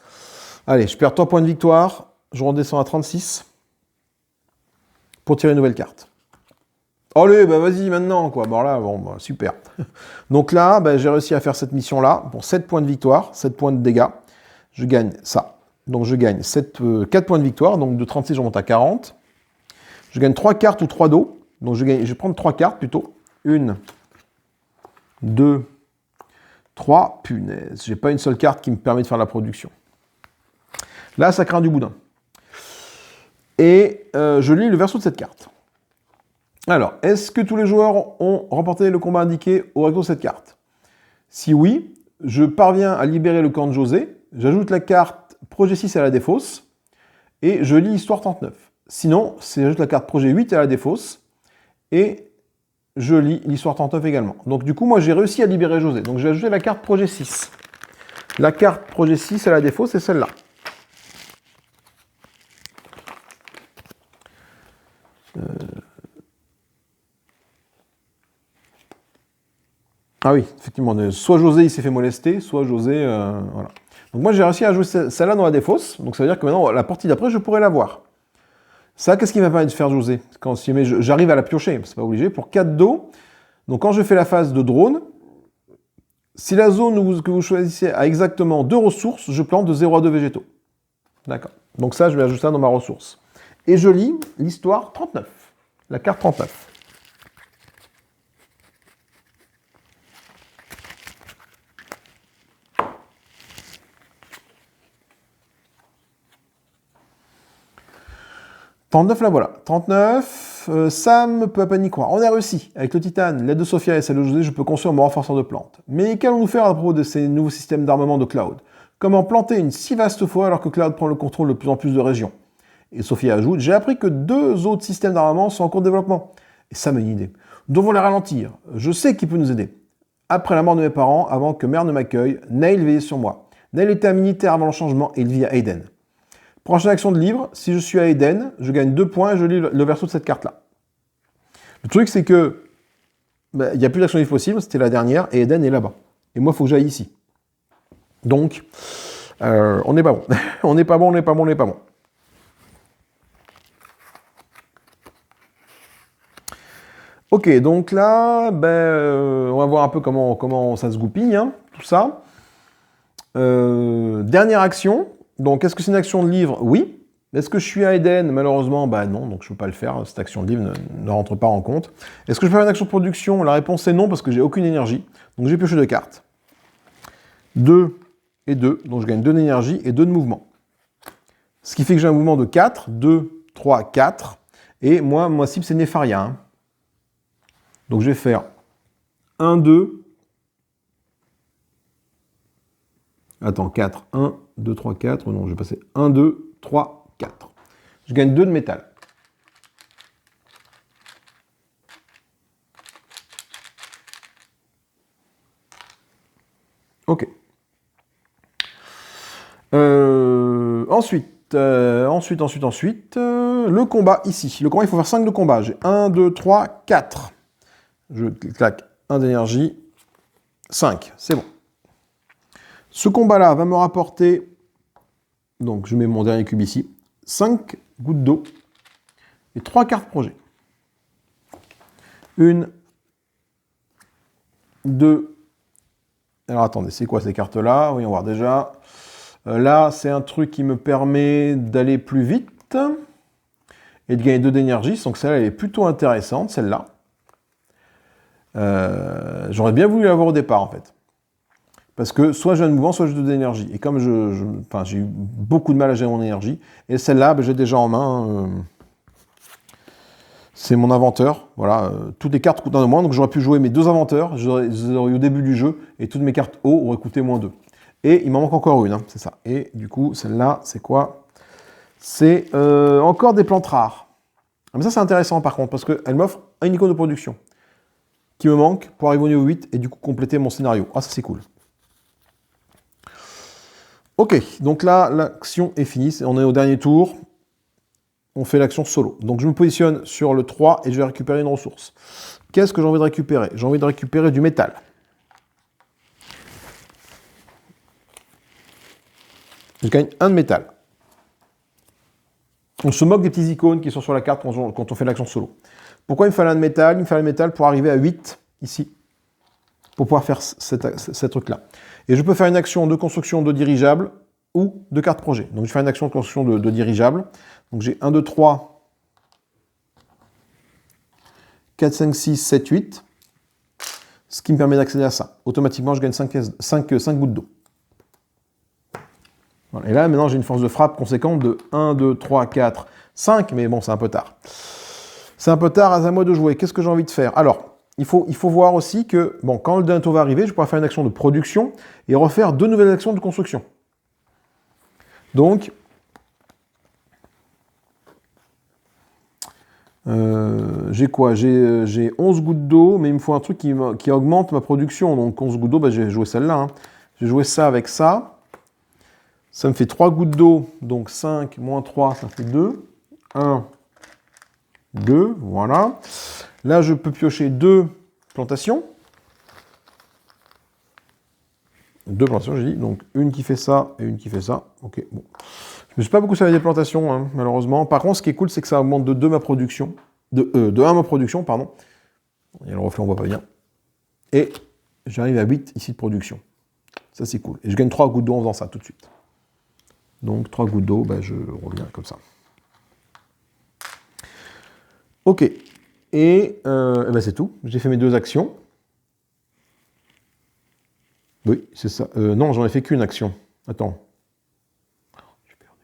Speaker 1: Allez, je perds 3 points de victoire. Je redescends à 36. Pour tirer une nouvelle carte. Allez, vas-y maintenant, quoi. Bon, là, super. Donc là, j'ai réussi à faire cette mission-là. Pour 7 points de victoire, 7 points de dégâts. Je gagne ça. Donc je gagne 4 points de victoire, donc de 36 je remonte à 40. Je gagne 3 cartes ou 3 dos. Donc je vais prendre 3 cartes plutôt. 1, 2, 3. Punaise, j'ai pas une seule carte qui me permet de faire la production. Là, ça craint du boudin. Et je lis le verso de cette carte. Alors, est-ce que tous les joueurs ont remporté le combat indiqué au recto de cette carte? Si oui, je parviens à libérer le camp de José. J'ajoute la carte Projet 6 à la défausse, et je lis Histoire 39. Sinon, j'ajoute la carte Projet 8 à la défausse, et je lis l'Histoire 39 également. Donc du coup, moi j'ai réussi à libérer José. Donc j'ai ajouté la carte Projet 6. La carte Projet 6 à la défausse, c'est celle-là. Ah oui, effectivement, soit José il s'est fait molester, soit José... voilà. Donc moi j'ai réussi à jouer celle-là dans la défausse, donc ça veut dire que maintenant la partie d'après je pourrais la voir. Ça, qu'est-ce qui m'a permis de faire José? Quand j'arrive à la piocher, c'est pas obligé, pour 4 dos. Donc quand je fais la phase de drone, si la zone que vous choisissez a exactement 2 ressources, je plante de 0 à 2 végétaux. D'accord. Donc ça, je vais ajouter ça dans ma ressource. Et je lis l'histoire 39, la carte 39. Là voilà. 39, Sam peut à peine y croire. On a réussi. Avec le titane, l'aide de Sophia et celle de José, je peux construire mon renforceur de plantes. Mais qu'allons-nous faire à propos de ces nouveaux systèmes d'armement de Cloud? Comment planter une si vaste forêt alors que Cloud prend le contrôle de plus en plus de régions. Et Sophie ajoute, j'ai appris que 2 autres systèmes d'armement sont en cours de développement. Et ça m'a une idée. Nous devons les ralentir. Je sais qui peut nous aider. Après la mort de mes parents, avant que mère ne m'accueille, Neil veillait sur moi. Neil était un militaire avant le changement et il vit à Aiden. Prochaine action de livre, si je suis à Aiden, je gagne 2 points et je lis le verso de cette carte-là. Le truc, c'est que il n'y a plus d'action de livre possible, c'était la dernière, et Aiden est là-bas. Et moi, il faut que j'aille ici. Donc, on n'est pas bon. On n'est pas bon, on n'est pas bon, on n'est pas bon. Ok, donc là, on va voir un peu comment ça se goupille, hein, tout ça. Dernière action. Donc, est-ce que c'est une action de livre? Oui. Est-ce que je suis à Eden? Malheureusement, non, donc je ne peux pas le faire. Cette action de livre ne rentre pas en compte. Est-ce que je peux faire une action de production? La réponse est non, parce que j'ai aucune énergie. Donc, j'ai pioché 2 cartes. 2 et 2, donc je gagne 2 d'énergie et 2 de mouvement. Ce qui fait que j'ai un mouvement de 4, 2, 3, 4. Et moi, ma cible, c'est Nefaria. Hein. Donc je vais faire 1, 2. Attends, 4. 1, 2, 3, 4. Non, je vais passer 1, 2, 3, 4. Je gagne 2 de métal. Ok. Ensuite, le combat ici. Le combat, il faut faire 5 de combat. J'ai 1, 2, 3, 4. Je claque 1 d'énergie. 5, c'est bon. Ce combat-là va me rapporter, donc je mets mon dernier cube ici, 5 gouttes d'eau et 3 cartes projet. 1, 2. Alors attendez, c'est quoi ces cartes-là? Voyons voir déjà. Là, c'est un truc qui me permet d'aller plus vite et de gagner 2 d'énergie. Donc celle-là, elle est plutôt intéressante, celle-là. J'aurais bien voulu l'avoir au départ, en fait. Parce que soit j'ai un mouvement, soit j'ai 2 d'énergie. Et comme j'ai eu beaucoup de mal à gérer mon énergie, et celle-là, j'ai déjà en main. C'est mon inventeur. Voilà, toutes les cartes coûtent 1 de moins, donc j'aurais pu jouer mes 2 inventeurs. J'aurais eu au début du jeu, et toutes mes cartes haut auraient coûté -2. Et il m'en manque encore une, hein, c'est ça. Et du coup, celle-là, c'est quoi? C'est encore des plantes rares. Mais ça, c'est intéressant par contre, parce qu'elle m'offre un icône de production qui me manque pour arriver au niveau 8 et du coup compléter mon scénario. Ah, ça c'est cool. Ok, donc là, l'action est finie. On est au dernier tour. On fait l'action solo. Donc je me positionne sur le 3 et je vais récupérer une ressource. Qu'est-ce que j'ai envie de récupérer? J'ai envie de récupérer du métal. Je gagne 1 de métal. On se moque des petits icônes qui sont sur la carte quand on fait l'action solo. Pourquoi il me fallait 1 de métal? Il me fallait 1 de métal pour arriver à 8, ici, pour pouvoir faire ce truc-là. Et je peux faire une action de construction de dirigeable ou de carte projet. Donc je fais une action de construction de dirigeable. Donc j'ai 1, 2, 3, 4, 5, 6, 7, 8. Ce qui me permet d'accéder à ça. Automatiquement, je gagne 5 gouttes d'eau. Voilà. Et là, maintenant, j'ai une force de frappe conséquente de 1, 2, 3, 4, 5. Mais bon, c'est un peu tard. C'est un peu tard, à moi de jouer. Qu'est-ce que j'ai envie de faire? Alors, il faut voir aussi que, bon, quand le dernier tour va arriver, je pourrai faire une action de production et refaire 2 nouvelles actions de construction. Donc, j'ai quoi? J'ai 11 gouttes d'eau, mais il me faut un truc qui augmente ma production. Donc 11 gouttes d'eau, j'ai joué celle-là. Hein. J'ai joué ça avec ça. Ça me fait 3 gouttes d'eau, donc 5 moins 3, ça fait 2. 1, 2, voilà. Là, je peux piocher 2 plantations. 2 plantations, j'ai dit. Donc, une qui fait ça et une qui fait ça. Ok, bon. Je ne me suis pas beaucoup servi des plantations, hein, malheureusement. Par contre, ce qui est cool, c'est que ça augmente de 2 ma production. De 1 ma production, pardon. Il y a le reflet, on ne voit pas bien. Et j'arrive à 8 ici de production. Ça, c'est cool. Et je gagne 3 gouttes d'eau en faisant ça tout de suite. Donc, 3 gouttes d'eau, je reviens comme ça. Ok. Et c'est tout. J'ai fait mes 2 actions. Oui, c'est ça. Non, j'en ai fait qu'une action. Attends. J'ai perdu.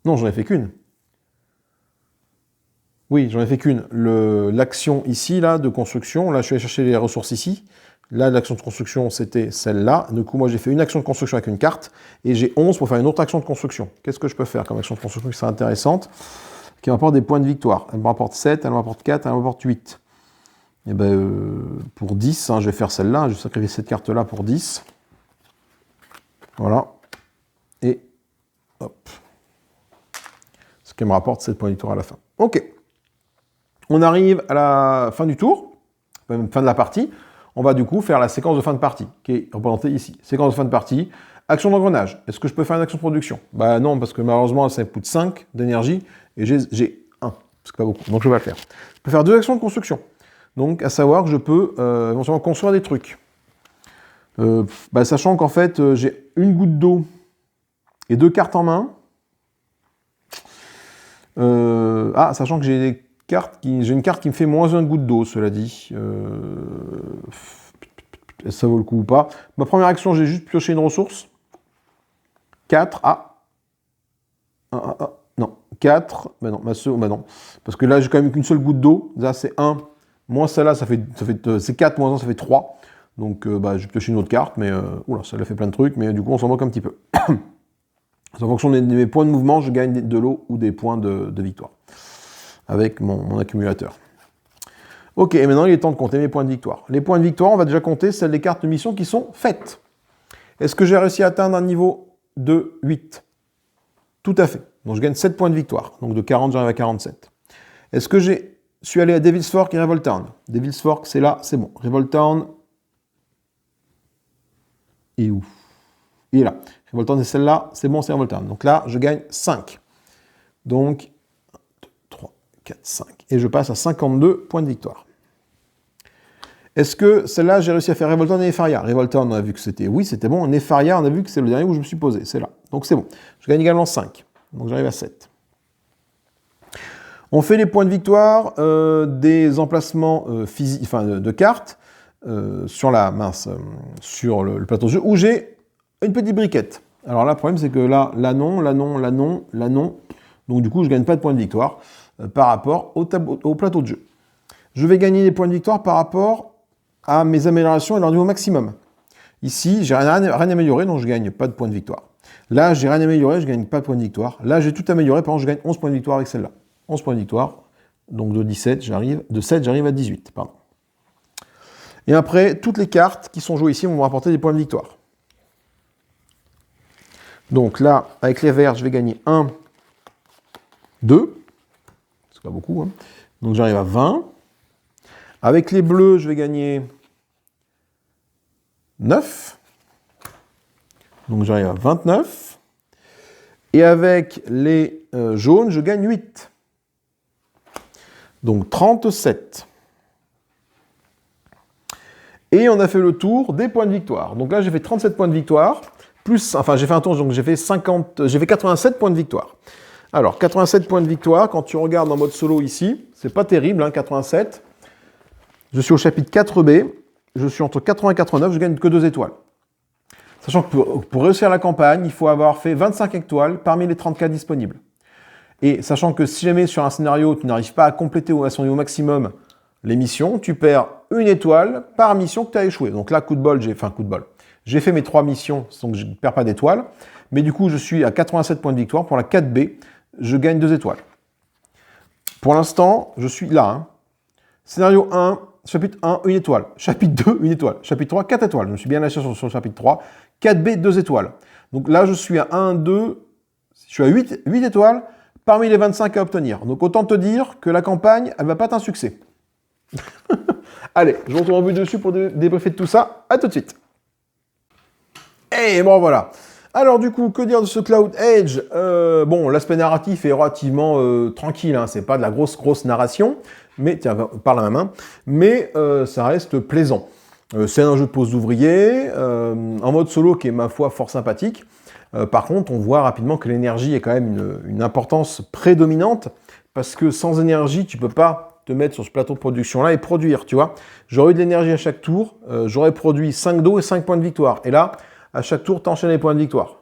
Speaker 1: Non, j'en ai fait qu'une. Oui, j'en ai fait qu'une. L'action ici, là, de construction, là, je suis allé chercher les ressources ici. Là, l'action de construction, c'était celle-là. Du coup, moi, j'ai fait une action de construction avec une carte, et j'ai 11 pour faire une autre action de construction. Qu'est-ce que je peux faire comme action de construction qui serait intéressante, qui m'apporte des points de victoire? Elle me rapporte 7, elle me rapporte 4, elle me rapporte 8. Et ben, pour 10, hein, je vais faire celle-là. Je vais sacrifier cette carte-là pour 10. Voilà. Et hop. Ce qui me rapporte 7 points de victoire à la fin. Ok. On arrive à la fin du tour, même fin de la partie. On va du coup faire la séquence de fin de partie, qui est représentée ici. Séquence de fin de partie, action d'engrenage. Est-ce que je peux faire une action de production? Bah non, parce que malheureusement, ça coûte 5 d'énergie, et j'ai 1, c'est pas beaucoup, donc je vais pas le faire. Je peux faire 2 actions de construction. Donc, à savoir que je peux éventuellement construire des trucs. Sachant qu'en fait, j'ai une goutte d'eau et 2 cartes en main. Sachant que j'ai des cartes j'ai une carte qui me fait moins 1 goutte d'eau, cela dit. Ça vaut le coup ou pas. Ma première action, j'ai juste pioché une ressource. 4. Non. 4. Bah non, non. Parce que là, j'ai quand même qu'une seule goutte d'eau. Là, c'est 1. Moins celle-là, c'est 4, moins 1, ça fait 3. Donc, je vais piocher une autre carte, mais ça lui a fait plein de trucs, mais du coup, on s'en moque un petit peu. En fonction de mes points de mouvement, je gagne de l'eau ou des points de victoire avec mon accumulateur. Ok, et maintenant, il est temps de compter mes points de victoire. Les points de victoire, on va déjà compter celles des cartes de mission qui sont faites. Est-ce que j'ai réussi à atteindre un niveau de 8? Tout à fait. Donc, je gagne 7 points de victoire. Donc, de 40, j'arrive à 47. Est-ce que je suis allé à Devil's Fork et Revolt Town? Devil's Fork, c'est là, c'est bon. Revolt Town, et où? Il est là. Revolt Town, c'est celle-là, c'est bon, c'est Revolt Town. Donc là, je gagne 5. Donc, 1, 2, 3, 4, 5. Et je passe à 52 points de victoire. Est-ce que celle-là, j'ai réussi à faire Revolt Town et Nefaria? Revolt Town, on a vu que c'était oui, c'était bon. Nefaria, on a vu que c'est le dernier où je me suis posé. C'est là. Donc c'est bon. Je gagne également 5. Donc j'arrive à 7. On fait les points de victoire des emplacements de cartes sur le plateau de jeu où j'ai une petite briquette. Alors là, le problème, c'est que là non. Donc du coup, je ne gagne pas de points de victoire par rapport au plateau de jeu. Je vais gagner des points de victoire par rapport à mes améliorations et leur niveau maximum. Ici, j'ai rien amélioré, donc je ne gagne pas de points de victoire. Là, j'ai rien amélioré, je ne gagne pas de points de victoire. Là, j'ai tout amélioré, par exemple, je gagne 11 points de victoire avec celle-là. 11 points de victoire, donc de 7, j'arrive à 18. Pardon. Et après, toutes les cartes qui sont jouées ici vont me rapporter des points de victoire. Donc là, avec les verts, je vais gagner 1, 2. C'est pas beaucoup, hein. Donc j'arrive à 20. Avec les bleus, je vais gagner 9. Donc j'arrive à 29. Et avec les jaunes, je gagne 8. Donc 37. Et on a fait le tour des points de victoire. Donc là, j'ai fait 37 points de victoire. J'ai fait un tour, donc j'ai fait 87 points de victoire. Alors, 87 points de victoire, quand tu regardes en mode solo ici, c'est pas terrible, hein, 87. Je suis au chapitre 4B, je suis entre 80 et 89, je gagne que 2 étoiles. Sachant que pour réussir la campagne, il faut avoir fait 25 étoiles parmi les 34 disponibles. Et sachant que si jamais sur un scénario, tu n'arrives pas à compléter à son niveau maximum les missions, tu perds 1 étoile par mission que tu as échoué. Donc là, coup de bol. J'ai fait mes 3 missions, donc je ne perds pas d'étoiles. Mais du coup, je suis à 87 points de victoire. Pour la 4B, je gagne 2 étoiles. Pour l'instant, je suis là. Hein. Scénario 1, chapitre 1, 1 étoile. Chapitre 2, 1 étoile. Chapitre 3, 4 étoiles. Je me suis bien lâché sur le chapitre 3. 4B, 2 étoiles. Donc là, je suis à 1, 2, je suis à 8 étoiles parmi les 25 à obtenir. Donc autant te dire que la campagne, elle ne va pas être un succès. Allez, je retourne en vue dessus pour débriefer de tout ça. À tout de suite. Et bon, voilà. Alors du coup, que dire de ce Cloud Edge? L'aspect narratif est relativement tranquille, hein, c'est pas de la grosse narration, mais tiens, par la main, mais ça reste plaisant. C'est un jeu de pose d'ouvrier, en mode solo qui est ma foi fort sympathique. Par contre, on voit rapidement que l'énergie est quand même une importance prédominante, parce que sans énergie, tu peux pas te mettre sur ce plateau de production-là et produire, tu vois. J'aurais eu de l'énergie à chaque tour, j'aurais produit 5 d'eau et 5 points de victoire. Et là, à chaque tour, tu enchaînes les points de victoire.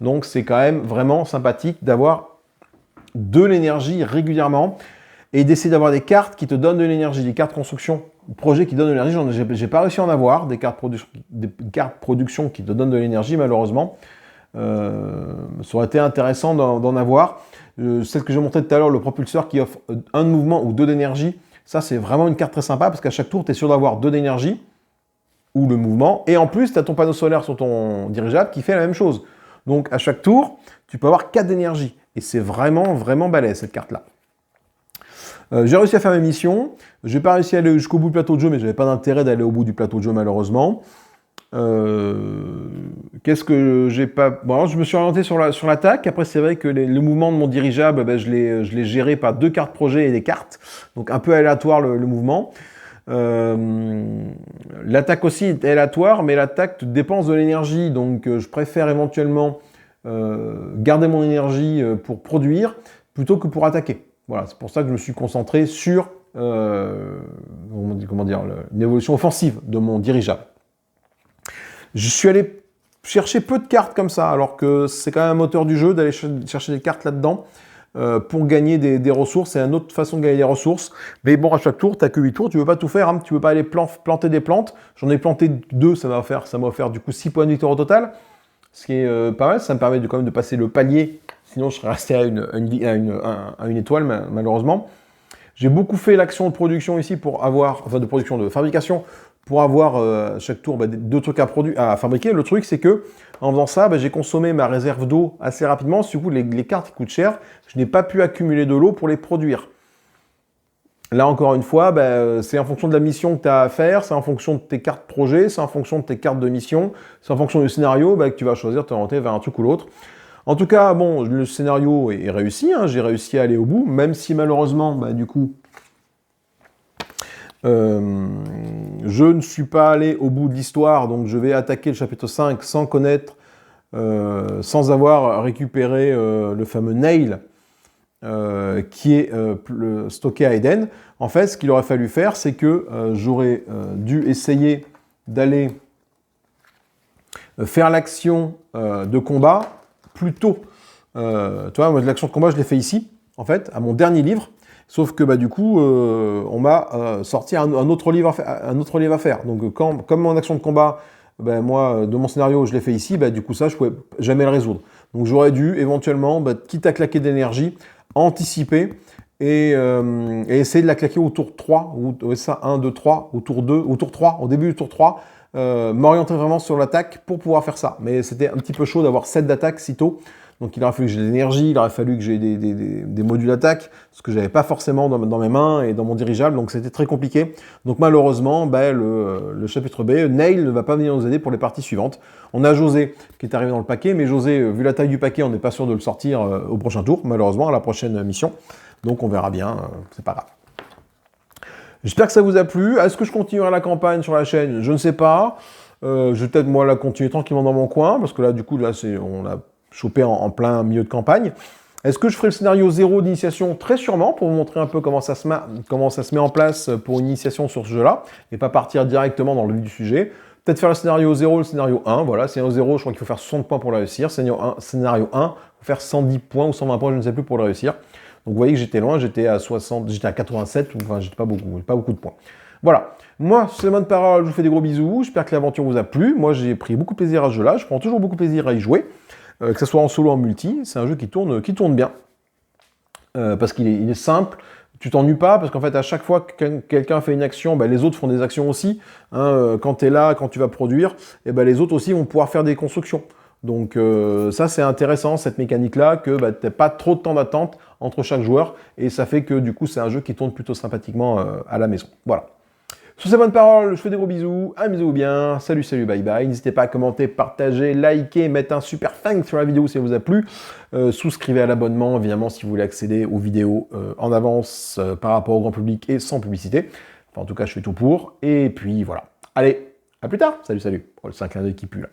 Speaker 1: Donc, c'est quand même vraiment sympathique d'avoir de l'énergie régulièrement et d'essayer d'avoir des cartes qui te donnent de l'énergie, des cartes construction projets qui donnent de l'énergie, j'ai pas réussi à en avoir, des cartes production qui te donnent de l'énergie, malheureusement. Ça aurait été intéressant d'en avoir. Celle que j'ai montré tout à l'heure, le propulseur qui offre 1 de mouvement ou 2 d'énergie, ça c'est vraiment une carte très sympa parce qu'à chaque tour, tu es sûr d'avoir 2 d'énergie ou le mouvement. Et en plus, tu as ton panneau solaire sur ton dirigeable qui fait la même chose. Donc à chaque tour, tu peux avoir 4 d'énergie. Et c'est vraiment, vraiment balèze cette carte-là. J'ai réussi à faire mes missions. Je n'ai pas réussi à aller jusqu'au bout du plateau de jeu, mais je n'avais pas d'intérêt d'aller au bout du plateau de jeu malheureusement. Qu'est-ce que j'ai pas... Bon, alors, je me suis orienté sur l'attaque. Après, c'est vrai que le mouvement de mon dirigeable, ben, je l'ai géré par 2 cartes projet et des cartes. Donc un peu aléatoire le mouvement. L'attaque aussi est aléatoire, mais l'attaque dépense de l'énergie. Donc je préfère éventuellement garder mon énergie pour produire plutôt que pour attaquer. Voilà, c'est pour ça que je me suis concentré sur comment dire, une évolution offensive de mon dirigeable. Je suis allé chercher peu de cartes comme ça, alors que c'est quand même un moteur du jeu d'aller chercher des cartes là-dedans pour gagner des ressources. C'est une autre façon de gagner des ressources. Mais bon, à chaque tour, tu n'as que 8 tours, tu ne peux pas tout faire. Hein. Tu ne peux pas aller planter des plantes. J'en ai planté 2, ça m'a offert du coup 6 points de victoire au total. Ce qui est pas mal, ça me permet quand même de passer le palier. Sinon, je serais resté à une étoile, malheureusement. J'ai beaucoup fait l'action de production ici pour avoir, enfin de fabrication, pour avoir chaque tour 2 trucs à fabriquer. Le truc, c'est que en faisant ça, j'ai consommé ma réserve d'eau assez rapidement. Du coup, les cartes qui coûtent cher, je n'ai pas pu accumuler de l'eau pour les produire. Là, encore une fois, c'est en fonction de la mission que tu as à faire, c'est en fonction de tes cartes projet, c'est en fonction de tes cartes de mission, c'est en fonction du scénario que tu vas choisir de t'orienter vers un truc ou l'autre. En tout cas, bon, le scénario est réussi, hein, j'ai réussi à aller au bout, même si malheureusement, du coup, je ne suis pas allé au bout de l'histoire, donc je vais attaquer le chapitre 5 sans connaître, sans avoir récupéré le fameux Nail qui est stocké à Eden. En fait, ce qu'il aurait fallu faire, c'est que j'aurais dû essayer d'aller faire l'action de combat plus tôt. Tu vois, moi, l'action de combat, je l'ai fait ici, en fait, à mon dernier livre. Sauf que du coup, on m'a sorti un autre livre à faire. Donc, comme mon action de combat, moi, de mon scénario, je l'ai fait ici, du coup, ça, je ne pouvais jamais le résoudre. Donc, j'aurais dû, éventuellement, quitte à claquer d'énergie, anticiper et essayer de la claquer au tour 3, ou ça, 1, 2, 3, au tour 2, au tour 3, au début du tour 3, m'orienter vraiment sur l'attaque pour pouvoir faire ça. Mais c'était un petit peu chaud d'avoir 7 d'attaque si tôt. Donc il aurait fallu que j'ai de l'énergie, il aurait fallu que j'ai des modules d'attaque, ce que je n'avais pas forcément dans mes mains et dans mon dirigeable, donc c'était très compliqué. Donc malheureusement, le chapitre B, Nail ne va pas venir nous aider pour les parties suivantes. On a José qui est arrivé dans le paquet, mais José, vu la taille du paquet, on n'est pas sûr de le sortir au prochain tour, malheureusement, à la prochaine mission. Donc on verra bien, c'est pas grave. J'espère que ça vous a plu. Est-ce que je continuerai la campagne sur la chaîne? Je ne sais pas. Je vais peut-être moi la continuer tranquillement dans mon coin, parce que là, du coup, on a chopé en plein milieu de campagne. Est-ce que je ferai le scénario 0 d'initiation? Très sûrement, pour vous montrer un peu comment ça se met en place pour une initiation sur ce jeu-là, et pas partir directement dans le vif du sujet. Peut-être faire le scénario 0, le scénario 1, voilà, scénario 0, je crois qu'il faut faire 60 points pour le réussir, scénario 1, il faut faire 110 points ou 120 points, je ne sais plus, pour le réussir. Donc vous voyez que j'étais loin, j'étais à 87, enfin j'étais pas beaucoup de points. Voilà, moi, sur ces mots de parole, je vous fais des gros bisous, j'espère que l'aventure vous a plu. Moi, j'ai pris beaucoup de plaisir à ce jeu-là, je prends toujours beaucoup de plaisir à y jouer. Que ce soit en solo ou en multi, c'est un jeu qui tourne bien, parce qu'il est simple, tu t'ennuies pas, parce qu'en fait à chaque fois que quelqu'un fait une action, les autres font des actions aussi, hein, quand tu es là, quand tu vas produire, et les autres aussi vont pouvoir faire des constructions. Donc ça c'est intéressant, cette mécanique-là, que tu n'as pas trop de temps d'attente entre chaque joueur, et ça fait que du coup c'est un jeu qui tourne plutôt sympathiquement à la maison. Voilà. Sur ces bonnes paroles, je fais des gros bisous, amusez-vous bien, salut, bye bye, n'hésitez pas à commenter, partager, liker, mettre un super thanks sur la vidéo si elle vous a plu, souscrivez à l'abonnement, évidemment, si vous voulez accéder aux vidéos en avance par rapport au grand public et sans publicité, enfin en tout cas je fais tout pour, et puis voilà. Allez, à plus tard, salut, oh, c'est un clin d'œil qui pue là.